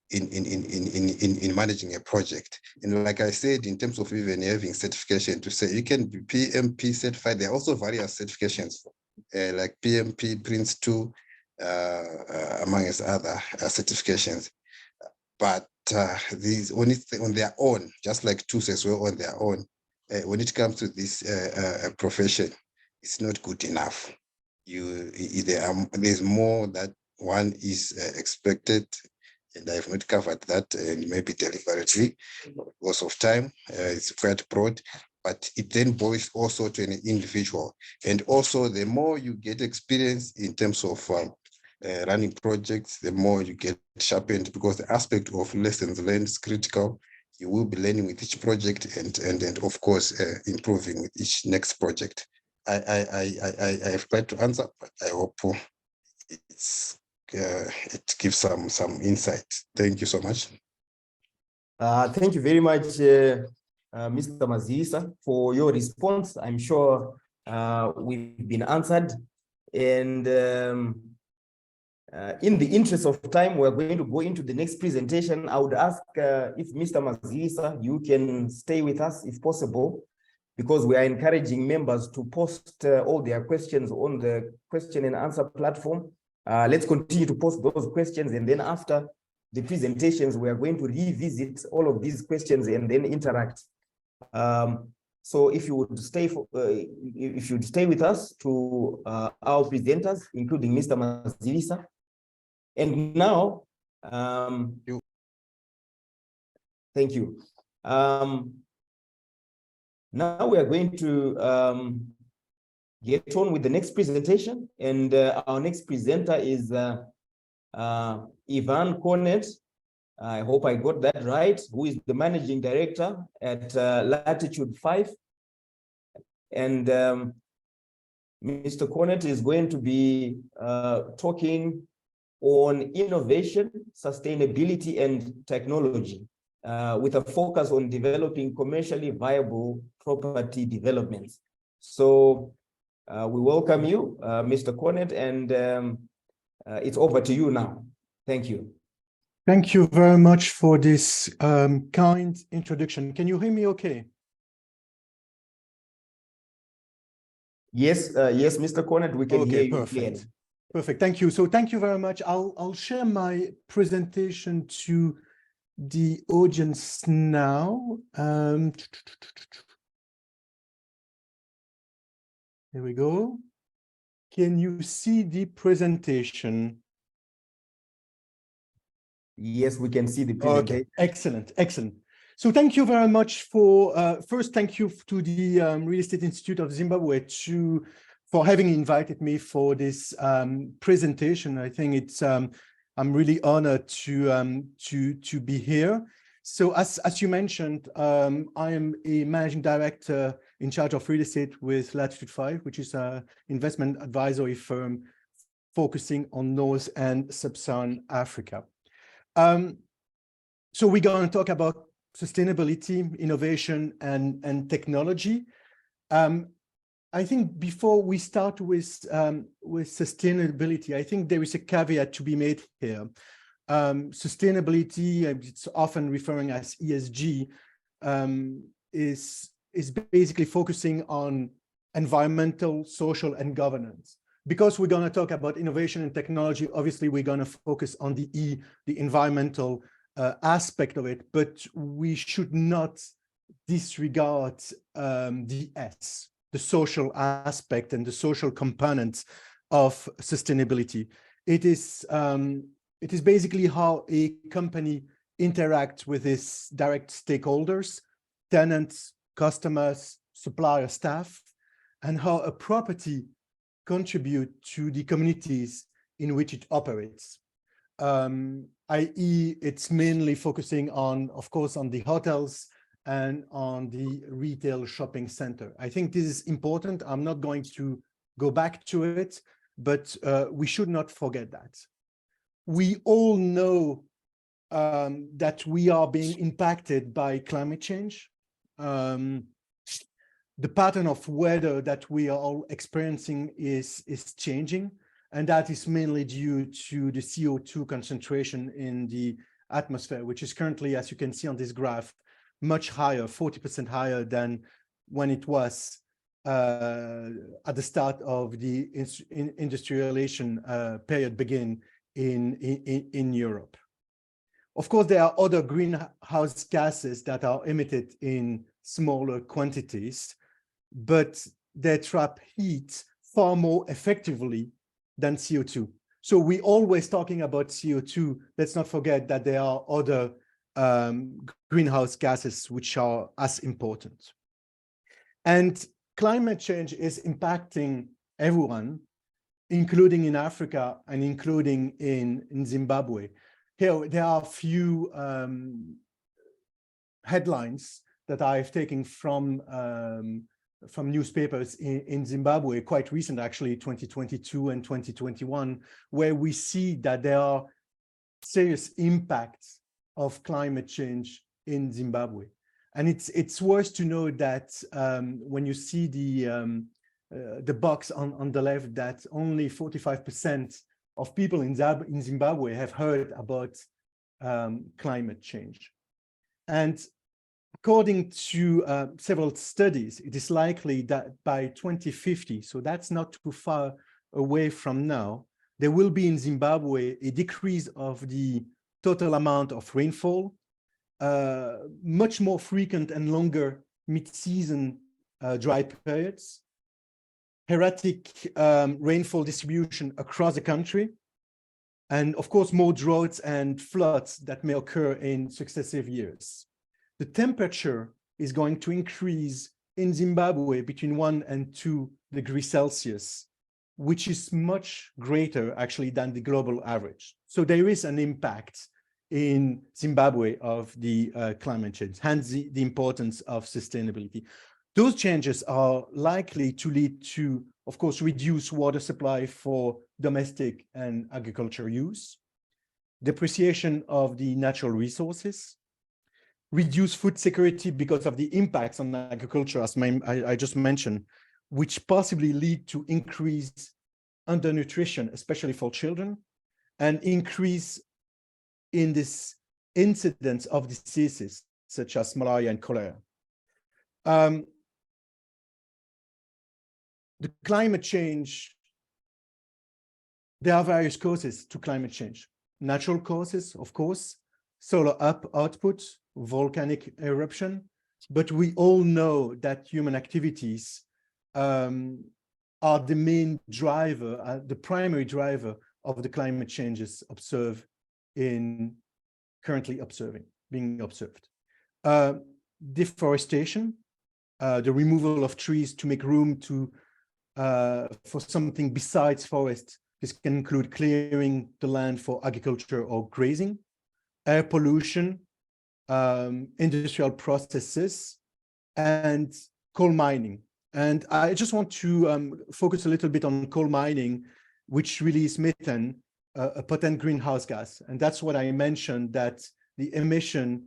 in managing a project. And like I said, in terms of even having certification, to say you can be PMP certified, there are also various certifications like PMP, Prince 2, amongst other certifications. But these on their own, just like tools as well on their own, when it comes to this profession, it's not good enough. There's more that one is expected, and I've not covered that, and maybe deliberately because of time. It's quite broad, but it then boils also to an individual. And also, the more you get experience in terms of running projects, the more you get sharpened, because the aspect of lessons learned is critical. You will be learning with each project and of course improving with each next project. I have tried to answer, but I hope it gives some insight. Thank you so much. Thank you very much, Mr. Mazisa, for your response. I'm sure we've been answered. And in the interest of time, we're going to go into the next presentation. I would ask if Mr. Mazisa, you can stay with us if possible, because we are encouraging members to post all their questions on the question and answer platform. Let's continue to post those questions, and then after the presentations, we are going to revisit all of these questions and then interact. So if you would stay with us to our presenters, including Mr. Mazisa. And now, thank you. Now we are going to get on with the next presentation, and our next presenter is Ivan Cornet. I hope I got that right, who is the managing director at Latitude 5. And Mr. Cornet is going to be talking on innovation, sustainability, and technology, with a focus on developing commercially viable property developments. So we welcome you, Mr. Cornet, and it's over to you now. Thank you. Thank you very much for this kind introduction. Can you hear me okay? Yes, yes, Mr. Cornet, we can hear you. Perfect. Perfect, thank you. So thank you very much. I'll share my presentation to the audience now. Here we go. Can you see the presentation? Yes, we can see the presentation. Okay, excellent, excellent. So thank you very much for, first, thank you to the Real Estate Institute of Zimbabwe for having invited me for this presentation. I think it's, I'm really honored to be here. So as you mentioned, I am a managing director in charge of real estate with Latitude 5, which is an investment advisory firm focusing on North and Sub-Saharan Africa. So we're going to talk about sustainability, innovation, and technology. I think before we start with sustainability, I think there is a caveat to be made here. Sustainability, it's often referring as ESG, is basically focusing on environmental, social, and governance. because we're going to talk about innovation and technology, obviously we're going to focus on the E, the environmental aspect of it, but we should not disregard the S, the social aspect and the social components of sustainability. It is basically how a company interacts with its direct stakeholders, tenants, customers, supplier, staff, and how a property contribute to the communities in which it operates. I.e., it's mainly focusing on, of course, on the hotels and on the retail shopping center. I think this is important. I'm not going to go back to it, but we should not forget that. We all know that we are being impacted by climate change. The pattern of weather that we are all experiencing is changing, and that is mainly due to the CO2 concentration in the atmosphere, which is currently, as you can see on this graph, much higher, 40% higher than when it was at the start of the industrialization period begin in Europe. Of course, there are other greenhouse gases that are emitted in smaller quantities, but they trap heat far more effectively than CO2. So we're always talking about CO2. Let's not forget that there are other greenhouse gases which are as important. And climate change is impacting everyone, including in Africa and including in Zimbabwe. Here, there are a few headlines that I've taken from newspapers in Zimbabwe, quite recent, actually, 2022 and 2021, where we see that there are serious impacts of climate change in Zimbabwe. And it's worth to know that when you see the box on the left, that only 45% of people in Zimbabwe have heard about climate change. And according to several studies, it is likely that by 2050, so that's not too far away from now, there will be in Zimbabwe a decrease of the total amount of rainfall, much more frequent and longer mid-season dry periods, erratic rainfall distribution across the country, and of course, more droughts and floods that may occur in successive years. The temperature is going to increase in Zimbabwe between 1 and 2 degrees Celsius, which is much greater actually than the global average. So there is an impact in Zimbabwe of the climate change, hence the importance of sustainability. Those changes are likely to lead to, of course, reduced water supply for domestic and agricultural use, depreciation of the natural resources, reduced food security because of the impacts on agriculture, as I just mentioned, which possibly lead to increased undernutrition, especially for children, and increase in this incidence of diseases such as malaria and cholera. The climate change, there are various causes to climate change. Natural causes, of course, solar output, volcanic eruption, but we all know that human activities are the main driver, the primary driver of the climate changes being observed. Deforestation, the removal of trees to make room for something besides forest. This can include clearing the land for agriculture or grazing, air pollution, industrial processes, and coal mining. And I just want to focus a little bit on coal mining, which release methane, a potent greenhouse gas. And that's what I mentioned, that the emission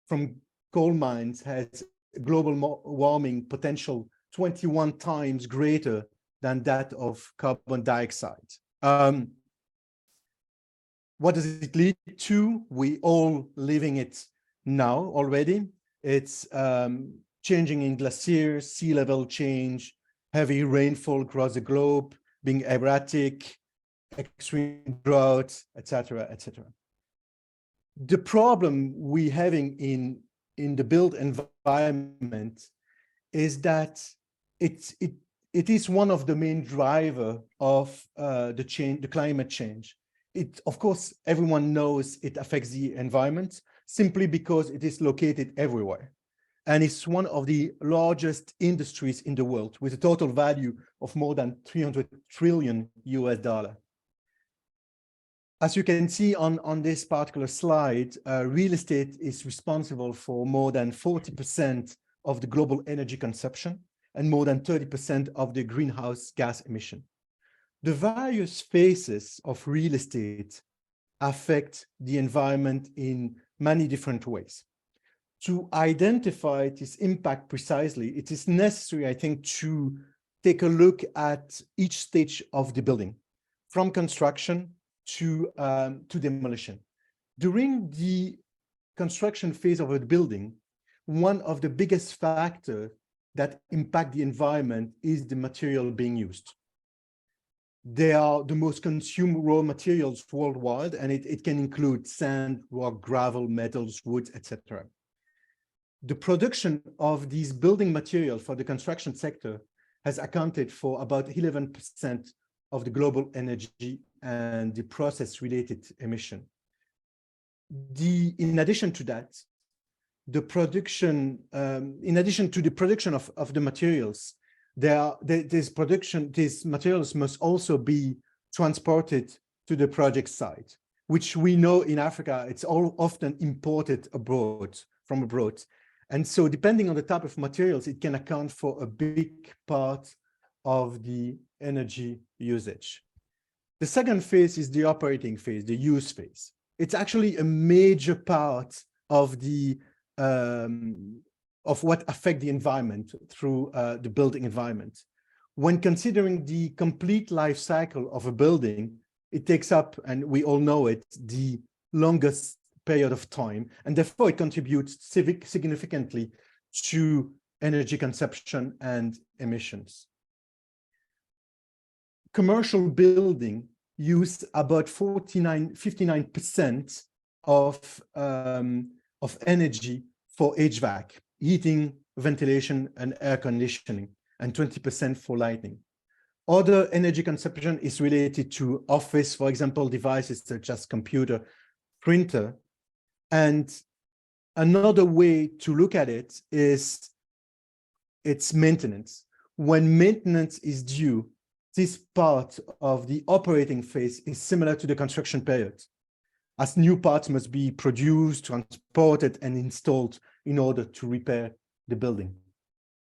from coal mines has a global warming potential 21 times greater than that of carbon dioxide. What does it lead to? We all living it now already. It's changing in glaciers, sea level change, heavy rainfall across the globe, being erratic, extreme drought, etc., etc. The problem we're having in the built environment is that it is one of the main driver of the climate change. It, of course, everyone knows it affects the environment simply because it is located everywhere. And it's one of the largest industries in the world with a total value of more than 300 trillion US. As you can see on this particular slide, real estate is responsible for more than 40% of the global energy consumption and more than 30% of the greenhouse gas emission. The various phases of real estate affect the environment in many different ways. To identify this impact precisely, it is necessary, I think, to take a look at each stage of the building, from construction to demolition. During the construction phase of a building, one of the biggest factors that impact the environment is the material being used. They are the most consumed raw materials worldwide, and it can include sand, rock, gravel, metals, wood, etc. The production of these building materials for the construction sector has accounted for about 11% of the global energy and the process-related emission. In addition to that, the production, in addition to the production of the materials, these materials must also be transported to the project site, which we know in Africa, it's often imported from abroad. And so depending on the type of materials, it can account for a big part of the energy usage. The second phase is the operating phase, the use phase. It's actually a major part of what affects the environment through the building environment. When considering the complete life cycle of a building, it takes up, and we all know it, the longest period of time, and therefore it contributes significantly to energy consumption and emissions. Commercial building use about 59% of energy for HVAC, heating, ventilation, and air conditioning, and 20% for lighting. Other energy consumption is related to office, for example, devices such as computer, printer. And another way to look at it is its maintenance. When maintenance is due, this part of the operating phase is similar to the construction period, as new parts must be produced, transported, and installed in order to repair the building.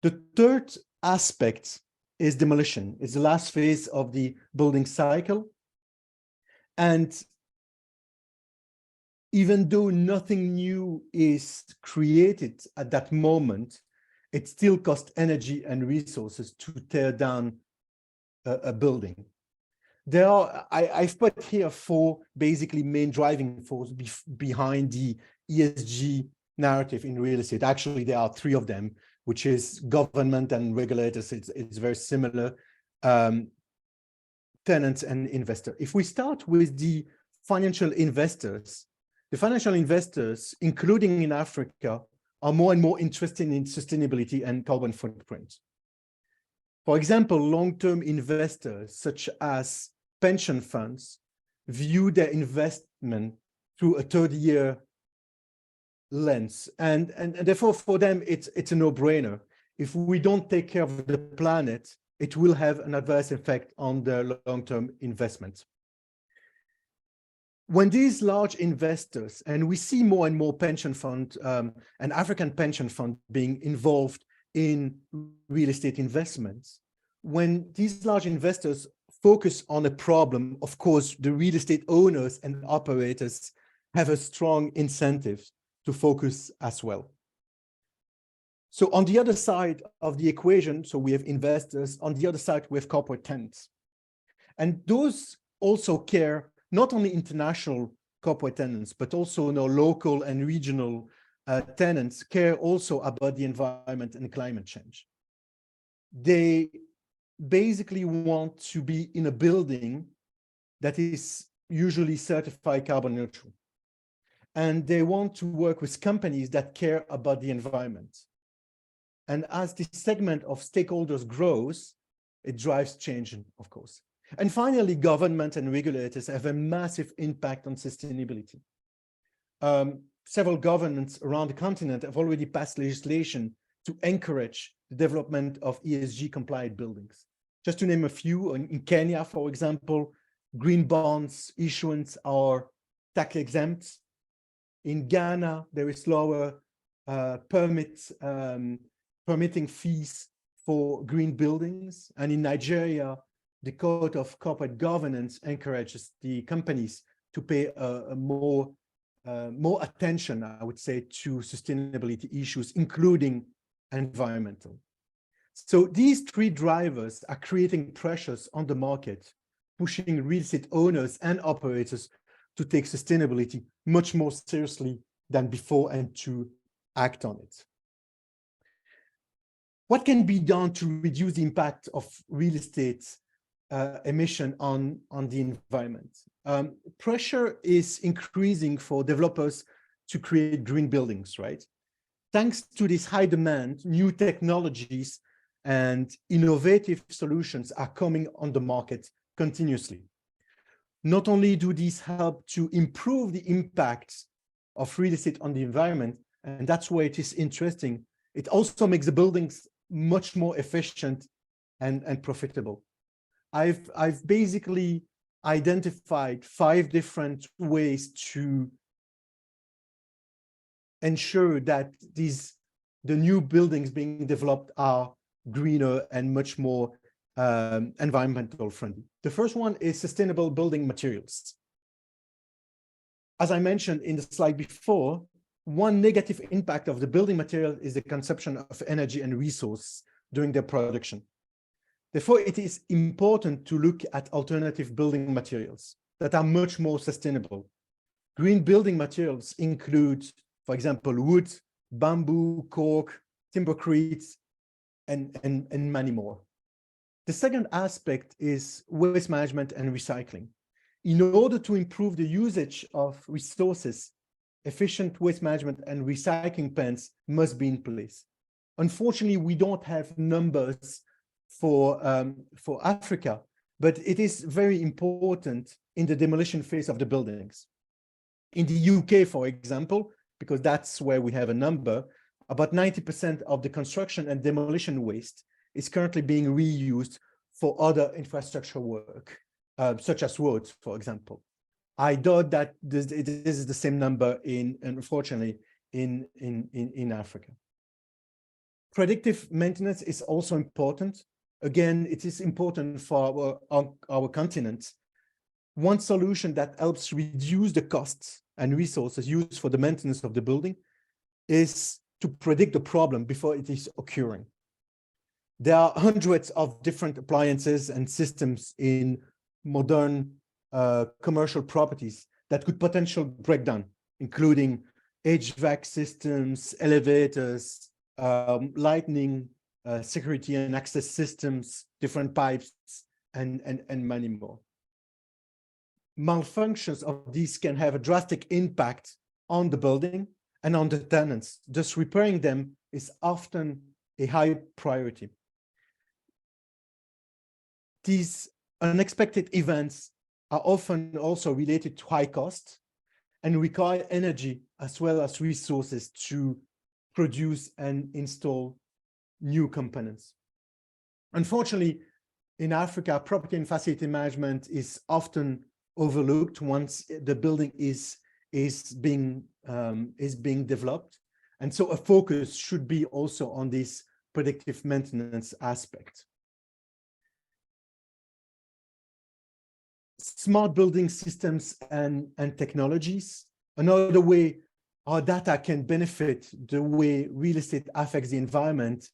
The third aspect is demolition. It's the last phase of the building cycle. And even though nothing new is created at that moment, it still costs energy and resources to tear down a building. I've put here 4 basically main driving forces behind the ESG narrative in real estate. Actually, there are 3 of them, which is government and regulators. It's very similar, tenants and investors. If we start with the financial investors, the financial investors, including in Africa, are more and more interested in sustainability and carbon footprint. For example, long-term investors, such as pension funds, view their investment through a 30-year lens. And therefore, for them, it's a no-brainer. If we don't take care of the planet, it will have an adverse effect on the long-term investment. When these large investors, and we see more and more pension fund and African pension fund being involved in real estate investments, when these large investors focus on a problem, of course, the real estate owners and operators have a strong incentive to focus as well. So on the other side of the equation, so we have investors, on the other side, we have corporate tenants. And those also care, not only international corporate tenants, but also local and regional tenants care also about the environment and climate change. They basically want to be in a building that is usually certified carbon neutral. And they want to work with companies that care about the environment. And as this segment of stakeholders grows, it drives change, of course. And finally, government and regulators have a massive impact on sustainability. Several governments around the continent have already passed legislation to encourage the development of ESG compliant buildings. Just to name a few, in Kenya, for example, green bonds issuance are tax exempt. In Ghana, there is lower permitting fees for green buildings. And in Nigeria, the Code of Corporate Governance encourages the companies to pay more attention, I would say, to sustainability issues, including environmental. So these three drivers are creating pressures on the market, pushing real estate owners and operators to take sustainability much more seriously than before and to act on it. What can be done to reduce the impact of real estate emission on the environment? Pressure is increasing for developers to create green buildings, right? Thanks to this high demand, new technologies and innovative solutions are coming on the market continuously. Not only do these help to improve the impact of real estate on the environment, and that's where it is interesting, it also makes the buildings much more efficient and profitable. I've basically identified 5 different ways to ensure that the new buildings being developed are greener and much more environmental friendly. The first one is sustainable building materials. As I mentioned in the slide before, one negative impact of the building material is the consumption of energy and resource during their production. Therefore, it is important to look at alternative building materials that are much more sustainable. Green building materials include, for example, wood, bamboo, cork, timbercrete, and many more. The second aspect is waste management and recycling. In order to improve the usage of resources, efficient waste management and recycling plans must be in place. Unfortunately, we don't have numbers for Africa, but it is very important in the demolition phase of the buildings. In the UK, for example, because that's where we have a number, about 90% of the construction and demolition waste is currently being reused for other infrastructure work, such as roads, for example. I doubt that this is the same number unfortunately, in Africa. Predictive maintenance is also important. Again, it is important for our continent. One solution that helps reduce the costs and resources used for the maintenance of the building is to predict the problem before it is occurring. There are hundreds of different appliances and systems in modern commercial properties that could potentially break down, including HVAC systems, elevators, lighting, security and access systems, different pipes, and many more. Malfunctions of these can have a drastic impact on the building and on the tenants. Thus, repairing them is often a high priority. These unexpected events are often also related to high cost and require energy as well as resources to produce and install new components. Unfortunately, in Africa, property and facility management is often overlooked once the building is being developed, and so a focus should be also on this predictive maintenance aspect. Smart building systems and technologies. Another way our data can benefit the way real estate affects the environment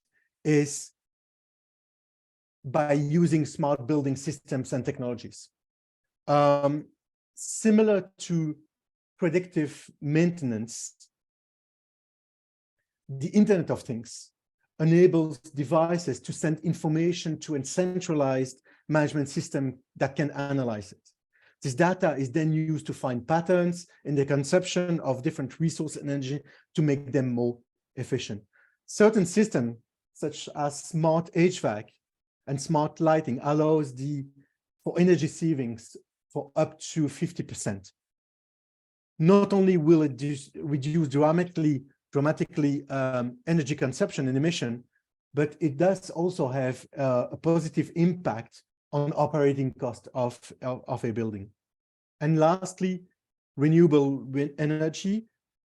is by using smart building systems and technologies. Similar to predictive maintenance, the Internet of Things enables devices to send information to a centralized management system that can analyze it. This data is then used to find patterns in the consumption of different resource and energy to make them more efficient. Certain systems, such as smart HVAC and smart lighting, allows for energy savings for up to 50%. Not only will it reduce dramatically energy consumption and emission, but it does also have a positive impact on operating cost of a building. And lastly, renewable energy.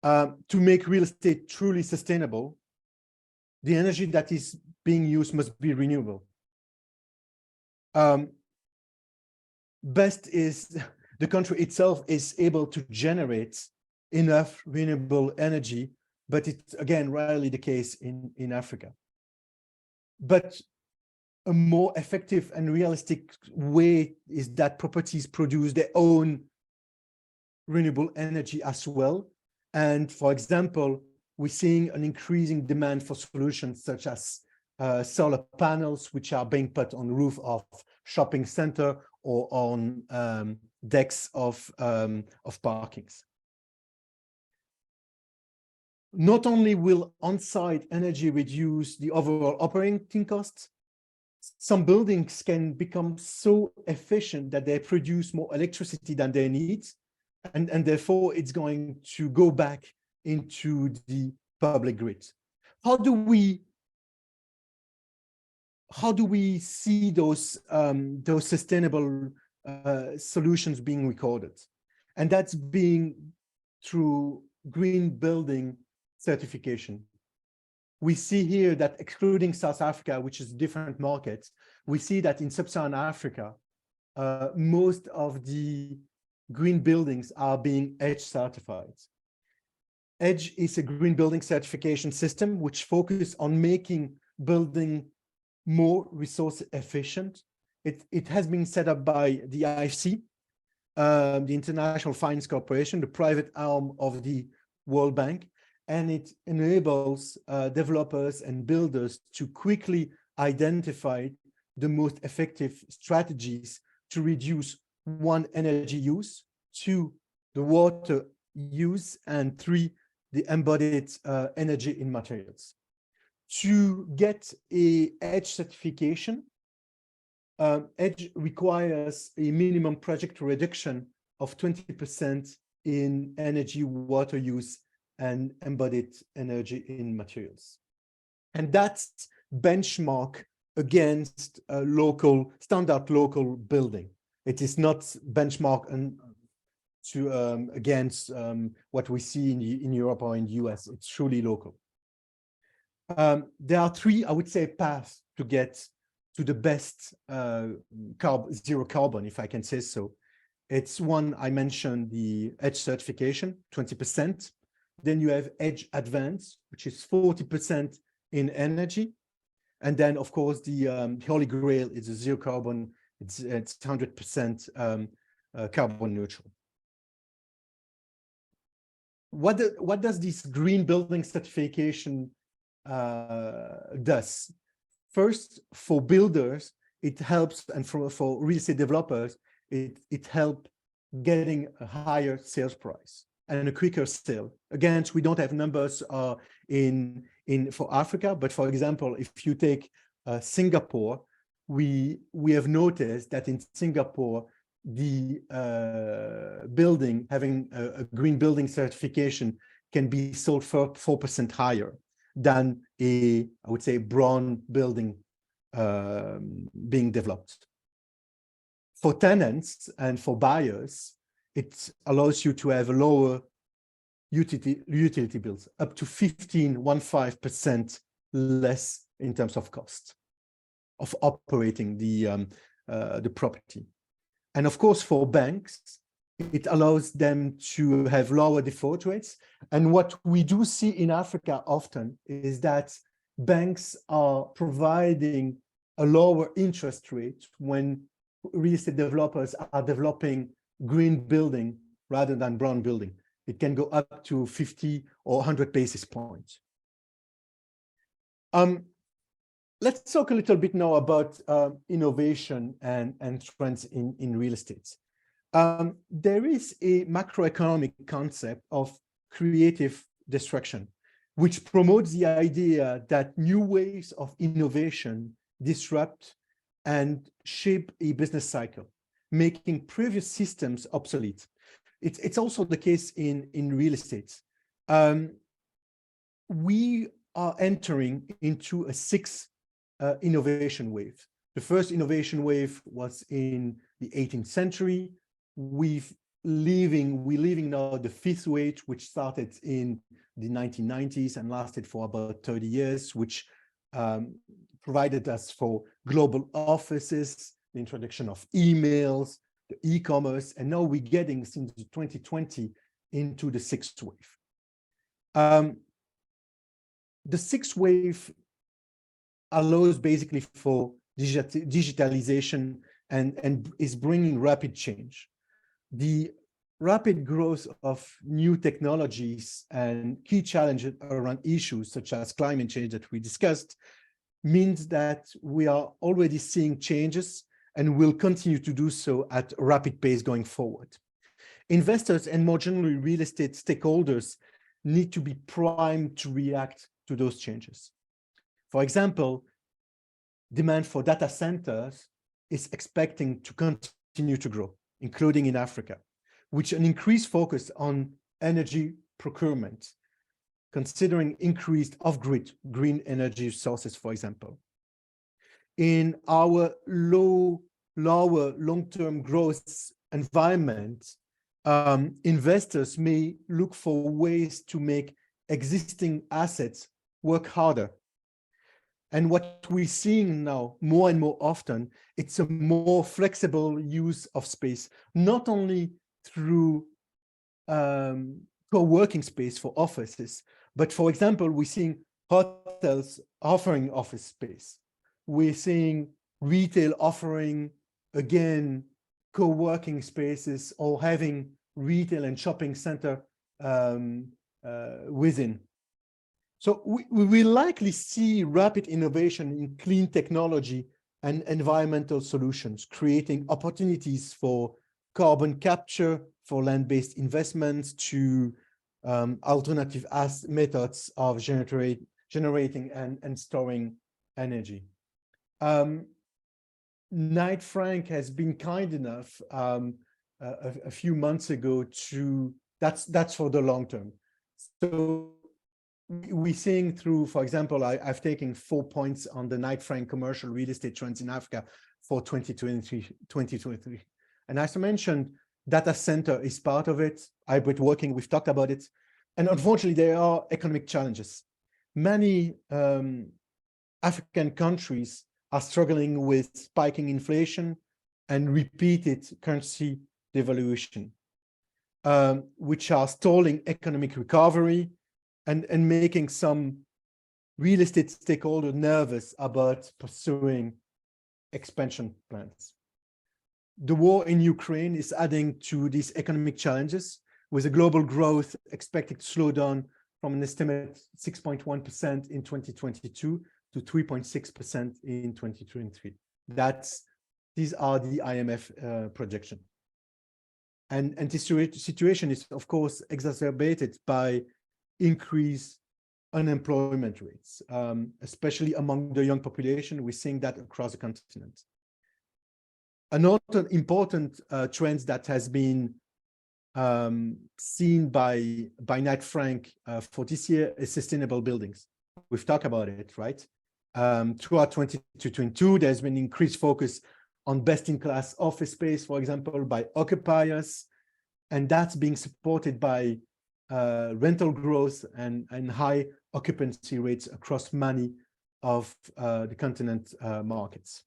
To make real estate truly sustainable, the energy that is being used must be renewable. Best is the country itself is able to generate enough renewable energy, but it's again rarely the case in Africa. But a more effective and realistic way is that properties produce their own renewable energy as well. And for example, we're seeing an increasing demand for solutions such as solar panels, which are being put on the roof of shopping center or on decks of parkings. Not only will on-site energy reduce the overall operating costs, some buildings can become so efficient that they produce more electricity than they need, and therefore it's going to go back into the public grid. How do we see those sustainable solutions being recorded? And that's being through green building certification. We see here that, excluding South Africa, which is a different market, we see that in sub-Saharan Africa, most of the green buildings are being EDGE certified. EDGE is a green building certification system which focuses on making building more resource efficient. It has been set up by the IFC, the International Finance Corporation, the private arm of the World Bank, and it enables developers and builders to quickly identify the most effective strategies to reduce, 1, energy use, 2, the water use, and 3, the embodied energy in materials. To get a EDGE certification, EDGE requires a minimum project reduction of 20% in energy, water use, and embodied energy in materials. And that's benchmark against a standard local building. It is not benchmark against what we see in Europe or in the US. It's truly local. There are 3, I would say, paths to get to the best zero carbon, if I can say so. It's 1, I mentioned the EDGE certification, 20%. Then you have EDGE Advanced, which is 40% in energy. And then, of course, the Holy Grail is a zero carbon. It's 100% carbon neutral. What does this green building certification does? First, for builders, it helps, and for real estate developers, it helps getting a higher sales price and a quicker sale. Again, we don't have numbers for Africa, but for example, if you take Singapore, we have noticed that in Singapore, the building having a green building certification can be sold for 4% higher than I would say, brown building being developed. For tenants and for buyers, it allows you to have a lower utility bills, up to 15% less in terms of cost of operating the property. And of course, for banks, it allows them to have lower default rates. And what we do see in Africa often is that banks are providing a lower interest rate when real estate developers are developing green building rather than brown building. It can go up to 50 or 100 basis points. Let's talk a little bit now about innovation and trends in real estate. There is a macroeconomic concept of creative destruction, which promotes the idea that new ways of innovation disrupt and shape a business cycle, making previous systems obsolete. It's also the case in real estate. We are entering into a sixth innovation wave. The first innovation wave was in the 18th century. We're living now the fifth wave, which started in the 1990s and lasted for about 30 years, which provided us for global offices, the introduction of emails, the e-commerce, and now we're getting since 2020 into the sixth wave. The sixth wave allows basically for digitalization and is bringing rapid change. The rapid growth of new technologies and key challenges around issues such as climate change that we discussed means that we are already seeing changes and will continue to do so at a rapid pace going forward. Investors and more generally real estate stakeholders need to be primed to react to those changes. For example, demand for data centers is expecting to continue to grow, including in Africa, which an increased focus on energy procurement, considering increased off-grid green energy sources, for example. In our lower long-term growth environment, investors may look for ways to make existing assets work harder. And what we're seeing now more and more often, it's a more flexible use of space, not only through co-working space for offices, but for example, we're seeing hotels offering office space. We're seeing retail offering, again, co-working spaces or having retail and shopping center within. So we will likely see rapid innovation in clean technology and environmental solutions, creating opportunities for carbon capture, for land-based investments, to alternative methods of generating and storing energy. Knight Frank has been kind enough a few months ago to, that's for the long term. So we're seeing through, for example, I've taken 4 points on the Knight Frank commercial real estate trends in Africa for 2023. And as I mentioned, data center is part of it. Hybrid working, we've talked about it. And unfortunately, there are economic challenges. Many African countries are struggling with spiking inflation and repeated currency devaluation, which are stalling economic recovery and making some real estate stakeholders nervous about pursuing expansion plans. The war in Ukraine is adding to these economic challenges, with a global growth expected to slow down from an estimated 6.1% in 2022 to 3.6% in 2023. These are the IMF projection. And this situation is, of course, exacerbated by increased unemployment rates, especially among the young population. We're seeing that across the continent. Another important trend that has been seen by Knight Frank for this year is sustainable buildings. We've talked about it, right? Throughout 2022, there's been increased focus on best-in-class office space, for example, by occupiers, and that's being supported by rental growth and high occupancy rates across many of the continent markets.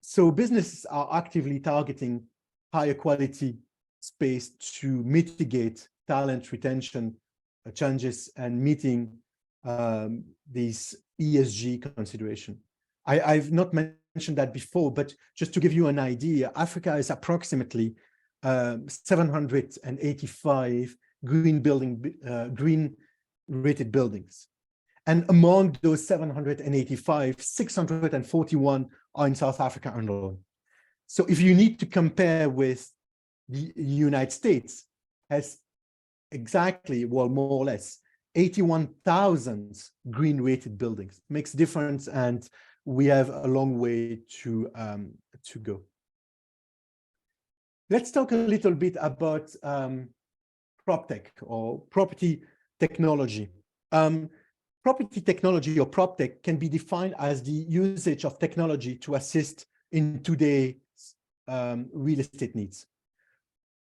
So businesses are actively targeting higher quality space to mitigate talent retention challenges and meeting these ESG consideration. I've not mentioned that before, but just to give you an idea, Africa is approximately 785 green rated buildings. And among those 785, 641 are in South Africa alone. So if you need to compare with the United States, has exactly, well, more or less, 81,000 green rated buildings. Makes difference, and we have a long way to go. Let's talk a little bit about PropTech or property technology. Property technology or PropTech can be defined as the usage of technology to assist in today's real estate needs.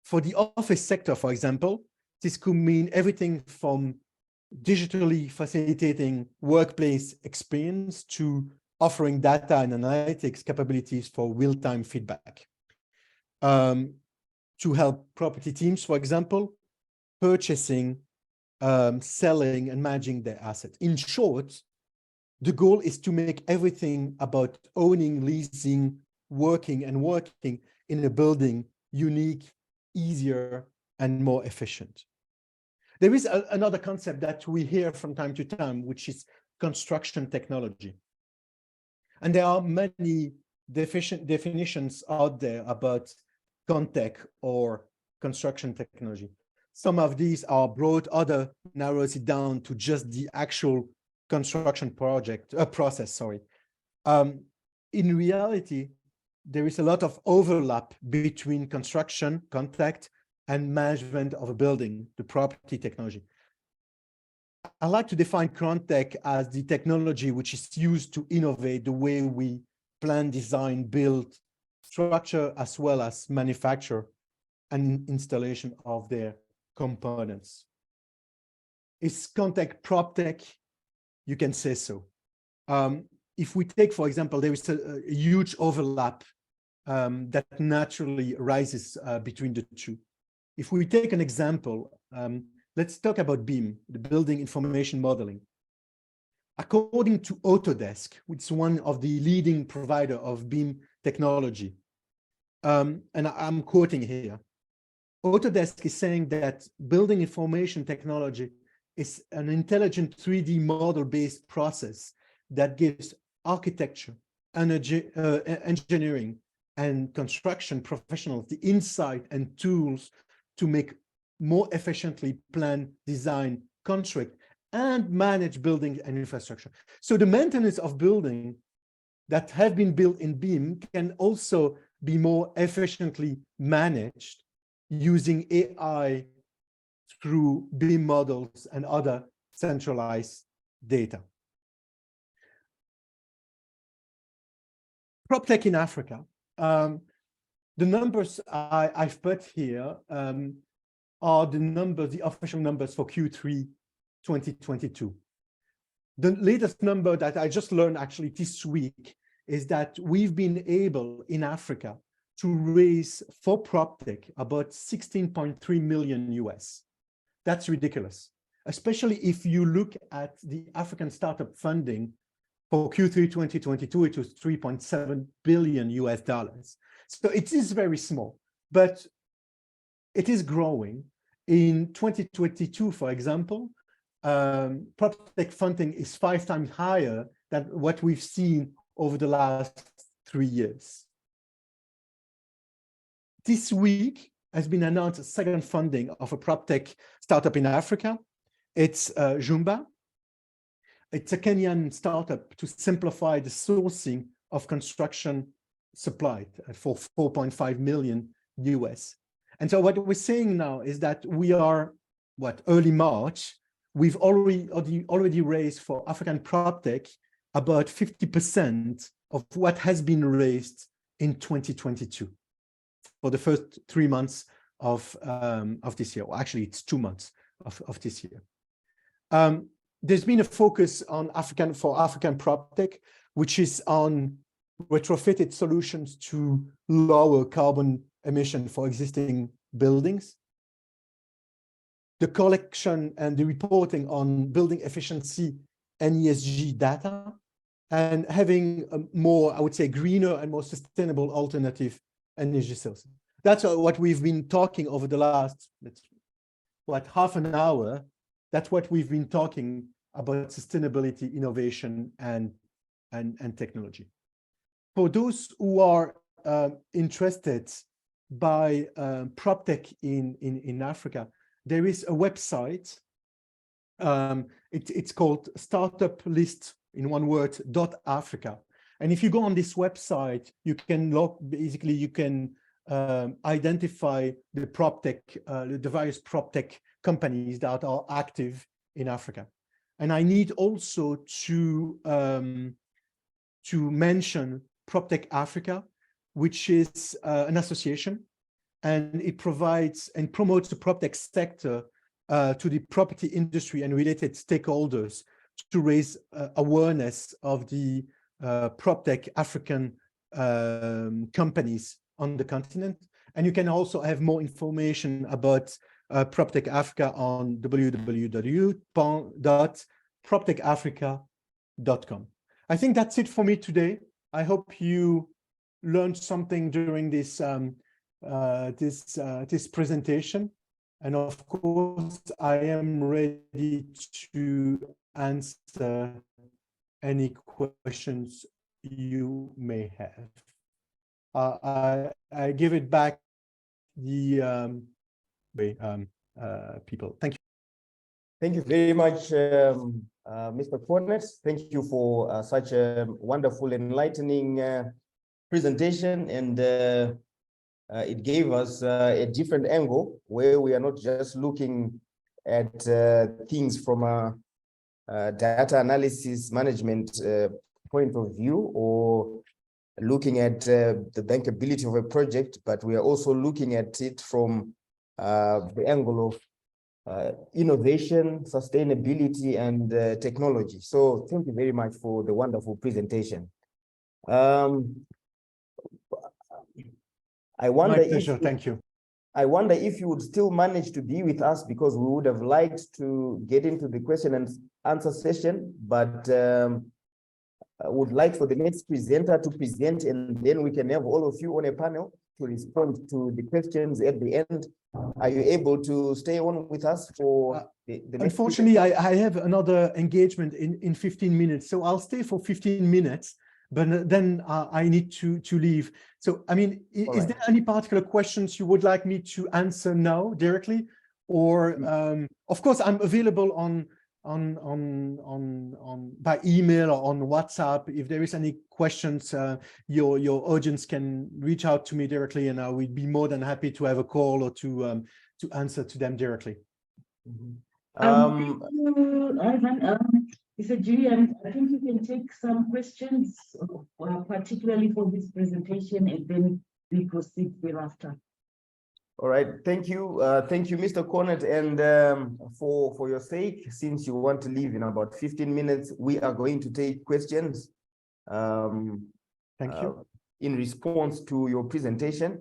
For the office sector, for example, this could mean everything from digitally facilitating workplace experience to offering data and analytics capabilities for real-time feedback. To help property teams, for example, purchasing, selling, and managing their assets. In short, the goal is to make everything about owning, leasing, working in a building unique, easier, and more efficient. There is another concept that we hear from time to time, which is construction technology. And there are many definitions out there about ConTech or construction technology. Some of these are broad, other narrows it down to just the actual construction process. In reality, there is a lot of overlap between construction, contact, and management of a building, the property technology. I like to define ConTech as the technology which is used to innovate the way we plan, design, build, structure, as well as manufacture and installation of their components. Is ConTech PropTech? You can say so. If we take, for example, there is a huge overlap that naturally arises between the two. If we take an example, let's talk about BIM, the Building Information Modeling. According to Autodesk, which is one of the leading provider of BIM technology, and I'm quoting here, Autodesk is saying that building information technology is an intelligent 3D model-based process that gives architecture, engineering, and construction professionals the insight and tools to make more efficiently plan, design, construct, and manage buildings and infrastructure. So the maintenance of buildings that have been built in BIM can also be more efficiently managed using AI through BIM models and other centralized data. PropTech in Africa. The numbers I've put here are the official numbers for Q3 2022. The latest number that I just learned actually this week is that we've been able in Africa to raise for PropTech about 16.3 million US. That's ridiculous, especially if you look at the African startup funding for Q3 2022, it was 3.7 billion US dollars. So it is very small, but it is growing. In 2022, for example, PropTech funding is 5 times higher than what we've seen over the last 3 years. This week has been announced a second funding of a PropTech startup in Africa. It's Jumba. It's a Kenyan startup to simplify the sourcing of construction supply for 4.5 million US. And so what we're saying now is that we are, early March, we've already raised for African PropTech about 50% of what has been raised in 2022 for the first 3 months of this year. Well, actually, it's 2 months of this year. There's been a focus on African PropTech, which is on retrofitted solutions to lower carbon emission for existing buildings. The collection and the reporting on building efficiency and ESG data, and having a more, I would say, greener and more sustainable alternative energy sources. That's what we've been talking over the last, half an hour. That's what we've been talking about: sustainability, innovation, and technology. For those who are interested by PropTech in Africa, there is a website. It's called Startup List, in one word, .africa. And if you go on this website, you can basically you can identify the PropTech, the various PropTech companies that are active in Africa. And I need also to mention PropTech Africa, which is an association, and it provides and promotes the PropTech sector to the property industry and related stakeholders to raise awareness of the PropTech African companies on the continent. And you can also have more information about PropTech Africa on www.proptechafrica.com. I think that's it for me today. I hope you learned something during this this presentation. And of course, I am ready to answer any questions you may have. I give it back the people. Thank you. Thank you very much, Mr. Cornet. Thank you for such a wonderful, enlightening presentation, and it gave us a different angle where we are not just looking at things from a data analysis management point of view, or looking at the bankability of a project, but we are also looking at it from the angle of innovation, sustainability, and technology. So thank you very much for the wonderful presentation. I wonder Thank you. I wonder if you would still manage to be with us, because we would have liked to get into the question and answer session, but I would like for the next presenter to present, and then we can have all of you on a panel to respond to the questions at the end. Are you able to stay on with us for the next? Unfortunately, I have another engagement in 15 minutes, so I'll stay for 15 minutes, but then I need to leave. So, I mean, is there any particular questions you would like me to answer now directly? Or, of course, I'm available by email or on WhatsApp. If there is any questions, your audience can reach out to me directly, and I would be more than happy to have a call or to answer to them directly. Thank you, Ivan. Mr. Julian, I think you can take some questions, particularly for this presentation, and then we proceed thereafter. All right, thank you, Mr. Cornet, and for your sake, since you want to leave in about 15 minutes, we are going to take questions. Thank you. In response to your presentation.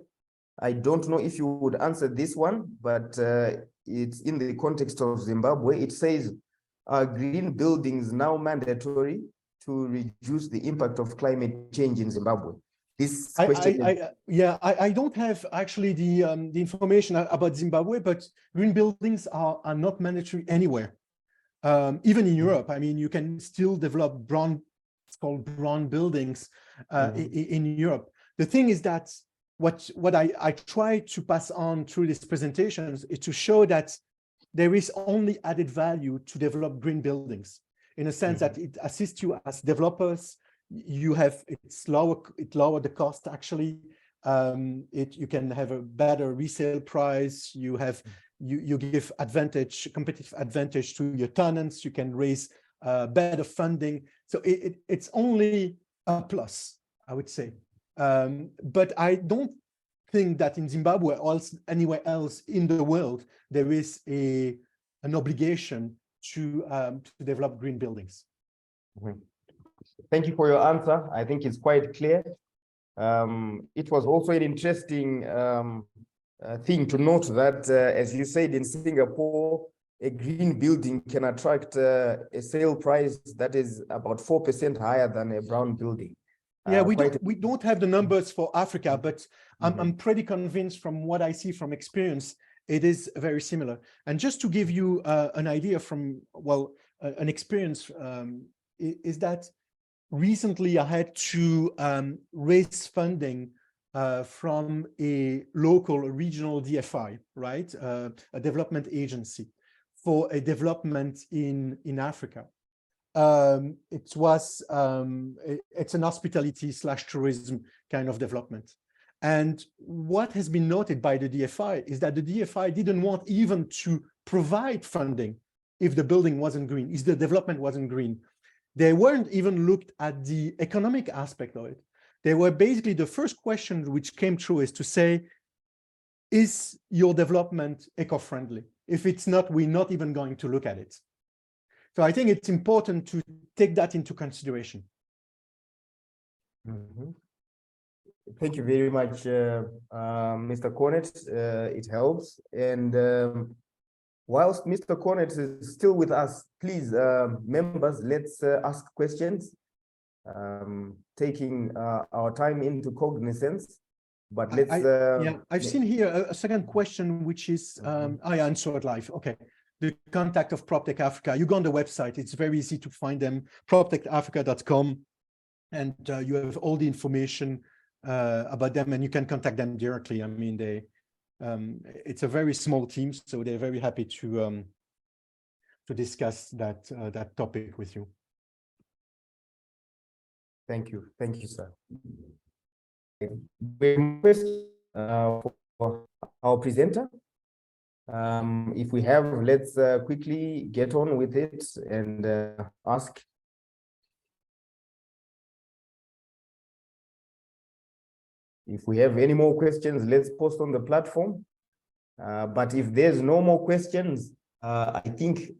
I don't know if you would answer this one, but it's in the context of Zimbabwe. It says, are green buildings now mandatory to reduce the impact of climate change in Zimbabwe? This question I don't have actually the information about Zimbabwe, but green buildings are not mandatory anywhere. Even in Europe, I mean, you can still develop it's called brown buildings in Europe. The thing is that what I try to pass on through these presentations is to show that there is only added value to develop green buildings, in a sense that it assists you as developers. It lower the cost actually. You can have a better resale price. You give competitive advantage to your tenants. You can raise better funding. So it's only a plus, I would say. But I don't think that in Zimbabwe or anywhere else in the world there is an obligation to develop green buildings. Thank you for your answer. I think it's quite clear. It was also an interesting thing to note that, as you said, in Singapore, a green building can attract a sale price that is about 4% higher than a brown building. Yeah, we don't have the numbers for Africa, but I'm pretty convinced from what I see from experience, it is very similar. And just to give you an idea from, well, an experience, is that recently I had to raise funding from a local, regional DFI, right? A development agency for a development in Africa. It's an hospitality/tourism kind of development. And what has been noted by the DFI is that the DFI didn't want even to provide funding if the building wasn't green, if the development wasn't green. They weren't even looked at the economic aspect of it. They were basically, the first question which came through is to say, is your development eco-friendly? If it's not, we're not even going to look at it. So I think it's important to take that into consideration. Mm-hmm. Thank you very much, Mr. Cornet. It helps. And whilst Mr. Cornet is still with us, please, members, let's ask questions, taking our time into cognizance. But let's. Yeah, I've seen here a second question, which is, I answered live. Okay. The contact of PropTech Africa. You go on the website, it's very easy to find them, proptechafrica.com, and you have all the information about them, and you can contact them directly. I mean, it's a very small team, so they're very happy to discuss that topic with you. Thank you, sir. Question for our presenter. If we have, let's quickly get on with it and ask. If we have any more questions, let's post on the platform. But if there's no more questions, I think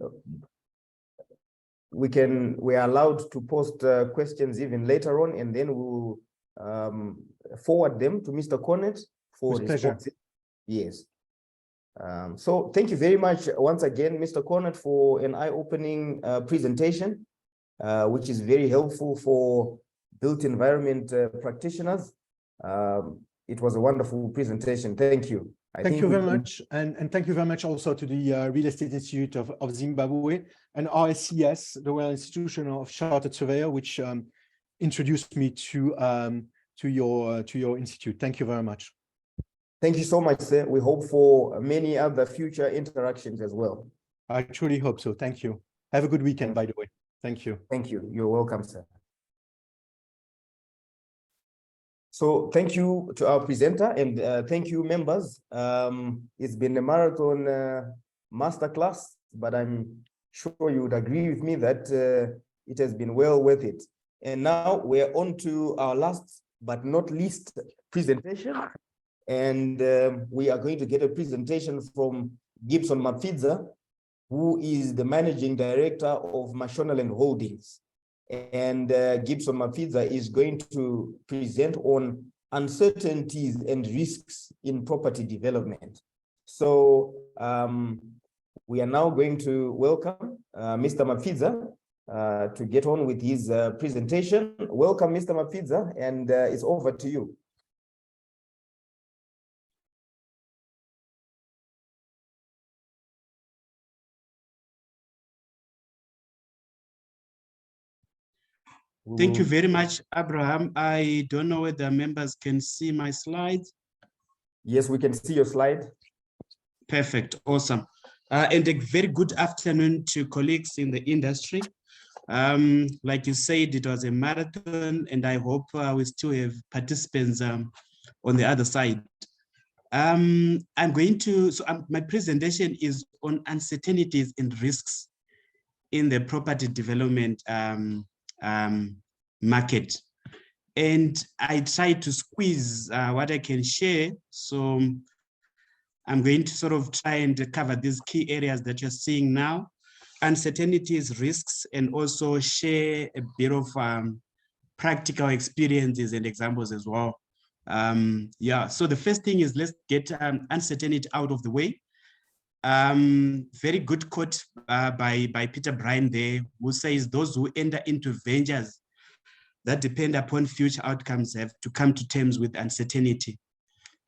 we are allowed to post questions even later on, and then we'll forward them to Mr. Cornet for response. Yes. So thank you very much once again, Mr. Cornet, for an eye-opening presentation, which is very helpful for built environment practitioners. It was a wonderful presentation. Thank you. Thank you very much. And thank you very much also to the Real Estate Institute of Zimbabwe and RSCS, the Royal Institution of Chartered Surveyor, which introduced me to your institute. Thank you very much. Thank you so much, sir. We hope for many other future interactions as well. I truly hope so. Thank you. Have a good weekend, by the way. Thank you. Thank you. You're welcome, sir. So thank you to our presenter, and thank you, members. It's been a marathon masterclass, but I'm sure you would agree with me that it has been well worth it. And now we're on to our last but not least presentation. And we are going to get a presentation from Gibson Mapfidza, who is the managing director of Mashonaland Holdings. And Gibson Mapfidza is going to present on uncertainties and risks in property development. So we are now going to welcome Mr. Mapfidza to get on with his presentation. Welcome, Mr. Mapfidza, and it's over to you. Thank you very much, Abraham. I don't know whether members can see my slides. Yes, we can see your slide. Perfect, awesome. And a very good afternoon to colleagues in the industry. Like you said, it was a marathon, and I hope we still have participants on the other side. My presentation is on uncertainties and risks in the property development market. And I try to squeeze what I can share. So I'm going to sort of try and cover these key areas that you're seeing now, uncertainties, risks, and also share a bit of practical experiences and examples as well. So the first thing is, let's get uncertainty out of the way. Very good quote by Peter Bryan there, who says those who enter into ventures that depend upon future outcomes have to come to terms with uncertainty.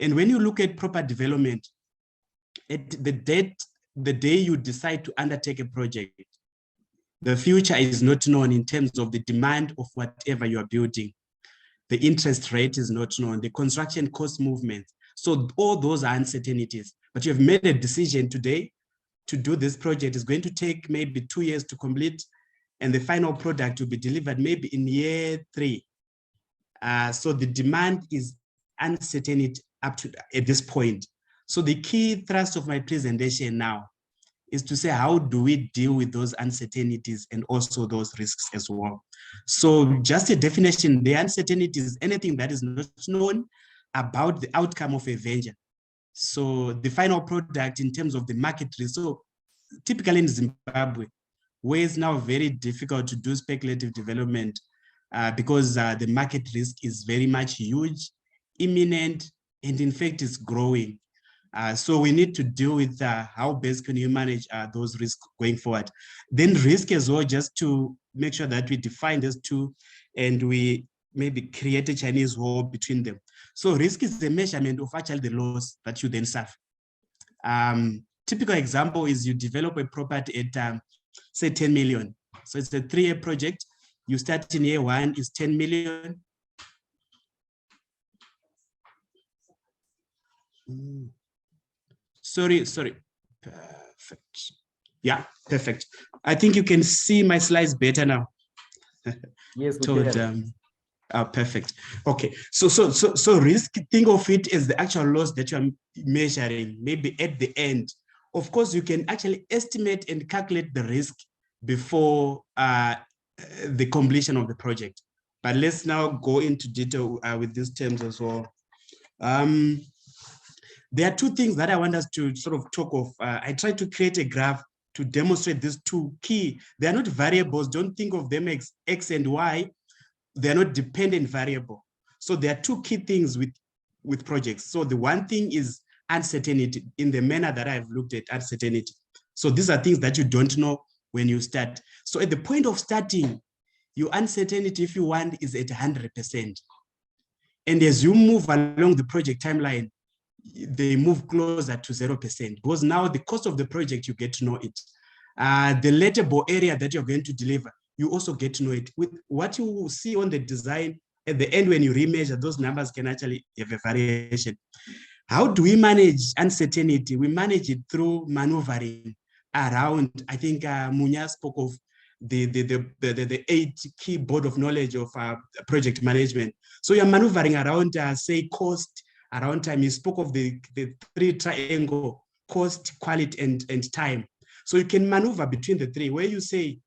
And when you look at proper development, at the day you decide to undertake a project, the future is not known in terms of the demand of whatever you are building. The interest rate is not known, the construction cost movement. So all those are uncertainties, but you have made a decision today to do this project. Is going to take maybe 2 years to complete, and the final product will be delivered maybe in year 3. So the demand is uncertainty up to at this point. So the key thrust of my presentation now is to say, how do we deal with those uncertainties and also those risks as well? So just a definition, the uncertainty is anything that is not known about the outcome of a venture. So the final product in terms of the market risk. So typically in Zimbabwe, where it's now very difficult to do speculative development because the market risk is very much huge, imminent, and in fact is growing. So we need to deal with how best can you manage those risks going forward. Then risk as well, just to make sure that we define those two and we maybe create a Chinese wall between them. So risk is the measurement of actually the loss that you then suffer. Typical example is you develop a property at say 10 million. So it's a 3-year project. You start in year 1 is 10 million. Sorry. Perfect. Yeah, perfect. I think you can see my slides better now. Yes, we can. Perfect. Okay. So risk, think of it as the actual loss that you're measuring, maybe at the end. Of course, you can actually estimate and calculate the risk before the completion of the project. But let's now go into detail with these terms as well. There are 2 things that I want us to sort of talk of. I try to create a graph to demonstrate these 2 key. They are not variables. Don't think of them as X and Y. They are not dependent variable. So there are 2 key things with projects. So the one thing is uncertainty in the manner that I've looked at uncertainty. So these are things that you don't know when you start. So at the point of starting, your uncertainty, if you want, is at 100%. And as you move along the project timeline, they move closer to 0% because now the cost of the project, you get to know it. The lettable area that you're going to deliver, you also get to know it. With what you will see on the design, at the end when you remeasure, those numbers can actually have a variation. How do we manage uncertainty? We manage it through maneuvering around, I think Munya spoke of the 8 key board of knowledge of project management. So you're maneuvering around, say, cost, around time. You spoke of the 3 triangle, cost, quality, and time. So you can maneuver between the 3, where you say,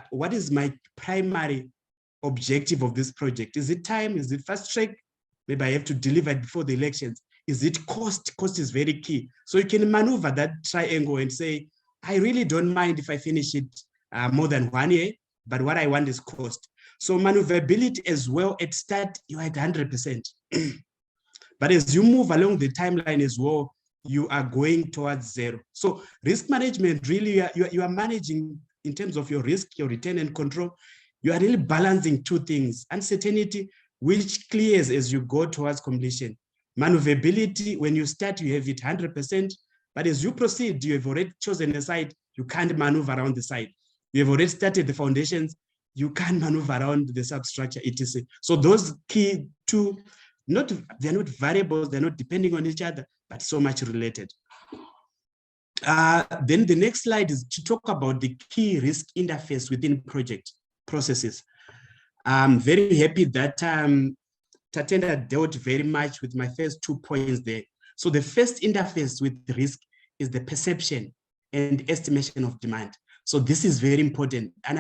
what is my primary objective of this project? Is it time? Is it fast track? Maybe I have to deliver it before the elections. Is it cost? Cost is very key. So you can maneuver that triangle and say, I really don't mind if I finish it more than 1 year, but what I want is cost. So maneuverability as well, at start, you're at 100%. But as you move along the timeline as well, you are going towards 0. So risk management, really, you are managing in terms of your risk, your return and control. You are really balancing 2 things: uncertainty, which clears as you go towards completion. Maneuverability, when you start, you have it 100%, but as you proceed, you have already chosen a site, you can't maneuver around the site. You have already started the foundations, you can't maneuver around the substructure, etc. So those key 2, they're not variables, they're not depending on each other, but so much related. Then the next slide is to talk about the key risk interface within project processes. I'm very happy that Tatenda dealt very much with my first 2 points there. So the first interface with risk is the perception and estimation of demand. So this is very important. And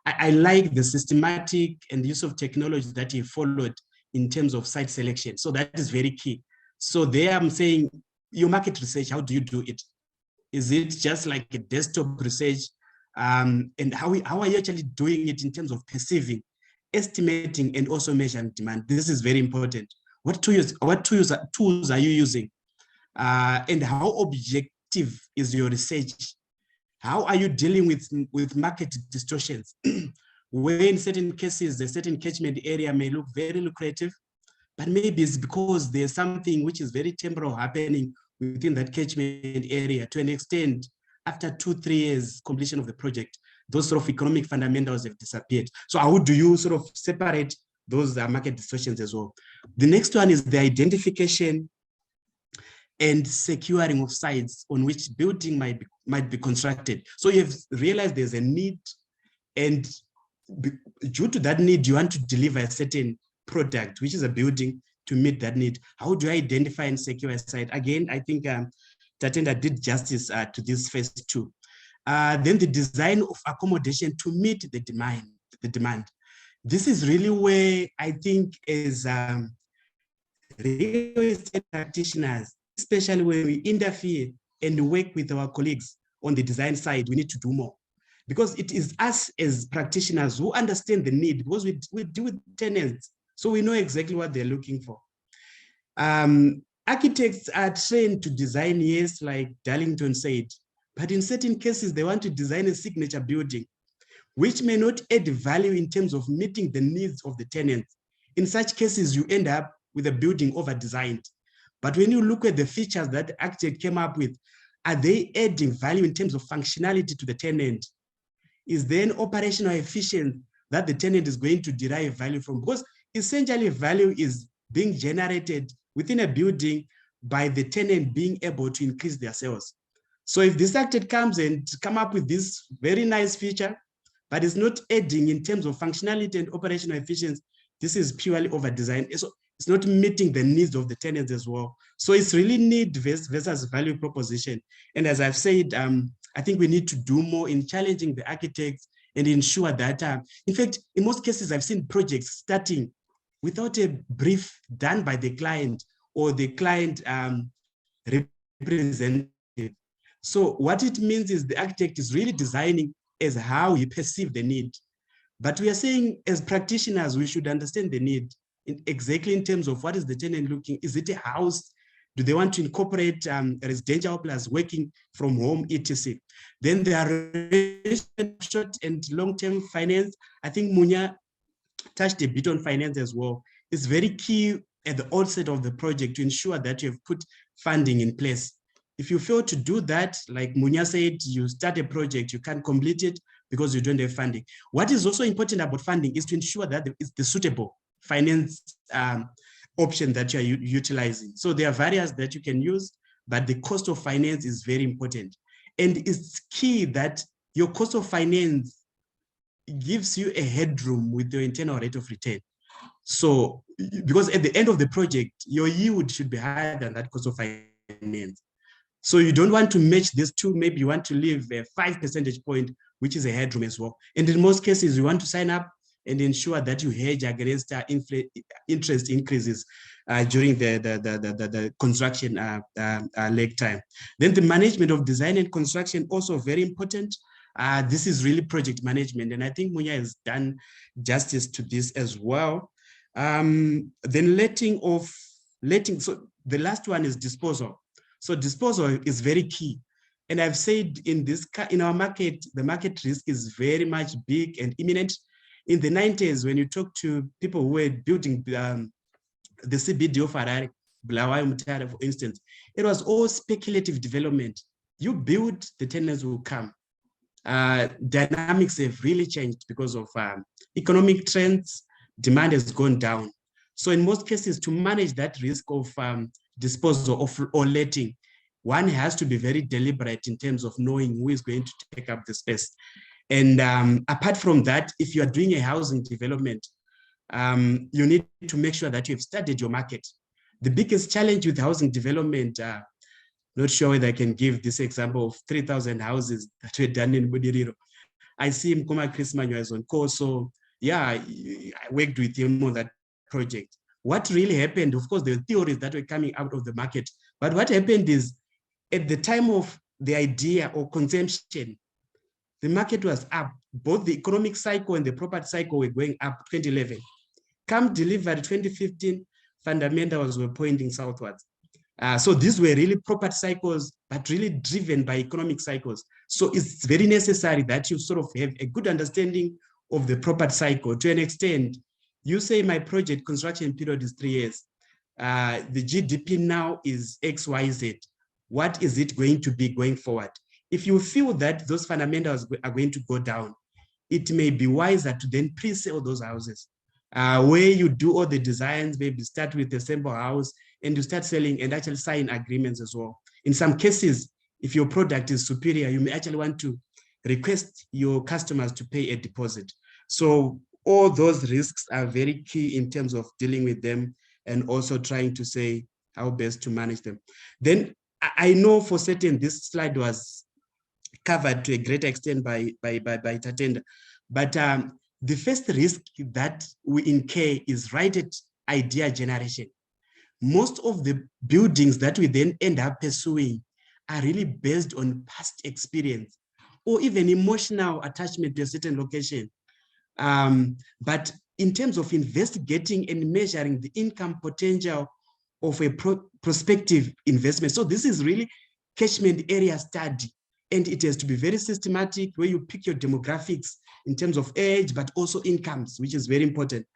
I like the systematic and use of technology that he followed in terms of site selection. So that is very key. So there I'm saying, your market research, how do you do it? Is it just like a desktop research? And how are you actually doing it in terms of perceiving, estimating, and also measuring demand? This is very important. What tools are you using? And how objective is your research? How are you dealing with market distortions? Where in certain cases, the certain catchment area may look very lucrative, but maybe it's because there's something which is very temporal happening within that catchment area. To an extent, after 2-3 years completion of the project, those sort of economic fundamentals have disappeared. So how do you sort of separate those market distortions as well? The next one is the identification and securing of sites on which building might be constructed. So you've realized there's a need, and due to that need, you want to deliver a certain product, which is a building, to meet that need. How do I identify and secure a site? Again, I think Tatenda did justice to this phase 2. Then the design of accommodation to meet the demand. This is really where I think as real estate practitioners, especially when we interfere and work with our colleagues on the design side, we need to do more. Because it is us as practitioners who understand the need, because we deal with tenants, so we know exactly what they're looking for. Architects are trained to design, yes, like Darlington said, but in certain cases, they want to design a signature building, which may not add value in terms of meeting the needs of the tenants. In such cases, you end up with a building over-designed. But when you look at the features that the architect came up with, are they adding value in terms of functionality to the tenant? Is there an operational efficiency that the tenant is going to derive value from? Because essentially value is being generated within a building by the tenant being able to increase their sales. So if this architect comes and come up with this very nice feature, but it's not adding in terms of functionality and operational efficiency, this is purely over design. It's not meeting the needs of the tenants as well. So it's really need versus value proposition. And as I've said, I think we need to do more in challenging the architects and ensure that, in fact, in most cases, I've seen projects starting without a brief done by the client or the client representative. So what it means is the architect is really designing as how he perceives the need. But we are saying as practitioners, we should understand the need exactly in terms of what is the tenant looking. Is it a house? Do they want to incorporate residential plus working from home, etc.? Then there are short and long-term finance. I think Munya touched a bit on finance as well. It's very key at the onset of the project to ensure that you have put funding in place. If you fail to do that, like Munya said, you start a project, you can't complete it because you don't have funding. What is also important about funding is to ensure that it's the suitable finance option that you are utilizing. So there are various that you can use, but the cost of finance is very important. And it's key that your cost of finance gives you a headroom with your internal rate of return. So, because at the end of the project, your yield should be higher than that cost of finance. So you don't want to match these two, maybe you want to leave a 5 percentage point, which is a headroom as well. And in most cases, you want to sign up and ensure that you hedge against interest increases during the construction leg time. Then the management of design and construction, also very important. This is really project management, and I think Munya has done justice to this as well. Then letting, so the last one is disposal. So disposal is very key. And I've said in our market, the market risk is very much big and imminent. In the 90s, when you talk to people who were building the CBD of Harare, Bulawayo, Mutare, for instance, it was all speculative development. You build, the tenants will come. Dynamics have really changed because of economic trends. Demand has gone down. So in most cases, to manage that risk of disposal of or letting, one has to be very deliberate in terms of knowing who is going to take up the space. And apart from that, if you are doing a housing development, you need to make sure that you've studied your market. The biggest challenge with housing development, not sure whether I can give this example of 3,000 houses that were done in Budiriro. I see Mkoma Chris Manuel is on course, so yeah, I worked with him on that project. What really happened, of course, there were theories that were coming out of the market, but what happened is at the time of the idea or consumption, the market was up. Both the economic cycle and the property cycle were going up 2011. Come delivery 2015, fundamentals were pointing southwards. So these were really property cycles, but really driven by economic cycles. So it's very necessary that you sort of have a good understanding of the property cycle. To an extent, you say my project construction period is 3 years. The GDP now is XYZ. what is it going to be going forward? If you feel that those fundamentals are going to go down, it may be wiser to then pre-sell those houses, where you do all the designs, maybe start with a sample house and you start selling and actually sign agreements as well. In some cases, if your product is superior, you may actually want to request your customers to pay a deposit. So all those risks are very key in terms of dealing with them and also trying to say how best to manage them. Then I know for certain this slide was covered to a great extent by Tatenda, but the first risk that we incur is right at idea generation. Most of the buildings that we then end up pursuing are really based on past experience or even emotional attachment to a certain location. But in terms of investigating and measuring the income potential of a prospective investment, so this is really catchment area study, and it has to be very systematic, where you pick your demographics in terms of age, but also incomes, which is very important.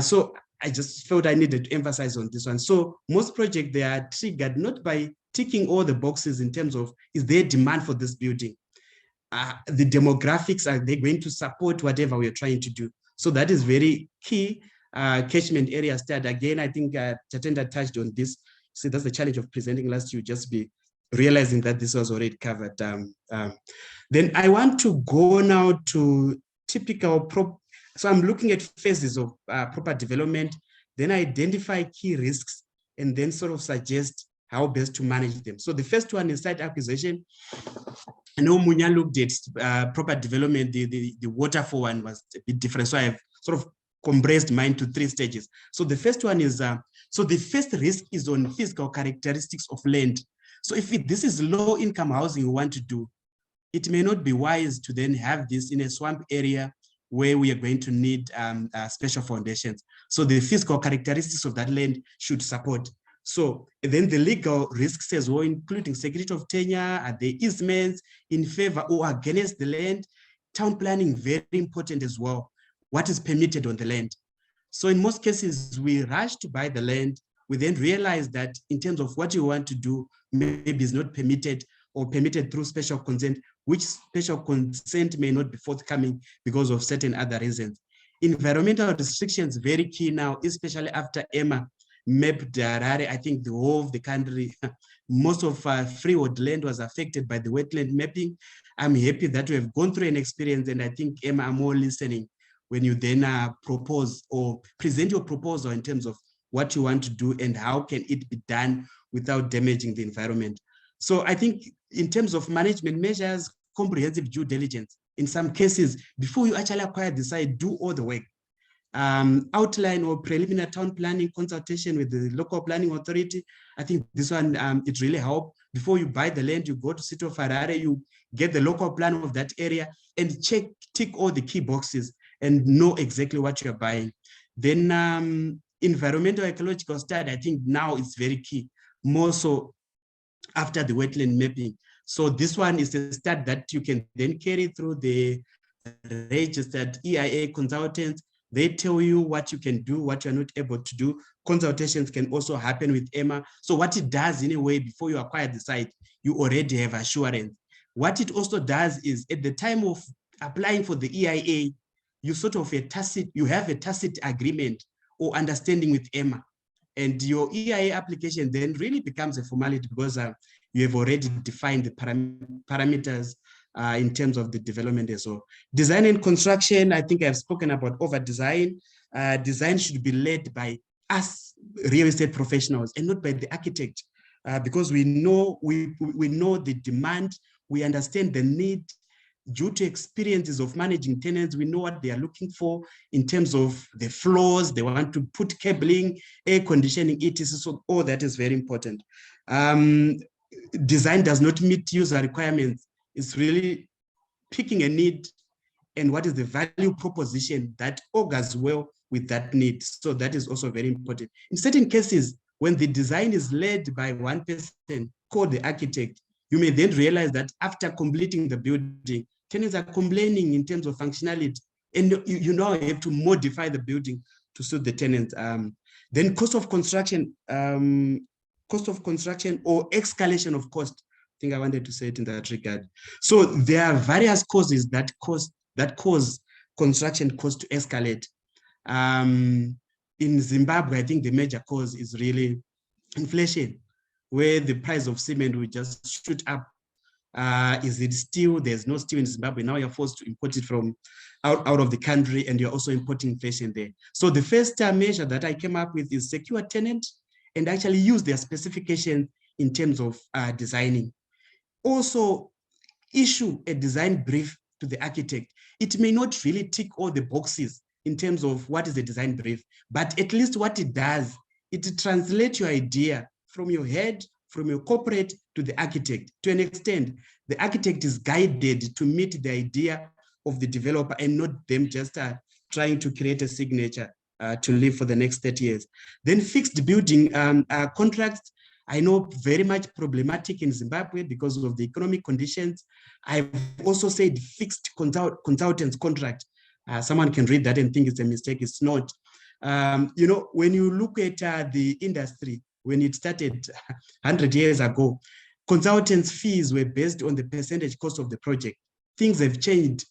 So I just felt I needed to emphasize on this one. So most projects, they are triggered not by ticking all the boxes in terms of, is there demand for this building? The demographics, are they going to support whatever we're trying to do? So that is very key. Catchment area study. Again, I think Tatenda touched on this. So that's the challenge of presenting last year, just be realizing that this was already covered. Then I want to go now to typical so I'm looking at phases of proper development, then identify key risks, and then sort of suggest how best to manage them. So the first one is site acquisition. I know Munya looked at proper development. The waterfall one was a bit different. So I have sort of compressed mine to 3 stages. So the first one is, so the first risk is on physical characteristics of land. So if this is low income housing you want to do, it may not be wise to then have this in a swamp area where we are going to need special foundations. So the physical characteristics of that land should support. So then the legal risks as well, including security of tenure, are there easements in favor or against the land? Town planning, very important as well. What is permitted on the land? So in most cases, we rush to buy the land. We then realize that in terms of what you want to do, maybe is not permitted or permitted through special consent, which special consent may not be forthcoming because of certain other reasons. Environmental restrictions, very key now, especially after Emma mapped Harare. I think the whole of the country, most of freehold land was affected by the wetland mapping. I'm happy that we have gone through an experience, and I think Emma are more listening when you then propose or present your proposal in terms of what you want to do and how can it be done without damaging the environment. So I think in terms of management measures, comprehensive due diligence, in some cases, before you actually acquire the site, do all the work. Outline or preliminary town planning consultation with the local planning authority. I think this one, it really helps. Before you buy the land, you go to City of Harare, you get the local plan of that area and tick all the key boxes and know exactly what you're buying. Then environmental ecological study, I think now it's very key, more so after the wetland mapping. So this one is a study that you can then carry through the registered EIA consultants. They tell you what you can do, what you're not able to do. Consultations can also happen with Emma. So what it does in a way, before you acquire the site, you already have assurance. What it also does is at the time of applying for the EIA, you sort of have a tacit agreement or understanding with Emma. And your EIA application then really becomes a formality because you have already defined the parameters in terms of the development as well. Design and construction, I think I've spoken about over design. Design should be led by us real estate professionals and not by the architect, because we know the demand, we understand the need. Due to experiences of managing tenants, we know what they are looking for in terms of the floors, they want to put cabling, air conditioning, etc. So all that is very important. Design does not meet user requirements. It's really picking a need and what is the value proposition that augurs well with that need. So that is also very important. In certain cases, when the design is led by one person called the architect, you may then realize that after completing the building, tenants are complaining in terms of functionality, and you now have to modify the building to suit the tenants. Then cost of construction cost of construction or escalation of cost. I think I wanted to say it in that regard. So there are various causes that cause construction cost to escalate. In Zimbabwe, I think the major cause is really inflation, where the price of cement will just shoot up. Is it steel? There's no steel in Zimbabwe. Now you're forced to import it from out of the country, and you're also importing inflation there. So the first measure that I came up with is secure tenant and actually use their specifications in terms of designing. Also issue a design brief to the architect. It may not really tick all the boxes in terms of what is the design brief, but at least what it does, it translates your idea from your head, from your corporate to the architect. To an extent, the architect is guided to meet the idea of the developer and not them just trying to create a signature to live for the next 30 years. Then fixed building contracts, I know very much problematic in Zimbabwe because of the economic conditions. I've also said fixed consultants contract. Someone can read that and think it's a mistake. It's not. You know, when you look at the industry, when it started 100 years ago, consultants' fees were based on the percentage cost of the project. Things have changed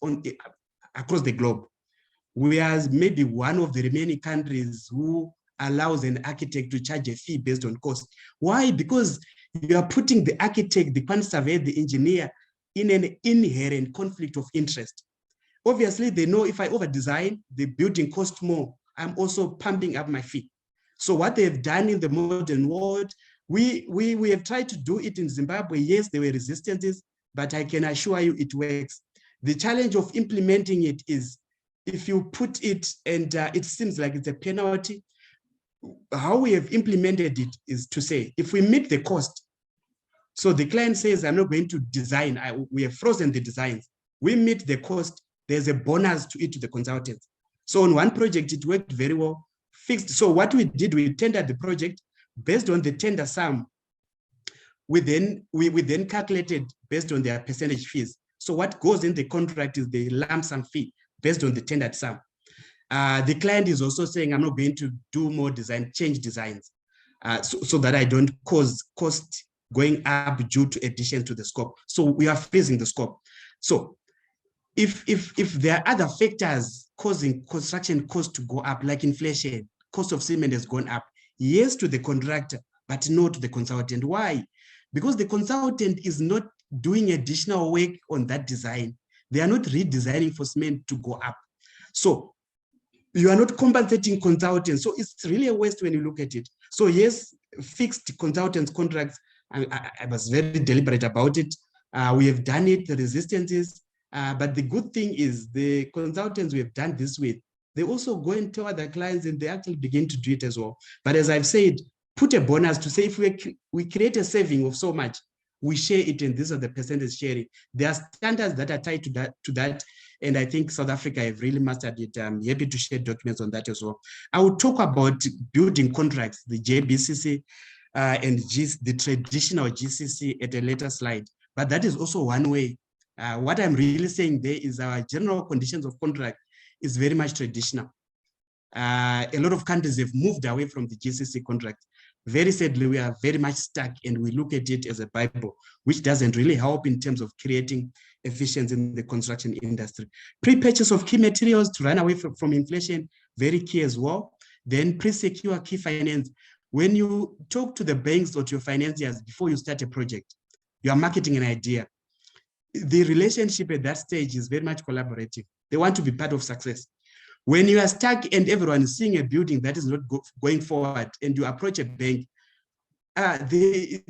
across the globe. We are maybe one of the remaining countries who allows an architect to charge a fee based on cost. Why? Because you are putting the architect, the quantity surveyor, the engineer in an inherent conflict of interest. Obviously, they know if I over-design, the building costs more. I'm also pumping up my fee. So what they've done in the modern world, we have tried to do it in Zimbabwe. Yes, there were resistances, but I can assure you it works. The challenge of implementing it is if you put it and it seems like it's a penalty, how we have implemented it is to say, if we meet the cost, so the client says, I'm not going to design, we have frozen the designs. We meet the cost, there's a bonus to it to the consultants. So on one project, it worked very well, fixed. So what we did, we tendered the project based on the tender sum. We then calculated based on their percentage fees. So what goes in the contract is the lump sum fee based on the tendered sum. The client is also saying, I'm not going to do more change designs, so that I don't cause cost going up due to addition to the scope. So we are freezing the scope. So if there are other factors causing construction costs to go up, like inflation, cost of cement has gone up, yes to the contractor, but no to the consultant. Why? Because the consultant is not doing additional work on that design. They are not redesigning for cement to go up. So you are not compensating consultants. So it's really a waste when you look at it. So yes, fixed consultants contracts, I was very deliberate about it. We have done it, the resistances, but the good thing is the consultants we have done this with, they also go and tell other clients and they actually begin to do it as well. But as I've said, put a bonus to say if we create a saving of so much, we share it and these are the percentage sharing. There are standards that are tied to that. And I think South Africa have really mastered it. I'm happy to share documents on that as well. I will talk about building contracts, the JBCC and the traditional GCC at a later slide. But that is also one way. What I'm really saying there is our general conditions of contract is very much traditional. A lot of countries have moved away from the GCC contract. Very sadly, we are very much stuck and we look at it as a Bible, which doesn't really help in terms of creating efficiency in the construction industry. Pre-purchase of key materials to run away from inflation, very key as well. Then pre-secure key finance. When you talk to the banks or to your financiers before you start a project, you are marketing an idea. The relationship at that stage is very much collaborative. They want to be part of success. When you are stuck and everyone is seeing a building that is not going forward and you approach a bank, they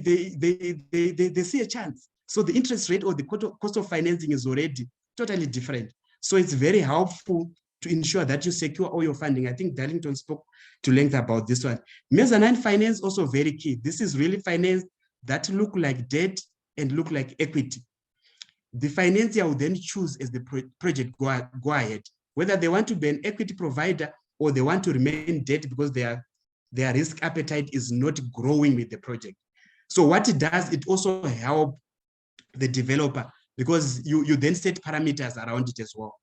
see a chance. So the interest rate or the cost of financing is already totally different. So it's very helpful to ensure that you secure all your funding. I think Darlington spoke to length about this one. Mezzanine finance also very key. This is really finance that look like debt and look like equity. The financier will then choose as the project go ahead, whether they want to be an equity provider or they want to remain debt because their risk appetite is not growing with the project. So what it does, it also helps the developer because you then set parameters around it as well.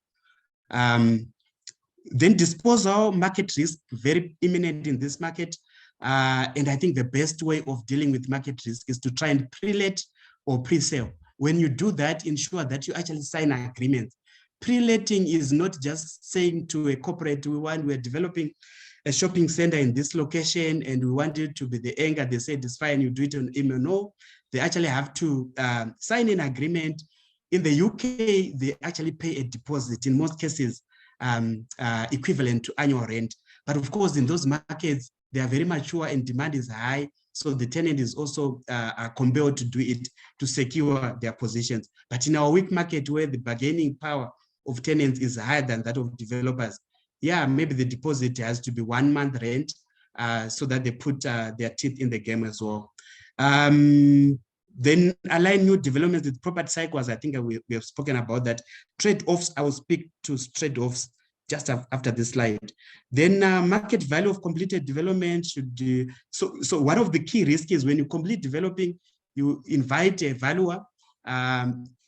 Then disposal market risk, very imminent in this market. And I think the best way of dealing with market risk is to try and pre-let or pre-sale. When you do that, ensure that you actually sign agreements. Pre-letting is not just saying to a corporate, we're developing a shopping center in this location and we want it to be the anchor. They say it's fine, you do it on email. No, they actually have to sign an agreement. In the UK, they actually pay a deposit, in most cases, equivalent to annual rent. But of course, in those markets, they are very mature and demand is high. So the tenant is also compelled to do it to secure their positions. But in our weak market where the bargaining power of tenants is higher than that of developers, yeah, maybe the deposit has to be 1 month rent so that they put their teeth in the game as well. Then align new developments with property cycles. I think we have spoken about that. Trade-offs, I will speak to trade-offs just after this slide. Then market value of completed development should do. So one of the key risks is when you complete developing, you invite a valuer.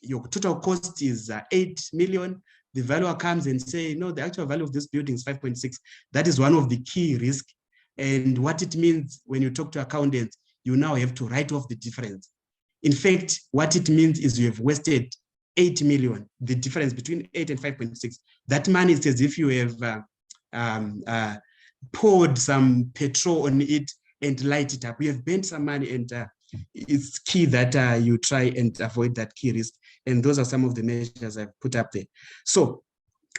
Your total cost is 8 million. The valuer comes and say, no, the actual value of this building is 5.6. That is one of the key risks. And what it means when you talk to accountants, you now have to write off the difference. In fact, what it means is you have wasted 8 million, the difference between 8 and 5.6. That money is as if you have poured some petrol on it and light it up. You have burnt some money, and it's key that you try and avoid that key risk. And those are some of the measures I've put up there. So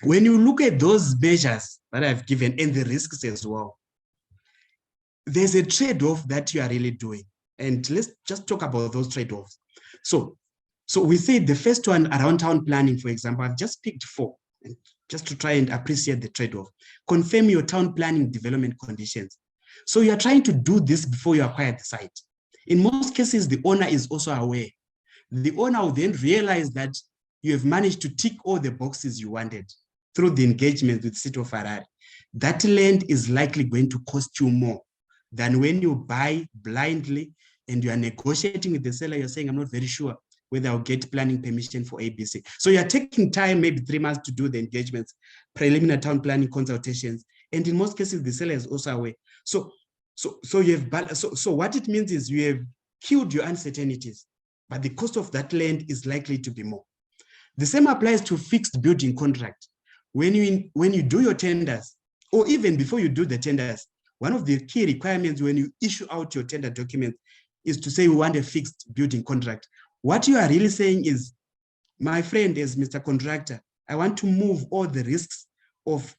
when you look at those measures that I've given and the risks as well, there's a trade-off that you are really doing. And let's just talk about those trade-offs. So we said the first one around town planning, for example, I've just picked 4 just to try and appreciate the trade-off. Confirm your town planning development conditions. So you are trying to do this before you acquire the site. In most cases, the owner is also aware. The owner will then realize that you have managed to tick all the boxes you wanted through the engagement with City of Harare. That land is likely going to cost you more than when you buy blindly and you are negotiating with the seller. You're saying, I'm not very sure whether I'll get planning permission for ABC. So you're taking time, maybe 3 months to do the engagements, preliminary town planning consultations. And in most cases, the seller is also aware. So what it means is you have killed your uncertainties, but the cost of that land is likely to be more. The same applies to fixed building contract. When you do your tenders, or even before you do the tenders, one of the key requirements when you issue out your tender document is to say we want a fixed building contract. What you are really saying is, my friend, as Mr. Contractor, I want to move all the risks of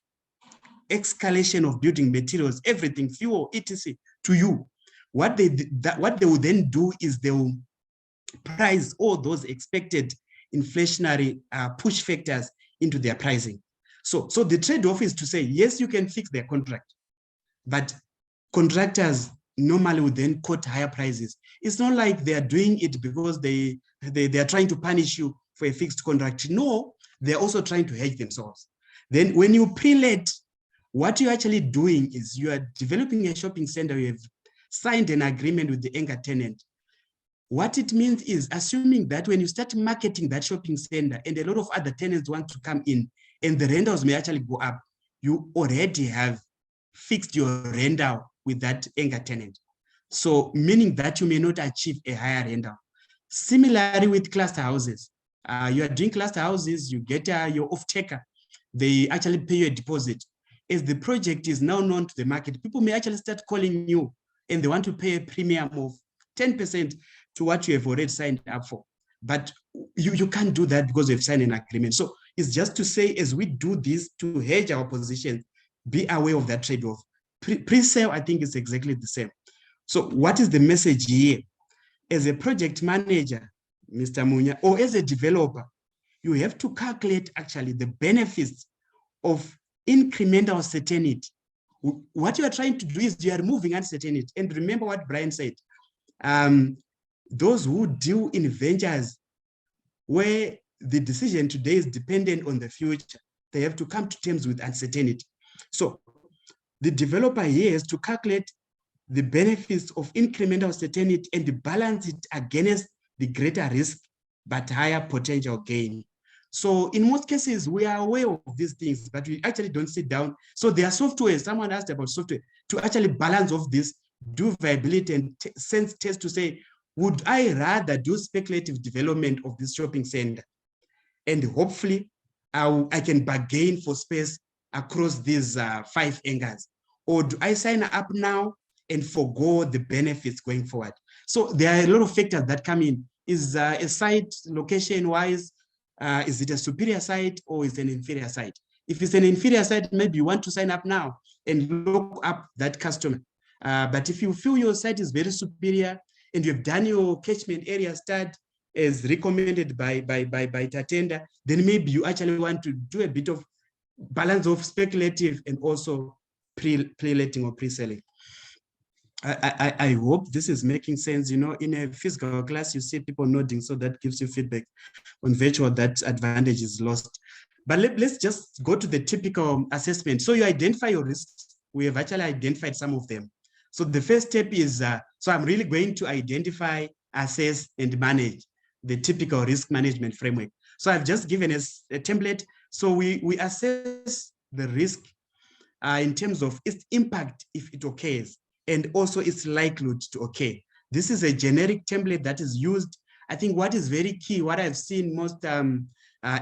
escalation of building materials, everything, fuel, etc., to you. What they will then do is they will price all those expected inflationary push factors into their pricing. So the trade-off is to say, yes, you can fix their contract, but contractors normally would then quote higher prices. It's not like they are doing it because they are trying to punish you for a fixed contract. No, they're also trying to hedge themselves. Then when you pre-let, what you're actually doing is you are developing a shopping center, you have signed an agreement with the anchor tenant. What it means is, assuming that when you start marketing that shopping center and a lot of other tenants want to come in and the rentals may actually go up, you already have fixed your rental with that anchor tenant. So meaning that you may not achieve a higher rental. Similarly with cluster houses, you are doing cluster houses, you get your off-taker, they actually pay you a deposit. As the project is now known to the market, people may actually start calling you and they want to pay a premium of 10% to what you have already signed up for. But you can't do that because you've signed an agreement. So it's just to say, as we do this to hedge our position, be aware of that trade-off. Pre-sale, I think, is exactly the same. So what is the message here? As a project manager, Mr. Munya, or as a developer, you have to calculate actually the benefits of incremental certainty. What you are trying to do is you are removing uncertainty. And remember what Brian said, those who deal in ventures where the decision today is dependent on the future, they have to come to terms with uncertainty. So the developer here has to calculate the benefits of incremental certainty and balance it against the greater risk but higher potential gain. So in most cases, we are aware of these things, but we actually don't sit down. So there are software, someone asked about software, to actually balance off this do viability and sense test to say, would I rather do speculative development of this shopping center? And hopefully I can bargain for space across these 5 angles. Or do I sign up now and forego the benefits going forward? So there are a lot of factors that come in. Is a site location-wise, is it a superior site or is it an inferior site? If it's an inferior site, maybe you want to sign up now and look up that customer. But if you feel your site is very superior and you've done your catchment area study as recommended by Tatenda, then maybe you actually want to do a bit of balance of speculative and also pre-letting or pre-selling. I hope this is making sense. You know, in a physical class, you see people nodding, so that gives you feedback. On virtual, that advantage is lost. But let's just go to the typical assessment. So you identify your risks. We have actually identified some of them. So the first step is, so I'm really going to identify, assess, and manage the typical risk management framework. So I've just given us a template. So we assess the risk in terms of its impact if it occurs, and also its likelihood to occur. This is a generic template that is used. I think what is very key, what I've seen most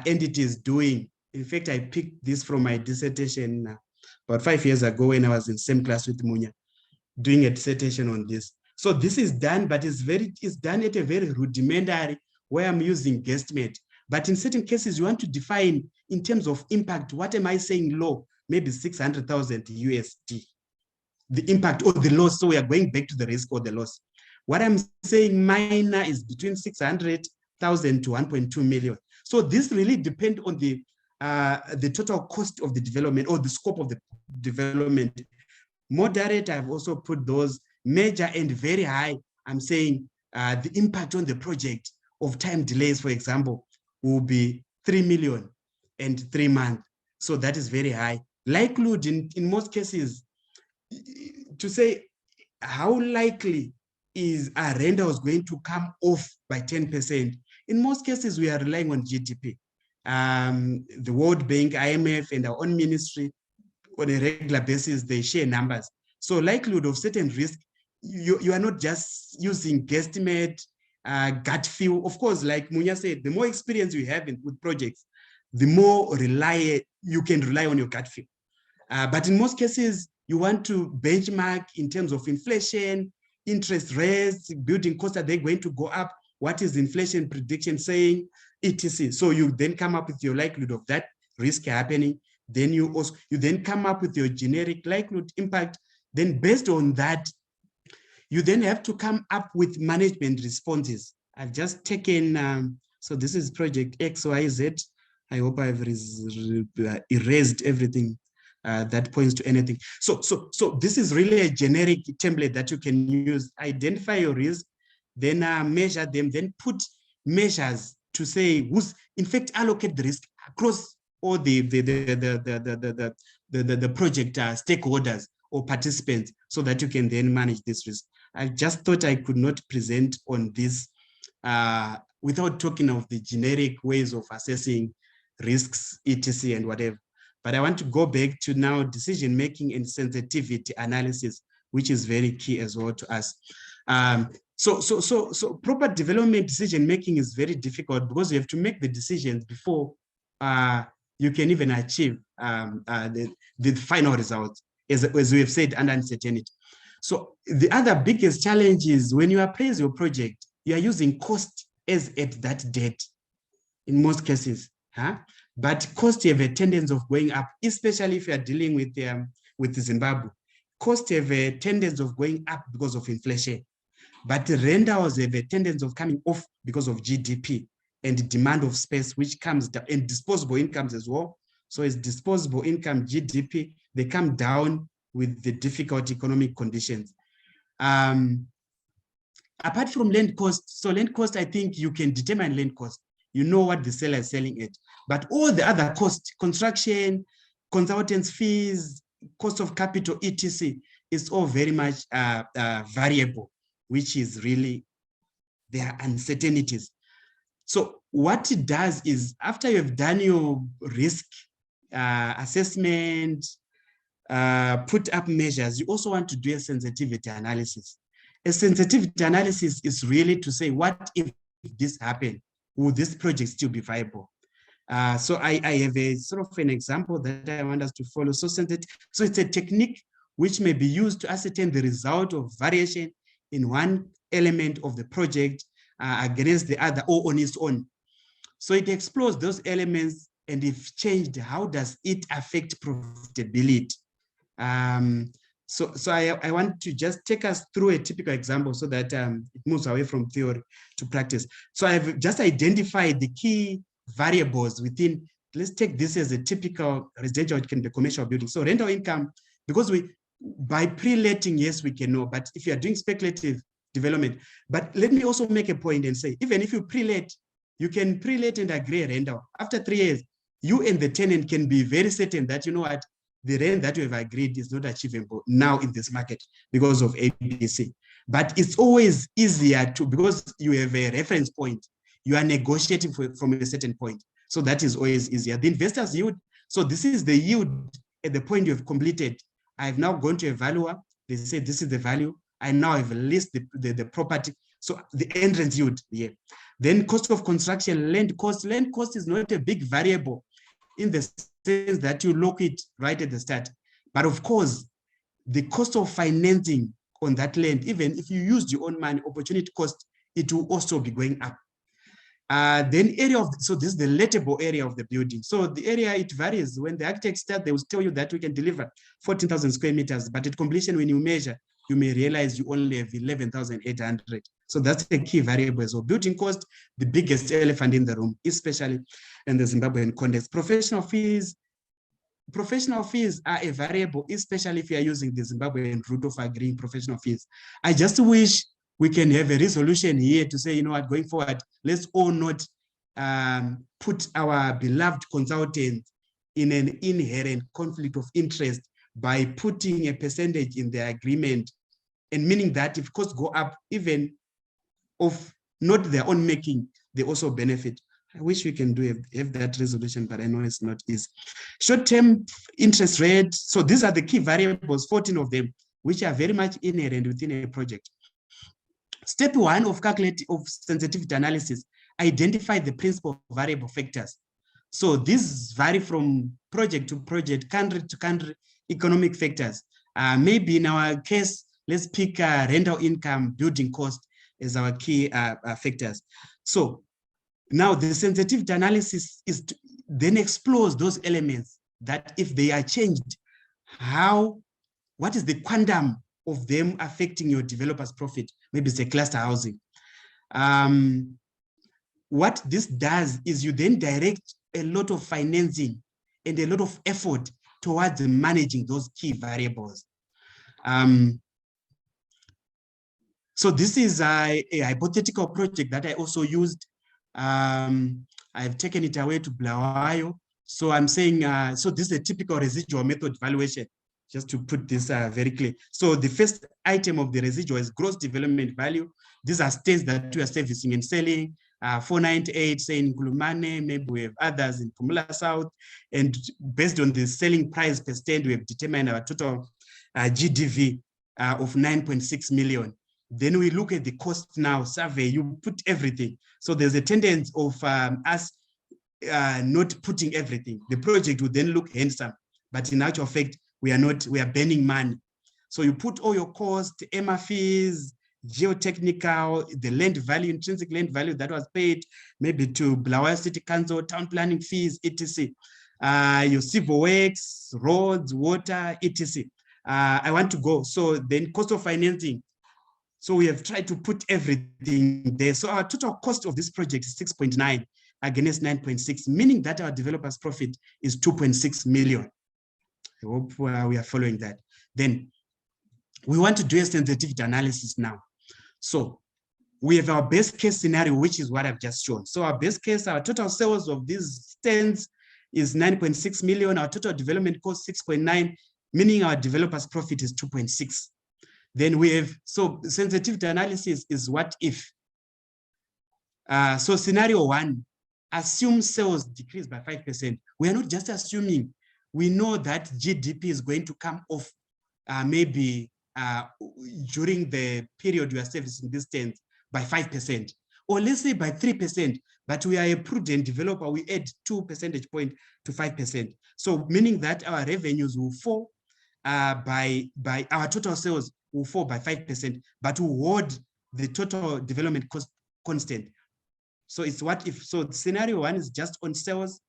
entities doing, in fact, I picked this from my dissertation about 5 years ago when I was in the same class with Munya, doing a dissertation on this. So this is done, but it's done at a very rudimentary where I'm using guesstimate. But in certain cases, you want to define in terms of impact, what am I saying low? Maybe 600,000 USD. The impact or the loss. So we are going back to the risk or the loss. What I'm saying minor is between 600,000 to 1.2 million. So this really depends on the total cost of the development or the scope of the development. Moderate, I've also put those. Major and very high, I'm saying the impact on the project of time delays, for example, will be 3 million and 3 months. So that is very high. Likelihood in most cases, to say how likely is a render was going to come off by 10%. In most cases, we are relying on GDP. The World Bank, IMF, and our own ministry, on a regular basis, they share numbers. So likelihood of certain risk, you are not just using guesstimate, gut feel. Of course, like Munya said, the more experience you have with projects, the more you can rely on your gut feel. But in most cases, you want to benchmark in terms of inflation, interest rates, building costs, are they going to go up? What is inflation prediction saying, etc. So you then come up with your likelihood of that risk happening. Then you then come up with your generic likelihood impact. Then based on that, you then have to come up with management responses. I've just taken, so this is project XYZ. I hope I've erased everything that points to anything. So this is really a generic template that you can use. Identify your risk, then measure them, then put measures to say who's, in fact, allocate the risk across all the project stakeholders or participants, so that you can then manage this risk. I just thought I could not present on this without talking of the generic ways of assessing risks, etc. and whatever. But I want to go back to now decision-making and sensitivity analysis, which is very key as well to us. So proper development decision-making is very difficult because you have to make the decisions before you can even achieve the final results, as we have said, under uncertainty. So the other biggest challenge is when you appraise your project, you are using cost as at that date in most cases. But costs have a tendency of going up, especially if you are dealing with Zimbabwe. Costs have a tendency of going up because of inflation, but the renders have a tendency of coming off because of GDP and the demand of space, which comes down, and disposable incomes as well. So it's disposable income, GDP, they come down with the difficult economic conditions. Apart from land cost, so land cost, I think you can determine land cost. You know what the seller is selling it. But all the other costs, construction, consultants fees, cost of capital, etc., is all very much variable, which is really, there are uncertainties. So what it does is, after you've done your risk assessment, put up measures, you also want to do a sensitivity analysis. A sensitivity analysis is really to say, what if this happened? Would this project still be viable? So I have a sort of an example that I want us to follow. So it's a technique which may be used to ascertain the result of variation in one element of the project against the other or on its own. So it explores those elements, and if changed, how does it affect profitability? So I want to just take us through a typical example so that it moves away from theory to practice. So I've just identified the key variables within, let's take this as a typical residential, it can be commercial building. So rental income, because by pre-letting, yes, we can know, but if you are doing speculative development, but let me also make a point and say, even if you pre-let, you can pre-let and agree a rental. After 3 years, you and the tenant can be very certain that, you know what, the rent that you have agreed is not achievable now in this market because of ABC. But it's always easier to, because you have a reference point, you are negotiating from a certain point. So that is always easier. The investor's yield, so this is the yield at the point you have completed. I've now gone to a valuer, they say this is the value. I now have listed the property. So the entrance yield, yeah. Then cost of construction, land cost. Land cost is not a big variable in the sense that you look it right at the start. But of course, the cost of financing on that land, even if you used your own money, opportunity cost, it will also be going up. Then area of, so this is the lettable area of the building. So the area, it varies. When the architect starts, they will tell you that we can deliver 14,000 square meters, but at completion, when you measure, you may realize you only have 11,800. So that's a key variable. So building cost, the biggest elephant in the room, especially in the Zimbabwean context. Professional fees are a variable, especially if you are using the Zimbabwean route of agreeing professional fees. I just wish we can have a resolution here to say, you know what, going forward, let's all not put our beloved consultants in an inherent conflict of interest by putting a percentage in the agreement, and meaning that if costs go up, even of not their own making, they also benefit. I wish we can have that resolution, but I know it's not easy. Short-term interest rate. So these are the key variables, 14 of them, which are very much inherent within a project. Step 1 of sensitivity analysis, identify the principal variable factors. So these vary from project to project, country to country, economic factors. Maybe in our case, let's pick rental income, building cost as our key factors. So now the sensitivity analysis then explores those elements that if they are changed, what is the quantum of them affecting your developer's profit? Maybe it's a cluster housing. What this does is you then direct a lot of financing and a lot of effort towards managing those key variables. So this is a hypothetical project that I also used. I've taken it away to Bulawayo. So I'm saying, so this is a typical residual method valuation, just to put this very clear. So the first item of the residual is gross development value. These are states that we are servicing and selling. 498, say in Kulumane, maybe we have others in Pumula South. And based on the selling price per stand, we have determined our total GDV of 9.6 million. Then we look at the cost now survey, you put everything. So there's a tendency of us not putting everything. The project would then look handsome, but in actual fact, we are burning money. So you put all your costs, EMA fees, geotechnical, the land value, intrinsic land value that was paid, maybe to Bulawayo City Council, town planning fees, etc. Your civil works, roads, water, etc. I want to go. So then cost of financing. So we have tried to put everything there. So our total cost of this project is 6.9 against 9.6, meaning that our developer's profit is 2.6 million. I hope we are following that. Then we want to do a sensitivity analysis now. So we have our best case scenario, which is what I've just shown. So our best case, our total sales of these stands is 9.6 million. Our total development cost 6.9, meaning our developer's profit is 2.6. Then we have, so sensitivity analysis is what if. So scenario 1, assume sales decrease by 5%. We are not just assuming we know that GDP is going to come off maybe during the period you are servicing this tent by 5%, or let's say by 3%, but we are a prudent developer, we add 2 percentage points to 5%. So meaning that our revenues will fall by our total sales will fall by 5%, but we hold the total development cost constant. So it's what if, so scenario one is just on sales,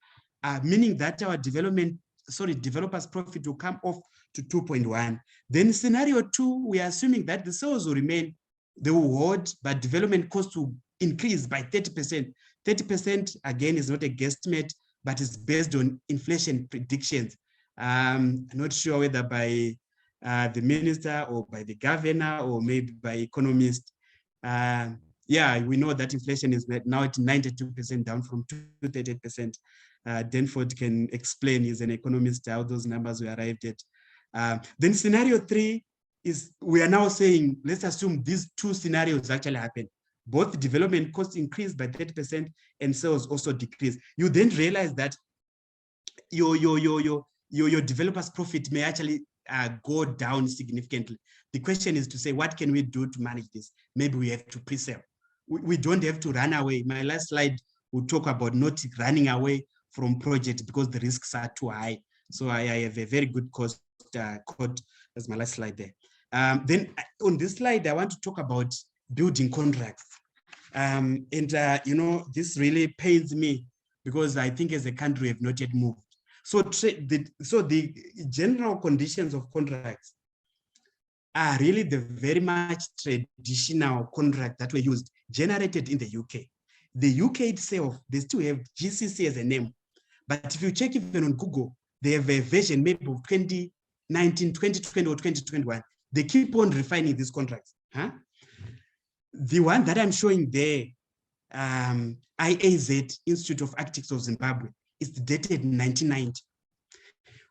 meaning that our developers profit will come off to 2.1. Then scenario two, we are assuming that the sales will remain, they will hold, but development costs will increase by 30%. 30% again is not a guesstimate, but it's based on inflation predictions. I'm not sure whether by the minister or by the governor or maybe by economists. Yeah, we know that inflation is now at 92%, down from 238%. Denford can explain, he's an economist, how those numbers were arrived at. Then scenario three is, we are now saying, let's assume these two scenarios actually happen. Both development costs increase by 30% and sales also decrease. You then realize that your developer's profit may actually go down significantly. The question is to say, what can we do to manage this? Maybe we have to pre-sell. We don't have to run away. My last slide will talk about not running away from projects because the risks are too high. So I have a very good cost code as my last slide there. Then on this slide, I want to talk about building contracts. You know, this really pains me because I think as a country we have not yet moved. So the general conditions of contracts are really the very much traditional contract that were used, generated in the UK. The UK itself, they still have GCC as a name. But if you check even on Google, they have a version maybe of 2019, 2020, or 2021. They keep on refining these contracts. Huh? The one that I'm showing there, IAZ, Institute of Architects of Zimbabwe, is dated in 1990.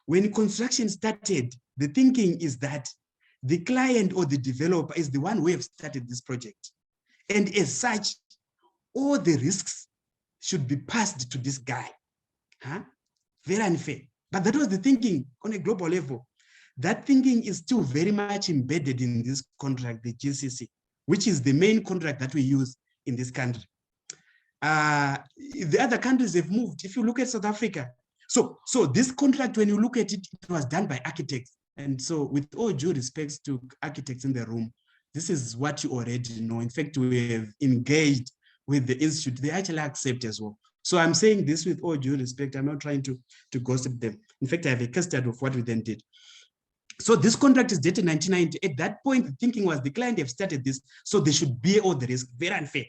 When construction started, the thinking is that the client or the developer is the one who have started this project. And as such, all the risks should be passed to this guy. Huh? Very unfair. But that was the thinking on a global level. That thinking is still very much embedded in this contract, the GCC, which is the main contract that we use in this country. The other countries have moved. If you look at South Africa, so this contract, when you look at it, it was done by architects. And so with all due respects to architects in the room, this is what you already know. In fact, we have engaged with the institute. They actually accept as well. So I'm saying this with all due respect. I'm not trying to gossip them. In fact, I have a case study of what we then did. So this contract is dated 1990. At that point, the thinking was the client have started this, so they should bear all the risk. Very unfair.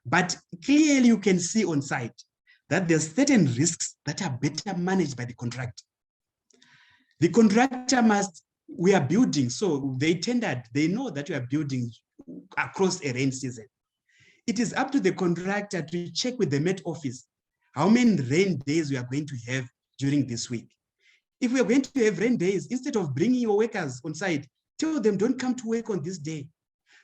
But clearly you can see on site that there's certain risks that are better managed by the contractor. The contractor we are building, so they tendered, they know that we are building across a rain season. It is up to the contractor to check with the Met Office how many rain days we are going to have during this week. If we are going to have rain days, instead of bringing your workers on site, tell them don't come to work on this day.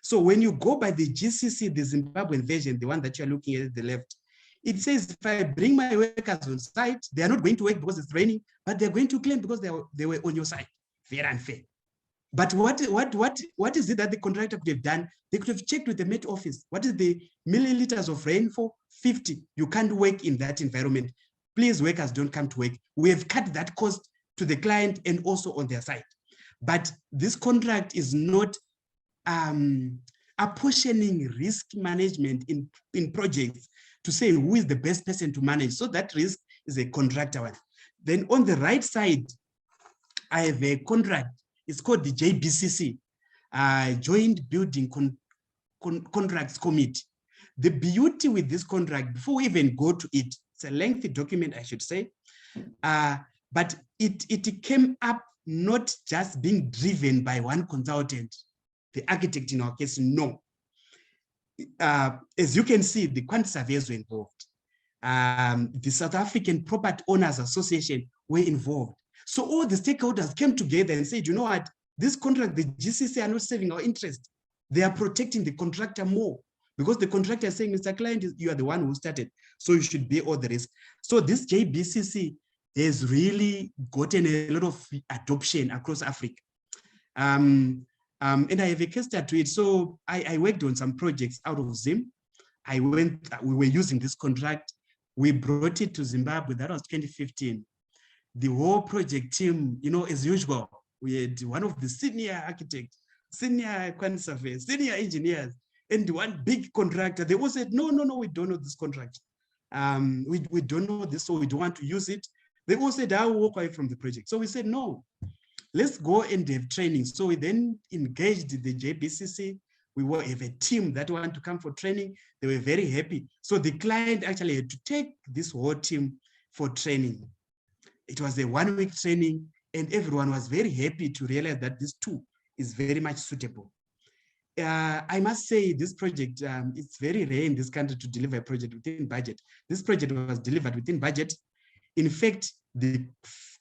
So when you go by the GCC, the Zimbabwean version, the one that you're looking at the left, it says if I bring my workers on site, they are not going to work because it's raining, but they're going to claim because they were on your site. Very unfair. But what is it that the contractor could have done? They could have checked with the Met Office. What is the milliliters of rainfall? 50. You can't work in that environment. Please, workers, don't come to work. We have cut that cost to the client and also on their side. But this contract is not apportioning risk management in projects to say who is the best person to manage. So that risk is a contractor one. Then on the right side, I have a contract. It's called the JBCC, Joint Building Contracts Committee. The beauty with this contract, before we even go to it, it's a lengthy document, I should say, but it came up not just being driven by one consultant, the architect in our case, no. As you can see, the quantity surveyors were involved. The South African Property Owners Association were involved. So all the stakeholders came together and said, you know what, this contract, the GCC are not serving our interest. They are protecting the contractor more because the contractor is saying, Mr. Client, you are the one who started, so you should bear all the risk. So this JBCC has really gotten a lot of adoption across Africa. And I have a case study to it. So I worked on some projects out of Zim. we were using this contract. We brought it to Zimbabwe. That was 2015. The whole project team, you know, as usual, we had one of the senior architects, senior quantity surveyors, senior engineers, and one big contractor. They all said, no, we don't know this contract. We don't know this, so we don't want to use it. They all said, I will walk away from the project. So we said, no, let's go and have training. So we then engaged the JBCC. We have a team that want to come for training. They were very happy. So the client actually had to take this whole team for training. It was a one-week training, and everyone was very happy to realize that this tool is very much suitable. I must say this project, it's very rare in this country to deliver a project within budget. This project was delivered within budget. In fact, the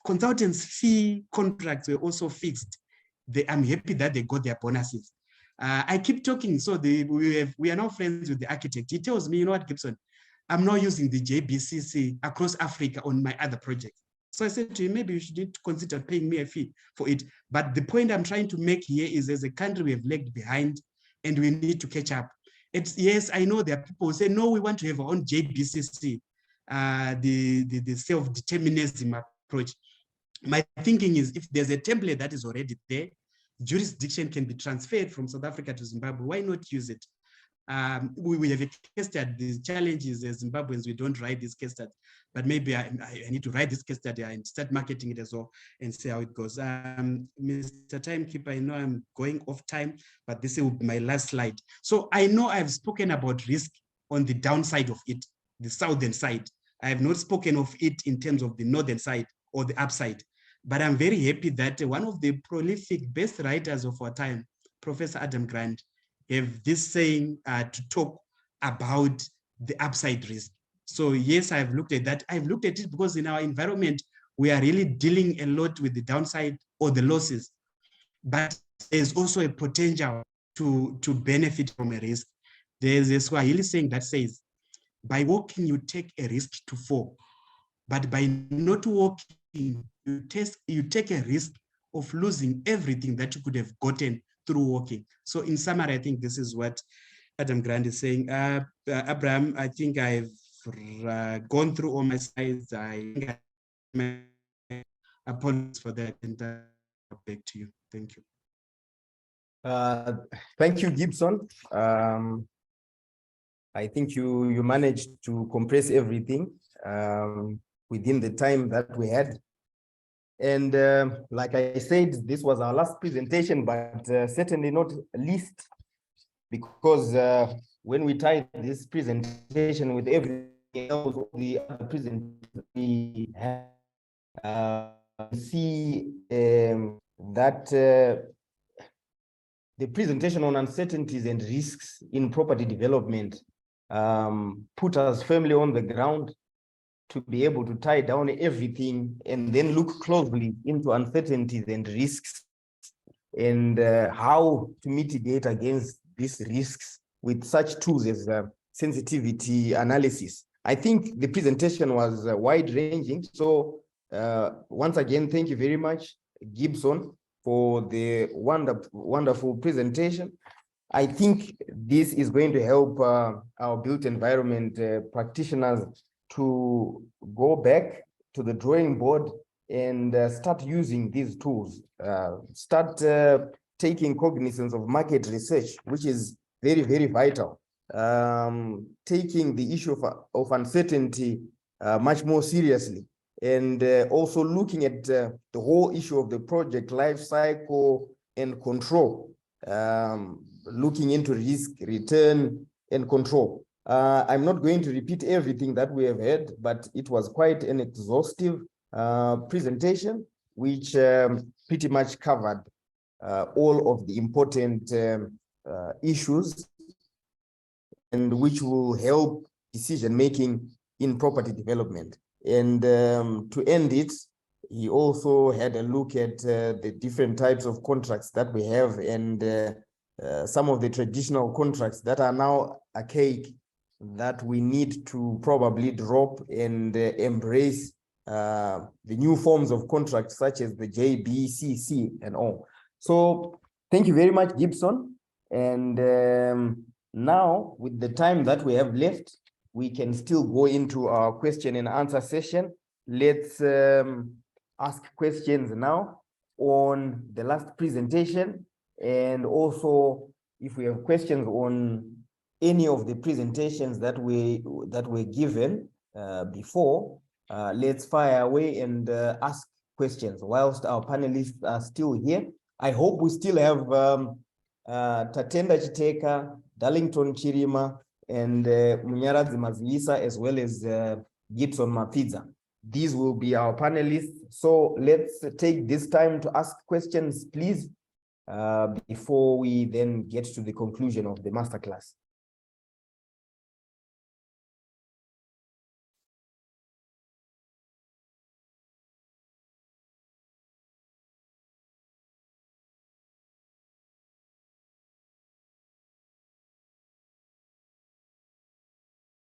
consultants' fee contracts were also fixed. I'm happy that they got their bonuses. I keep talking, so we are now friends with the architect. He tells me, you know what, Gibson, I'm not using the JBCC across Africa on my other projects. So I said to him, maybe you should consider paying me a fee for it. But the point I'm trying to make here is, as a country, we have lagged behind and we need to catch up. Yes, I know there are people who say, no, we want to have our own JBCC, the self-determinism approach. My thinking is, if there's a template that is already there, jurisdiction can be transferred from South Africa to Zimbabwe, why not use it? We have a case study. The challenge is, as Zimbabweans, we don't write this case study, but maybe I need to write this case study and start marketing it as well and see how it goes. Mr. Timekeeper, I know I'm going off time, but this will be my last slide. So I know I've spoken about risk on the downside of it, the southern side. I have not spoken of it in terms of the northern side or the upside, but I'm very happy that one of the prolific best writers of our time, Professor Adam Grant, have this saying to talk about the upside risk. So yes, I've looked at that. I've looked at it because in our environment, we are really dealing a lot with the downside or the losses, but there's also a potential to benefit from a risk. There's a Swahili saying that says, by walking, you take a risk to fall, but by not walking, you take a risk of losing everything that you could have gotten through walking. So in summary, I think this is what Adam Grant is saying. Abraham, I think I've gone through all my slides. I apologize for that, and back to you. Thank you. Thank you, Gibson. I think you managed to compress everything within the time that we had. And like I said, this was our last presentation, but certainly not least, because when we tie this presentation with everything else, the other presentations we have, see that the presentation on uncertainties and risks in property development put us firmly on the ground to be able to tie down everything and then look closely into uncertainties and risks and how to mitigate against these risks with such tools as sensitivity analysis. I think the presentation was wide-ranging. So once again, thank you very much, Gibson, for the wonderful presentation. I think this is going to help our built environment practitioners to go back to the drawing board and start using these tools, start taking cognizance of market research, which is very, very vital. Taking the issue of uncertainty much more seriously, and also looking at the whole issue of the project life cycle and control, looking into risk, return, and control. I'm not going to repeat everything that we have heard, but it was quite an exhaustive presentation, which pretty much covered all of the important issues and which will help decision-making in property development. And to end it, he also had a look at the different types of contracts that we have and some of the traditional contracts that are now archaic that we need to probably drop and embrace the new forms of contracts such as the JBCC and all. So thank you very much, Gibson. And now with the time that we have left, we can still go into our question and answer session. Let's ask questions now on the last presentation, and also if we have questions on any of the presentations that were given before, let's fire away and ask questions whilst our panelists are still here. I hope we still have Tatenda Chiteka, Darlington Chirima, and Munyaradzi Mazilisa, as well as Gibson Mapidza. These will be our panelists. So let's take this time to ask questions, please, before we then get to the conclusion of the masterclass.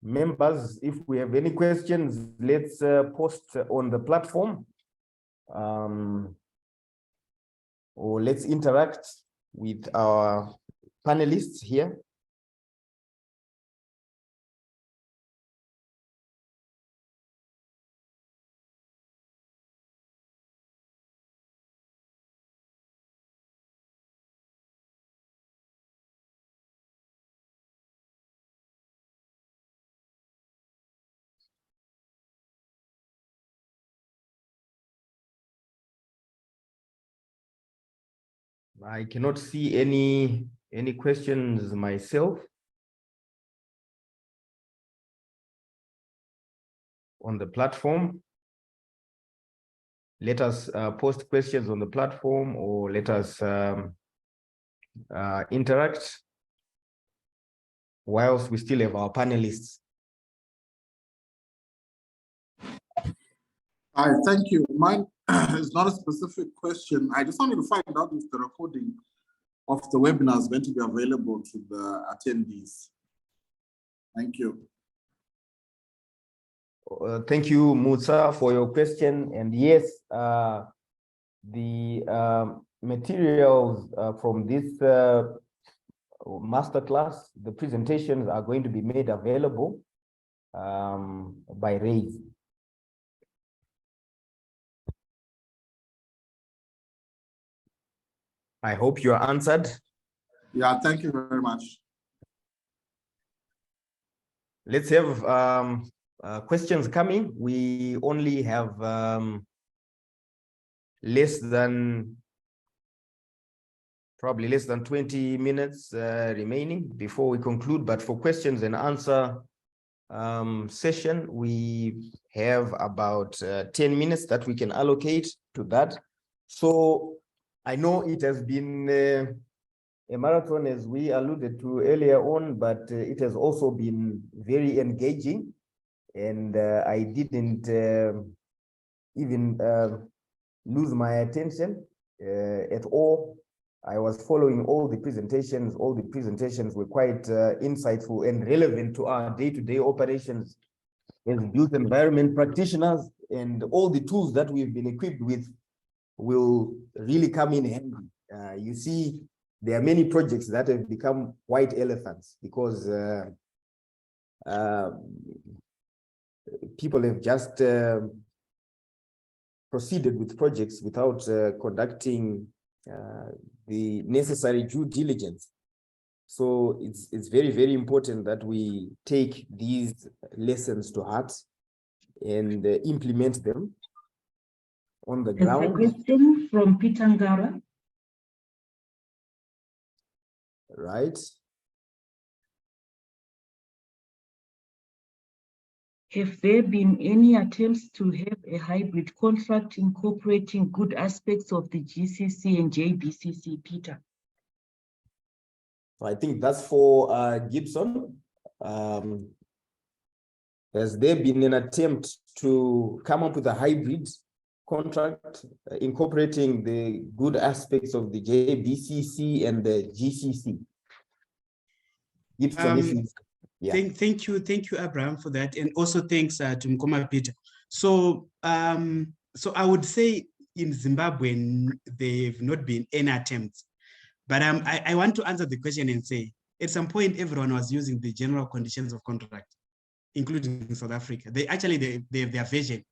Members, if we have any questions, let's post on the platform, or let's interact with our panelists here. I cannot see any questions myself on the platform. Let us post questions on the platform, or let us interact whilst we still have our panelists. Hi, thank you. Mine is not a specific question. I just wanted to find out if the recording of the webinar is going to be available to the attendees. Thank you. Thank you, Musa, for your question. And yes, the materials from this masterclass, the presentations are going to be made available by Raise. I hope you are answered. Yeah, thank you very much. Let's have questions coming. We only have probably less than 20 minutes remaining before we conclude. But for questions and answer session, we have about 10 minutes that we can allocate to that. So I know it has been a marathon, as we alluded to earlier on, but it has also been very engaging. And I didn't even lose my attention at all. I was following all the presentations. All the presentations were quite insightful and relevant to our day-to-day operations as built environment practitioners, and all the tools that we've been equipped with will really come in handy. You see, there are many projects that have become white elephants because people have just proceeded with projects without conducting the necessary due diligence. So it's very, very important that we take these lessons to heart and implement them on the ground. There's a question from Peter Ngara. Right. Have there been any attempts to have a hybrid contract incorporating good aspects of the GCC and JBCC, Peter? I think that's for Gibson. Has there been an attempt to come up with a hybrid contract incorporating the good aspects of the JBCC and the GCC? Gibson, Yeah. Thank you, Abraham, for that, and also thanks to Mkoma Peter. So, so I would say in Zimbabwe there've not been any attempts, but I want to answer the question and say at some point everyone was using the general conditions of contract, including South Africa. They have their version,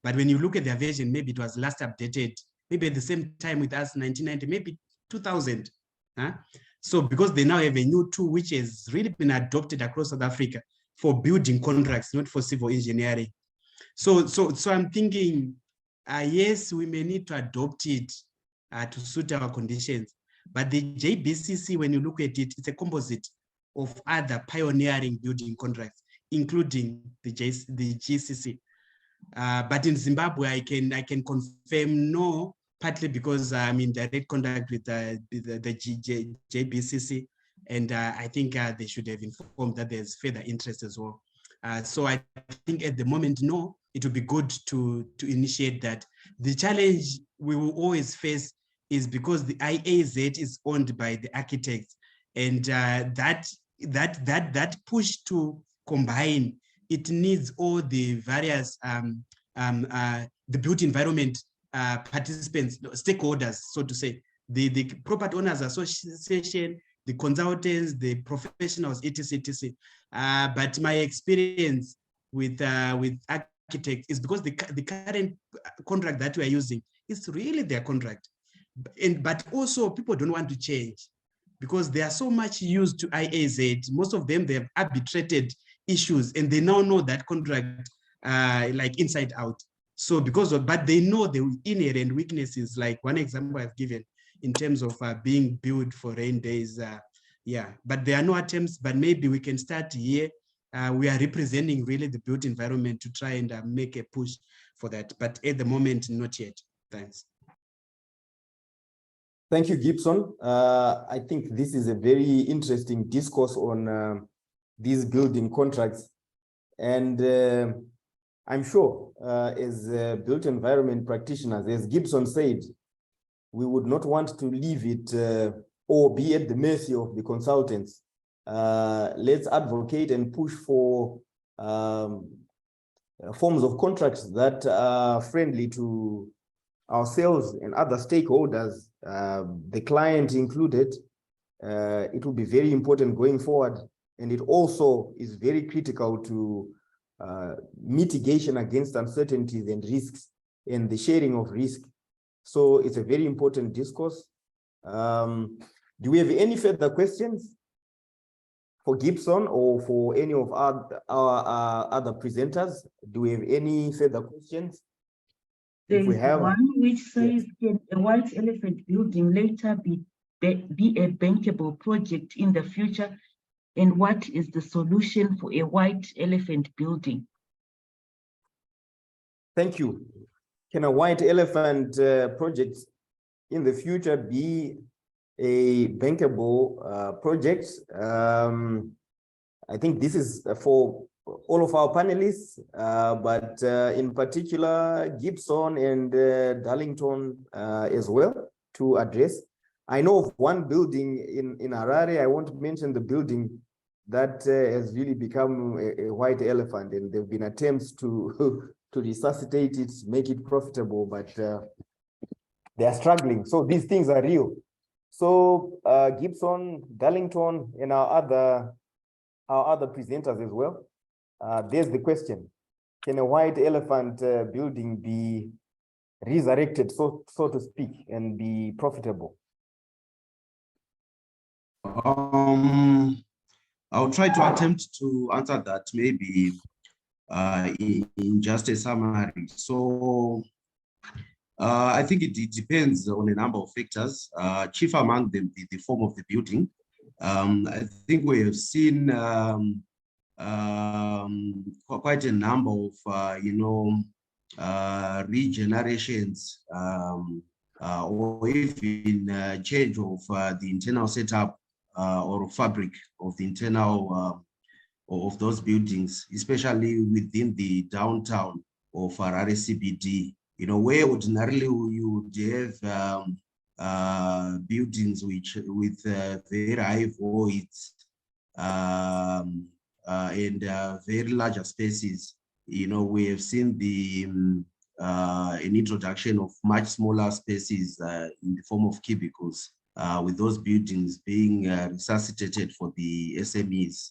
but when you look at their version, maybe it was last updated maybe at the same time with us, 1990, maybe 2000. Huh? So because they now have a new tool which has really been adopted across South Africa for building contracts, not for civil engineering. So I'm thinking, yes, we may need to adopt it to suit our conditions. But the JBCC, when you look at it, it's a composite of other pioneering building contracts, including the GCC. But in Zimbabwe, I can confirm no, partly because I'm in direct contact with the JBCC, and I think they should have informed that there's further interest as well. So I think at the moment, no, it would be good to initiate that. The challenge we will always face is because the IAZ is owned by the architects, and that push to combine, it needs all the various the built environment participants, stakeholders, so to say, the property owners association, the consultants, the professionals, etc. But my experience with architects is because the current contract that we are using is really their contract, but also people don't want to change because they are so much used to IAZ. Most of them, they have arbitrated issues and they now know that contract like inside out. So but they know the inherent weaknesses, like one example I've given in terms of being built for rain days. Yeah, but there are no attempts, but maybe we can start here. We are representing really the built environment to try and make a push for that. But at the moment, not yet. Thanks. Thank you, Gibson. I think this is a very interesting discourse on these building contracts. And I'm sure as built environment practitioners, as Gibson said, we would not want to leave it or be at the mercy of the consultants. Let's advocate and push for forms of contracts that are friendly to ourselves and other stakeholders, the client included. It will be very important going forward. And it also is very critical to mitigation against uncertainties and risks and the sharing of risk. So it's a very important discourse. Do we have any further questions for Gibson or for any of our other presenters? Do we have any further questions? There is one which says, can a white elephant building later be a bankable project in the future? And what is the solution for a white elephant building? Thank you. Can a white elephant project in the future be a bankable project? I think this is for all of our panelists, but in particular, Gibson and Darlington as well to address. I know of one building in Harare, I won't mention the building, that has really become a white elephant, and there have been attempts to resuscitate it, make it profitable, but they are struggling. So these things are real. So Gibson, Darlington, and our other presenters as well. There's the question: can a white elephant building be resurrected, so to speak, and be profitable? I'll try to attempt to answer that maybe in just a summary. So I think it depends on a number of factors, chief among them the form of the building. I think we have seen quite a number of regenerations or even change of the internal setup or fabric of the internal of those buildings, especially within the downtown of Harare CBD, where ordinarily you would have buildings with very high voids, and very larger spaces. We have seen the an introduction of much smaller spaces in the form of cubicles, with those buildings being resuscitated for the SMEs.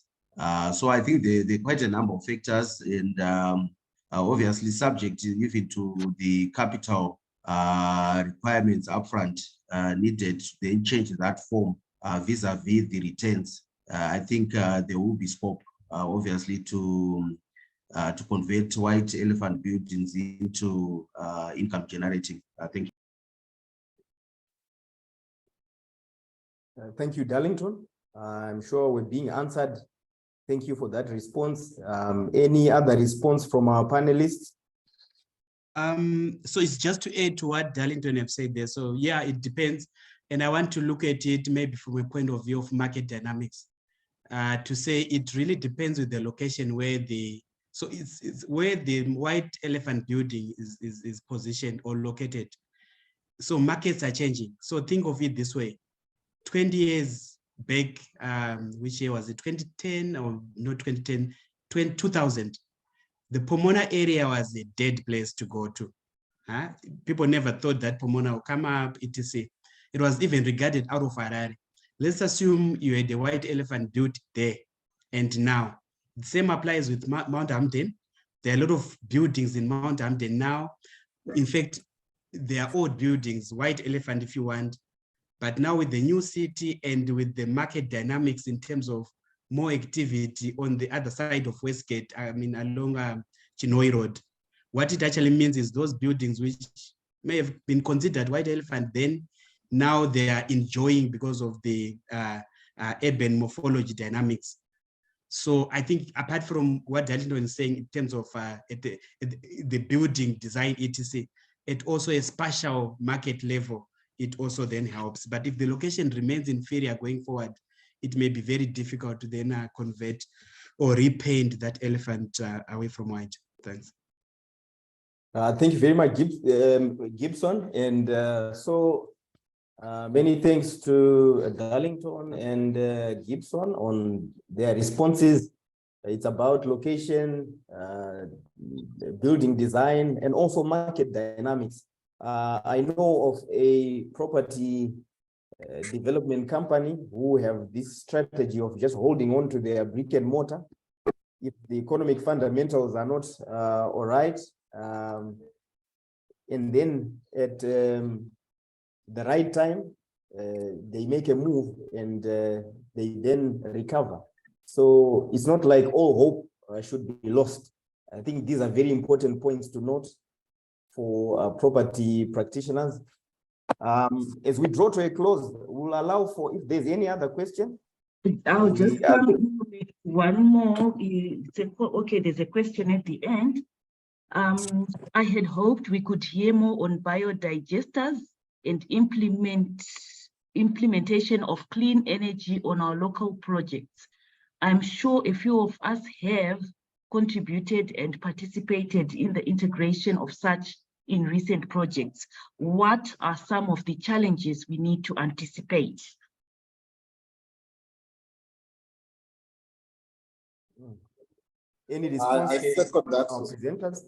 So I think there are quite a number of factors, and obviously subject even to the capital requirements upfront needed to then change that form vis-a-vis the returns. I think there will be scope, obviously, to convert white elephant buildings into income generating. Thank you. Thank you, Darlington. I'm sure we're being answered. Thank you for that response. Any other response from our panelists? So it's just to add to what Darlington have said there. So yeah, it depends. And I want to look at it maybe from a point of view of market dynamics, to say it really depends with the location where it's where the white elephant building is positioned or located. So markets are changing. So think of it this way: 20 years back, which year was it? 2010 or not 2010? 2000. The Pomona area was a dead place to go to. People never thought that Pomona would come up, etc. It was even regarded out of Harare. Let's assume you had a white elephant built there, and now the same applies with Mount Hamden. There are a lot of buildings in Mount Hamden now. In fact, they are old buildings, white elephant if you want. But now with the new city and with the market dynamics in terms of more activity on the other side of Westgate, I mean, along Chinoi Road, what it actually means is those buildings which may have been considered white elephant then, now they are enjoying because of the urban morphology dynamics. So I think apart from what Darlington is saying in terms of the building design, etc., at also a spatial market level, it also then helps. But if the location remains inferior going forward, it may be very difficult to then convert or repaint that elephant away from white. Thanks. Thank you very much, Gibson. And many thanks to Darlington and Gibson on their responses. It's about location, building design, and also market dynamics. I know of a property development company who have this strategy of just holding on to their brick and mortar. If the economic fundamentals are not all right, and then at the right time, they make a move and they then recover. So it's not like all hope should be lost. I think these are very important points to note for property practitioners. As we draw to a close, we'll allow for, if there's any other question. I'll just come in with one more. Okay, there's a question at the end. I had hoped we could hear more on biodigesters and implementation of clean energy on our local projects. I'm sure a few of us have contributed and participated in the integration of such in recent projects. What are some of the challenges we need to anticipate? Any response? I second that. Presenters?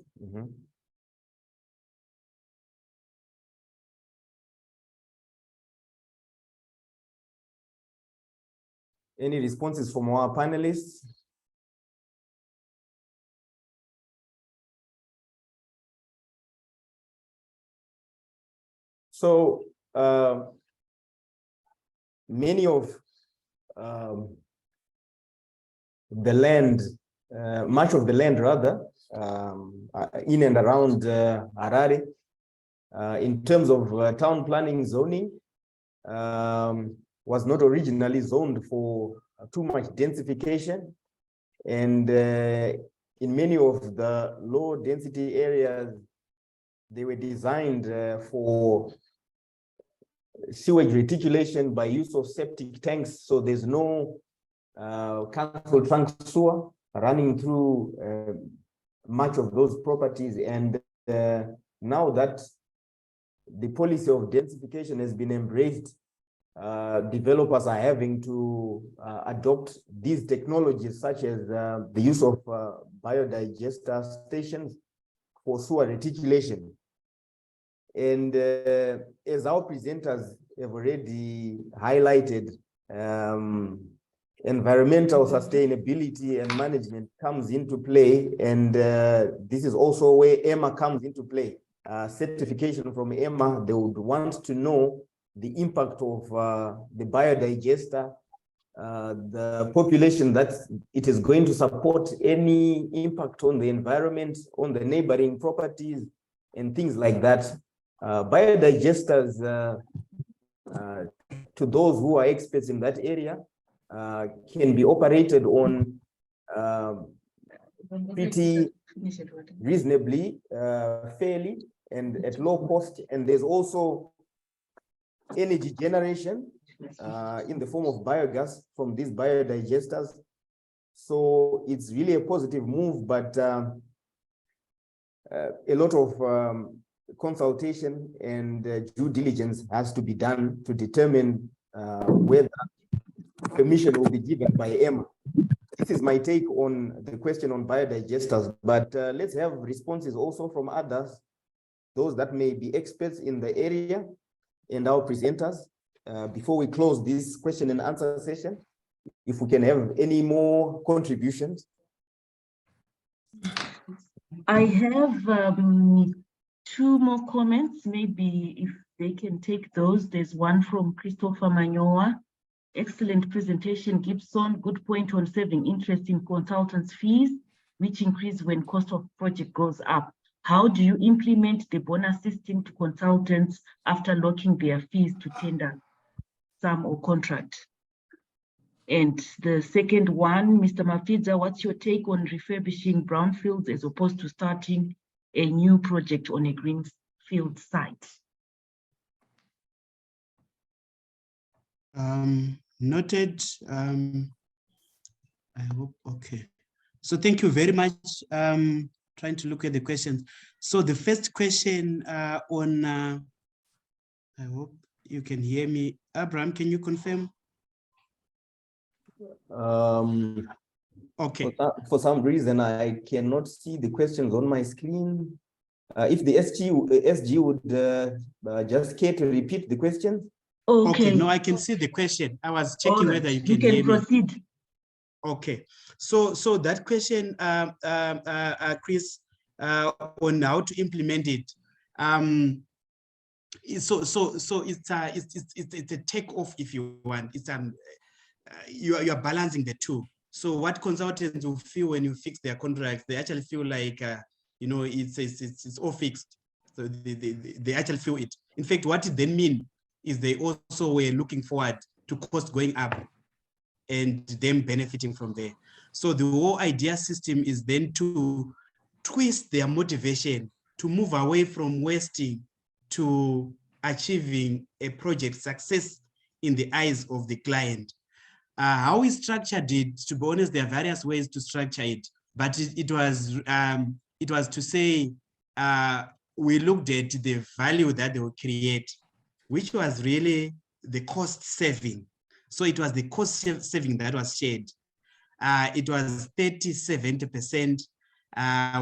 Any responses from our panelists? So many of the land, much of the land rather, in and around Harare, in terms of town planning zoning, was not originally zoned for too much densification. And in many of the low density areas, they were designed for sewage reticulation by use of septic tanks. So there's no council trunk sewer running through much of those properties. And now that the policy of densification has been embraced, developers are having to adopt these technologies, such as the use of biodigester stations for sewer reticulation. And as our presenters have already highlighted, environmental sustainability and management comes into play. And this is also where EMA comes into play. Certification from EMA, they would want to know the impact of the biodigester, the population that it is going to support, any impact on the environment, on the neighboring properties, and things like that. Biodigesters, to those who are experts in that area, can be operated on pretty reasonably, fairly, and at low cost. And there's also energy generation in the form of biogas from these biodigesters. So it's really a positive move, but a lot of consultation and due diligence has to be done to determine whether permission will be given by EMA. This is my take on the question on biodigesters, but let's have responses also from others, those that may be experts in the area, and our presenters, before we close this question and answer session, if we can have any more contributions. I have two more comments, maybe if they can take those. There's one from Christopher Manyoa. Excellent presentation, Gibson. Good point on saving interest in consultants' fees, which increase when cost of project goes up. How do you implement the bonus system to consultants after locking their fees to tender sum or contract? And the second one, Mr. Mafidza, what's your take on refurbishing brownfields as opposed to starting a new project on a greenfield site? Noted. I hope, okay. So thank you very much. Trying to look at the questions. So the first question on, I hope you can hear me. Abraham, can you confirm? Okay. For some reason, I cannot see the questions on my screen. If the SG would just care to repeat the question. Okay, no, I can see the question. I was checking whether you can hear me. Proceed. Okay, so that question, Chris, on how to implement it. So it's a takeoff, if you want. It's you are balancing the two. So what consultants will feel when you fix their contracts, they actually feel like it's all fixed. So they actually feel it. In fact, what it then means is they also were looking forward to cost going up and them benefiting from there. So the whole idea system is then to twist their motivation to move away from wasting to achieving a project success in the eyes of the client. How we structured it, to be honest, there are various ways to structure it, but it was to say, we looked at the value that they will create, which was really the cost saving. So it was the cost saving that was shared. It was 30-70%.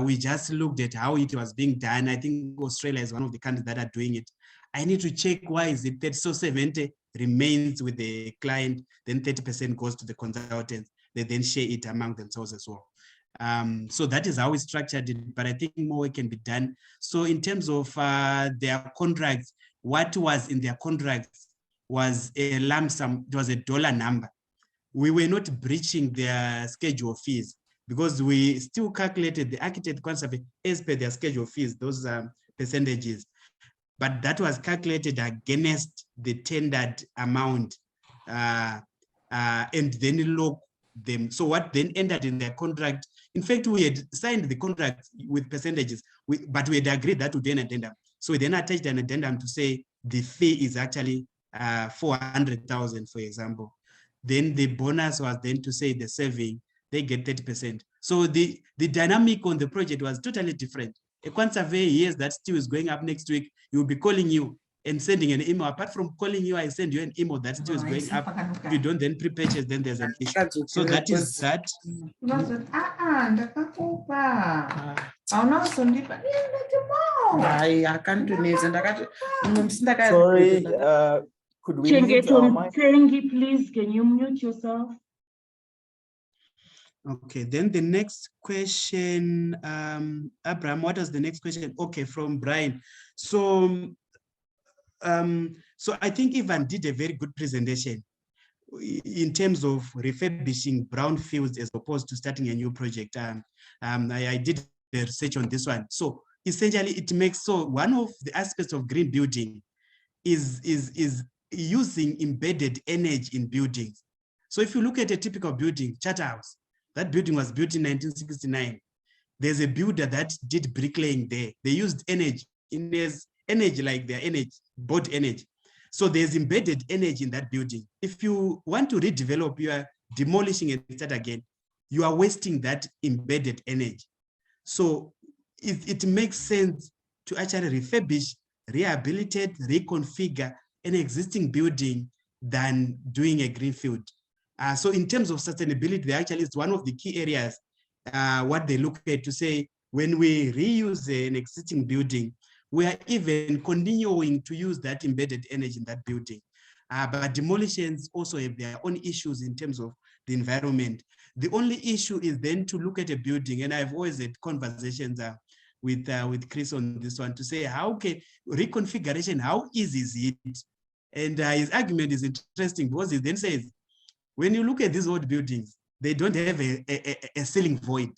We just looked at how it was being done. I think Australia is one of the countries that are doing it. I need to check why is it that so 70 remains with the client, then 30% goes to the consultants. They then share it among themselves as well. So that is how we structured it, but I think more can be done. So in terms of their contracts, what was in their contracts was a lump sum, it was a dollar number. We were not breaching their schedule fees because we still calculated the architect concept as per their schedule fees, those percentages. But that was calculated against the tendered amount and then lock them. So what then ended in their contract, in fact, we had signed the contract with percentages, but we had agreed that would be an addendum. So we then attached an addendum to say the fee is actually 400,000, for example. Then the bonus was then to say the saving, they get 30%. So the dynamic on the project was totally different. A quant survey hears that steel is going up next week, he will be calling you and sending an email. Apart from calling you, I send you an email that still is going up. If you don't then pre-purchase, then there's an issue. So that is that. Sorry, could we mute our mic? Chengeto, please, can you mute yourself? Okay, then the next question, Abraham, what was the next question? Okay, from Brian. So, so I think Ivan did a very good presentation in terms of refurbishing brownfields as opposed to starting a new project. I did the research on this one. So essentially it makes, so one of the aspects of green building is using embedded energy in buildings. So if you look at a typical building, Charterhouse, that building was built in 1969. There's a builder that did bricklaying there. They used energy, energy like their energy, bought energy. So there's embedded energy in that building. If you want to redevelop, you are demolishing and start again, you are wasting that embedded energy. So it makes sense to actually refurbish, rehabilitate, reconfigure an existing building than doing a greenfield. So in terms of sustainability, they actually is one of the key areas, what they look at to say, when we reuse an existing building, we are even continuing to use that embedded energy in that building. But demolitions also have their own issues in terms of the environment. The only issue is then to look at a building, and I've always had conversations with Chris on this one to say, how can reconfiguration, how easy is it? And his argument is interesting because he then says, when you look at these old buildings, they don't have a ceiling void.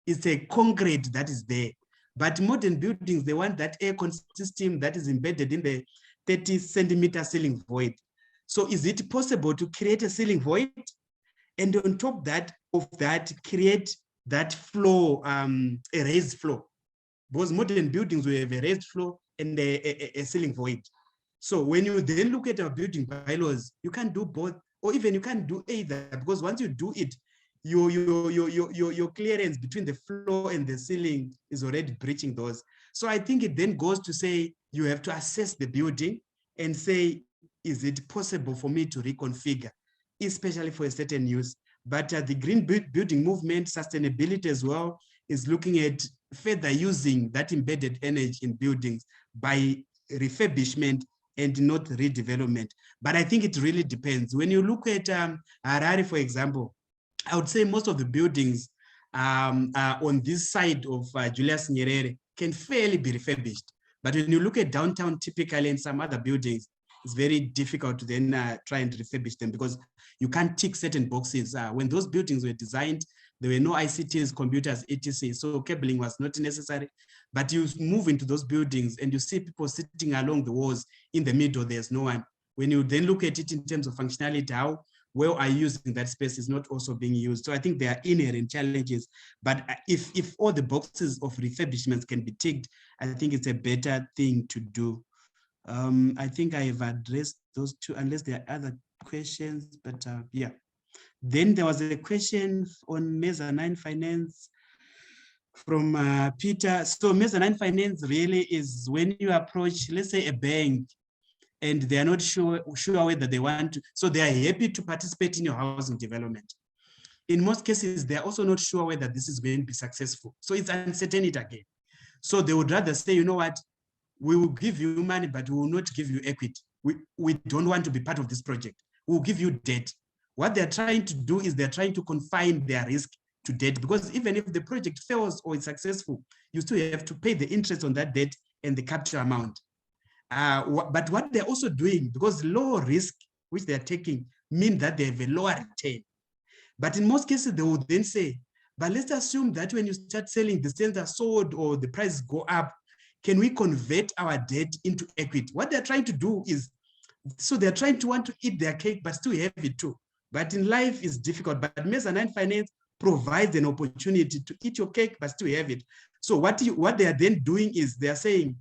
It's a concrete that is there. But modern buildings, they want that air system that is embedded in the 30-centimeter ceiling void. So is it possible to create a ceiling void? And on top of that, create that floor, a raised floor. Because modern buildings will have a raised floor and a ceiling void. So when you then look at our building bylaws, you can't do both, or even you can't do either, because once you do it, your clearance between the floor and the ceiling is already breaching those. So I think it then goes to say, you have to assess the building and say, is it possible for me to reconfigure, especially for a certain use? But the green building movement, sustainability as well, is looking at further using that embedded energy in buildings by refurbishment and not redevelopment. But I think it really depends. When you look at Harare, for example, I would say most of the buildings on this side of Julius Nyerere can fairly be refurbished. But when you look at downtown, typically in some other buildings, it's very difficult to then try and refurbish them because you can't tick certain boxes. When those buildings were designed, there were no ICTs, computers, etc. So cabling was not necessary. But you move into those buildings and you see people sitting along the walls. In the middle, there's no one. When you then look at it in terms of functionality, how well are you using that space is not also being used. So I think there are inherent challenges. But if all the boxes of refurbishments can be ticked, I think it's a better thing to do. I think I have addressed those two, unless there are other questions, but yeah. Then there was a question on mezzanine finance from Peter. So mezzanine finance really is when you approach, let's say, a bank, and they are not sure whether they want to, so they are happy to participate in your housing development. In most cases, they are also not sure whether this is going to be successful. So it's uncertainty again. So they would rather say, you know what, we will give you money, but we will not give you equity. We don't want to be part of this project. We'll give you debt. What they're trying to do is they're trying to confine their risk to debt, because even if the project fails or is successful, you still have to pay the interest on that debt and the capital amount. But what they're also doing, because low risk, which they're taking, mean that they have a lower return. But in most cases, they will then say, but let's assume that when you start selling, the sales are sold or the prices go up, can we convert our debt into equity? What they're trying to do is, so they're trying to want to eat their cake, but still have it too. But in life is difficult, but mezzanine finance provides an opportunity to eat your cake, but still have it. So what they are then doing is they're saying,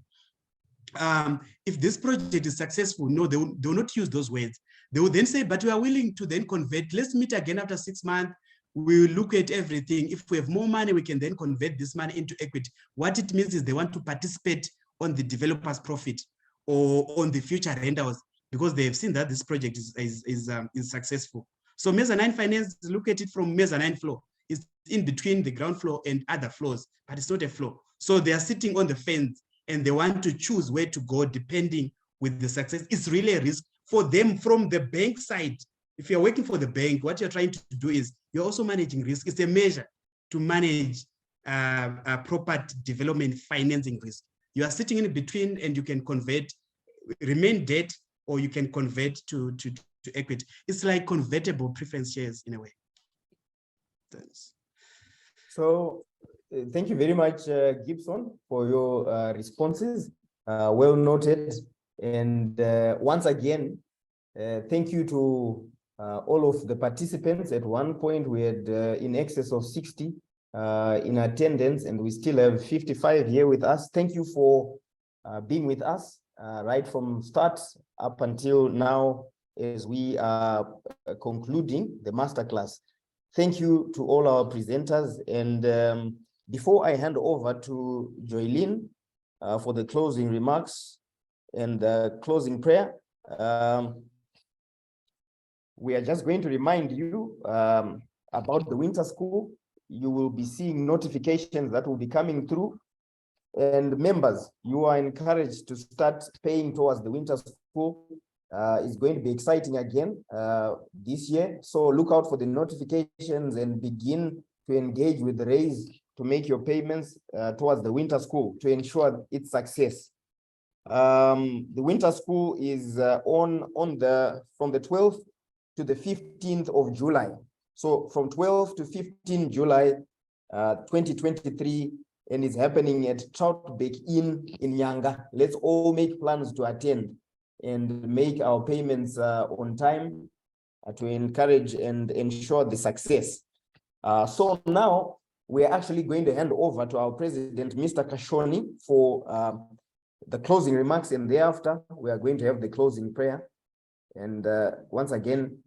if this project is successful, no, they will not use those words. They will then say, but we are willing to then convert. Let's meet again after 6 months. We will look at everything. If we have more money, we can then convert this money into equity. What it means is they want to participate on the developer's profit. or on the future renders, because they have seen that this project is successful. So mezzanine finance, look at it from mezzanine floor. It's in between the ground floor and other floors, but it's not a floor. So they are sitting on the fence and they want to choose where to go depending with the success. It's really a risk for them from the bank side. If you're working for the bank, what you're trying to do is you're also managing risk. It's a measure to manage property development financing risk. You are sitting in between and you can convert, remain debt, or you can convert to equity. It's like convertible preference shares in a way. Thanks. So thank you very much, Gibson, for your responses. Well noted. And once again, thank you to all of the participants. At one point, we had in excess of 60 in attendance, and we still have 55 here with us. Thank you for being with us right from start up until now as we are concluding the masterclass. Thank you to all our presenters. And before I hand over to Joylene for the closing remarks and the closing prayer, we are just going to remind you about the winter school. You will be seeing notifications that will be coming through. And members, you are encouraged to start paying towards the winter school. It's going to be exciting again this year. So look out for the notifications and begin to engage with the raise to make your payments towards the winter school to ensure its success. The winter school is from the 12th to the 15th of July. So from 12 to 15 July 2023, and it's happening at Troutbeck Inn in Nyanga. Let's all make plans to attend and make our payments on time to encourage and ensure the success. So now we're actually going to hand over to our president, Mr. Kashoni, for the closing remarks, and thereafter we are going to have the closing prayer. And once again,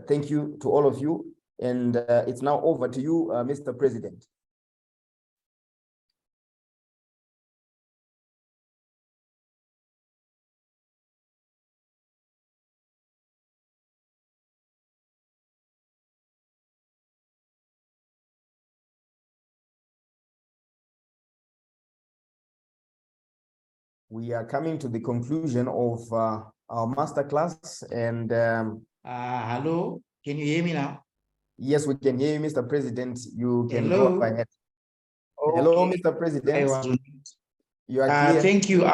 thank you to all of you. And it's now over to you, Mr. President. We are coming to the conclusion of our masterclass, and hello, can you hear me now? Yes, we can hear you, Mr. President. You can Hello. go ahead. Okay. Hello, Mr. President. You are clear. Thank you.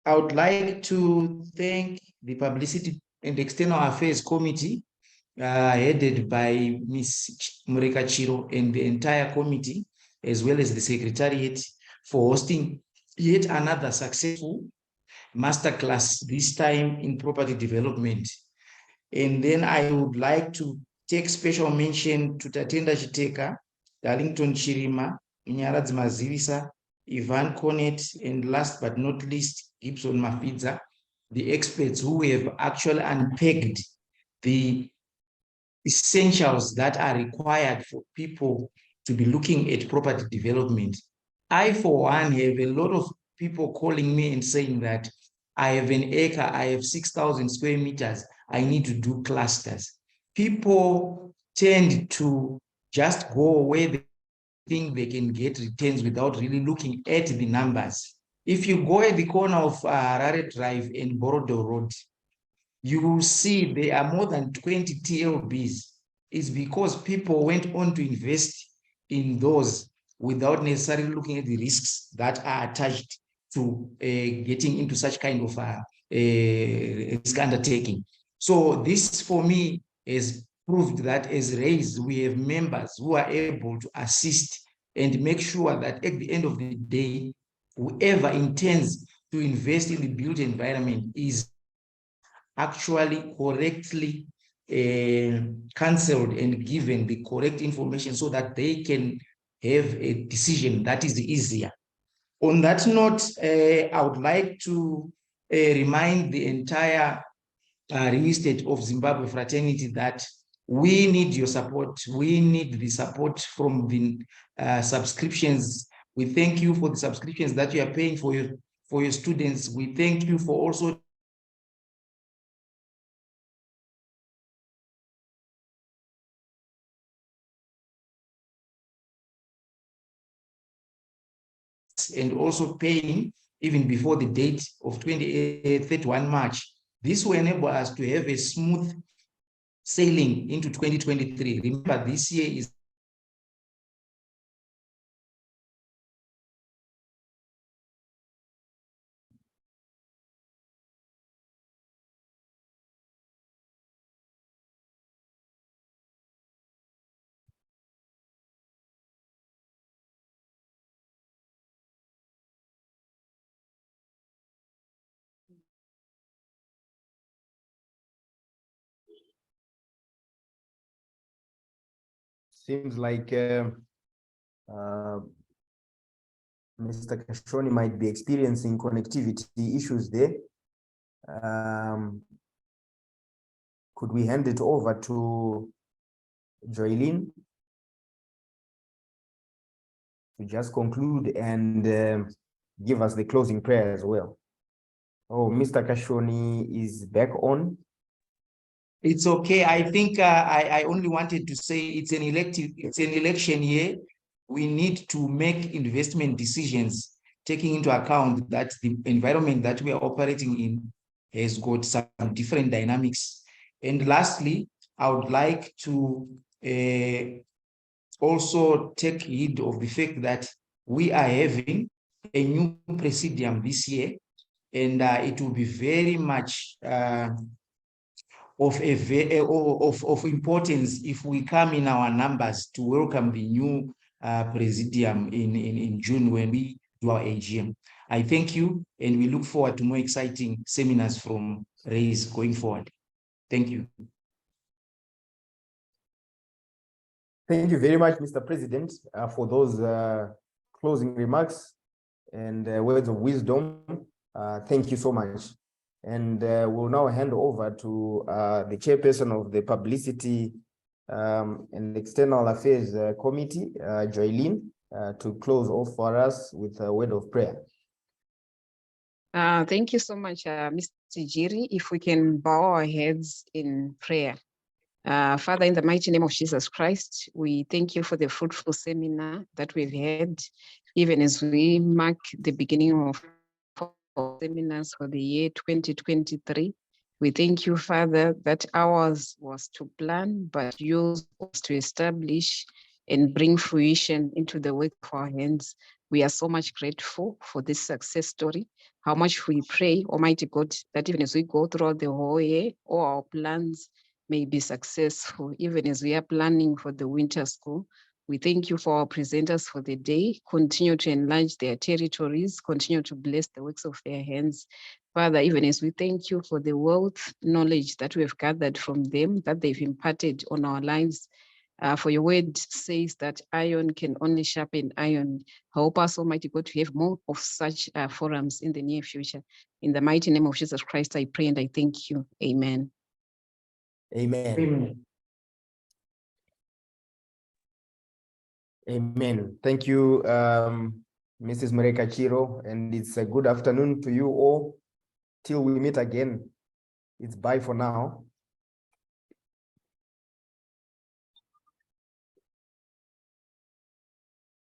I would like to thank the Publicity and External Affairs Committee, headed by Ms. Mureka Chiro and the entire committee, as well as the Secretariat, for hosting yet another successful masterclass, this time in property development. And then I would like to take special mention to Tatenda Chiteka, Darlington Chirima, Inyaradzi Mazivisa, Ivan Cornet, and last but not least, Gibson Mafidza, the experts who have actually unpacked the essentials that are required for people to be looking at property development. I, for one, have a lot of people calling me and saying that I have an acre, I have 6,000 square meters, I need to do clusters. People tend to just go where they think they can get returns without really looking at the numbers. If you go at the corner of Harare Drive and Borodo Road, you will see there are more than 20 TLBs. It's because people went on to invest in those without necessarily looking at the risks that are attached to getting into such kind of risk undertaking. So this, for me, has proved that as RAISE, we have members who are able to assist and make sure that at the end of the day, whoever intends to invest in the built environment is actually correctly cancelled and given the correct information so that they can have a decision that is easier. On that note, I would like to remind the entire real estate of Zimbabwe fraternity that we need your support. We need the support from the subscriptions. We thank you for the subscriptions that you are paying for for your students. We thank you for also and also paying even before the date of 31 March. This will enable us to have a smooth sailing into 2023. Remember, this year is Seems like Mr. Kashoni might be experiencing connectivity issues there. Could we hand it over to Joylene to just conclude and give us the closing prayer as well? Oh, Mr. Kashoni is back on. It's okay. I think I only wanted to say it's an election year. We need to make investment decisions, taking into account that the environment that we are operating in has got some different dynamics. And lastly, I would like to also take heed of the fact that we are having a new presidium this year, and it will be very much of importance if we come in our numbers to welcome the new presidium in June when we do our AGM. I thank you, and we look forward to more exciting seminars from RAISE going forward. Thank you. Thank you very much, Mr. President, for those closing remarks and words of wisdom. Thank you so much. And we'll now hand over to the chairperson of the Publicity and External Affairs Committee, Joylene, to close off for us with a word of prayer. Thank you so much, Mr. Jiri. If we can bow our heads in prayer. Father, in the mighty name of Jesus Christ, we thank you for the fruitful seminar that we've had, even as we mark the beginning of seminars for the year 2023. We thank you, Father, that ours was to plan, but yours was to establish and bring fruition into the work of our hands. We are so much grateful for this success story. How much we pray, Almighty God, that even as we go throughout the whole year, all our plans may be successful, even as we are planning for the winter school. We thank you for our presenters for the day. Continue to enlarge their territories, continue to bless the works of their hands. Father, even as we thank you for the wealth knowledge that we have gathered from them, that they've imparted on our lives. For your word says that iron can only sharpen iron. Help us, Almighty God, to have more of such forums in the near future. In the mighty name of Jesus Christ, I pray and I thank you. Amen. Amen. Amen. Amen. Thank you, Mrs. Mureka Chiro, and it's a good afternoon to you all. Till we meet again, it's bye for now.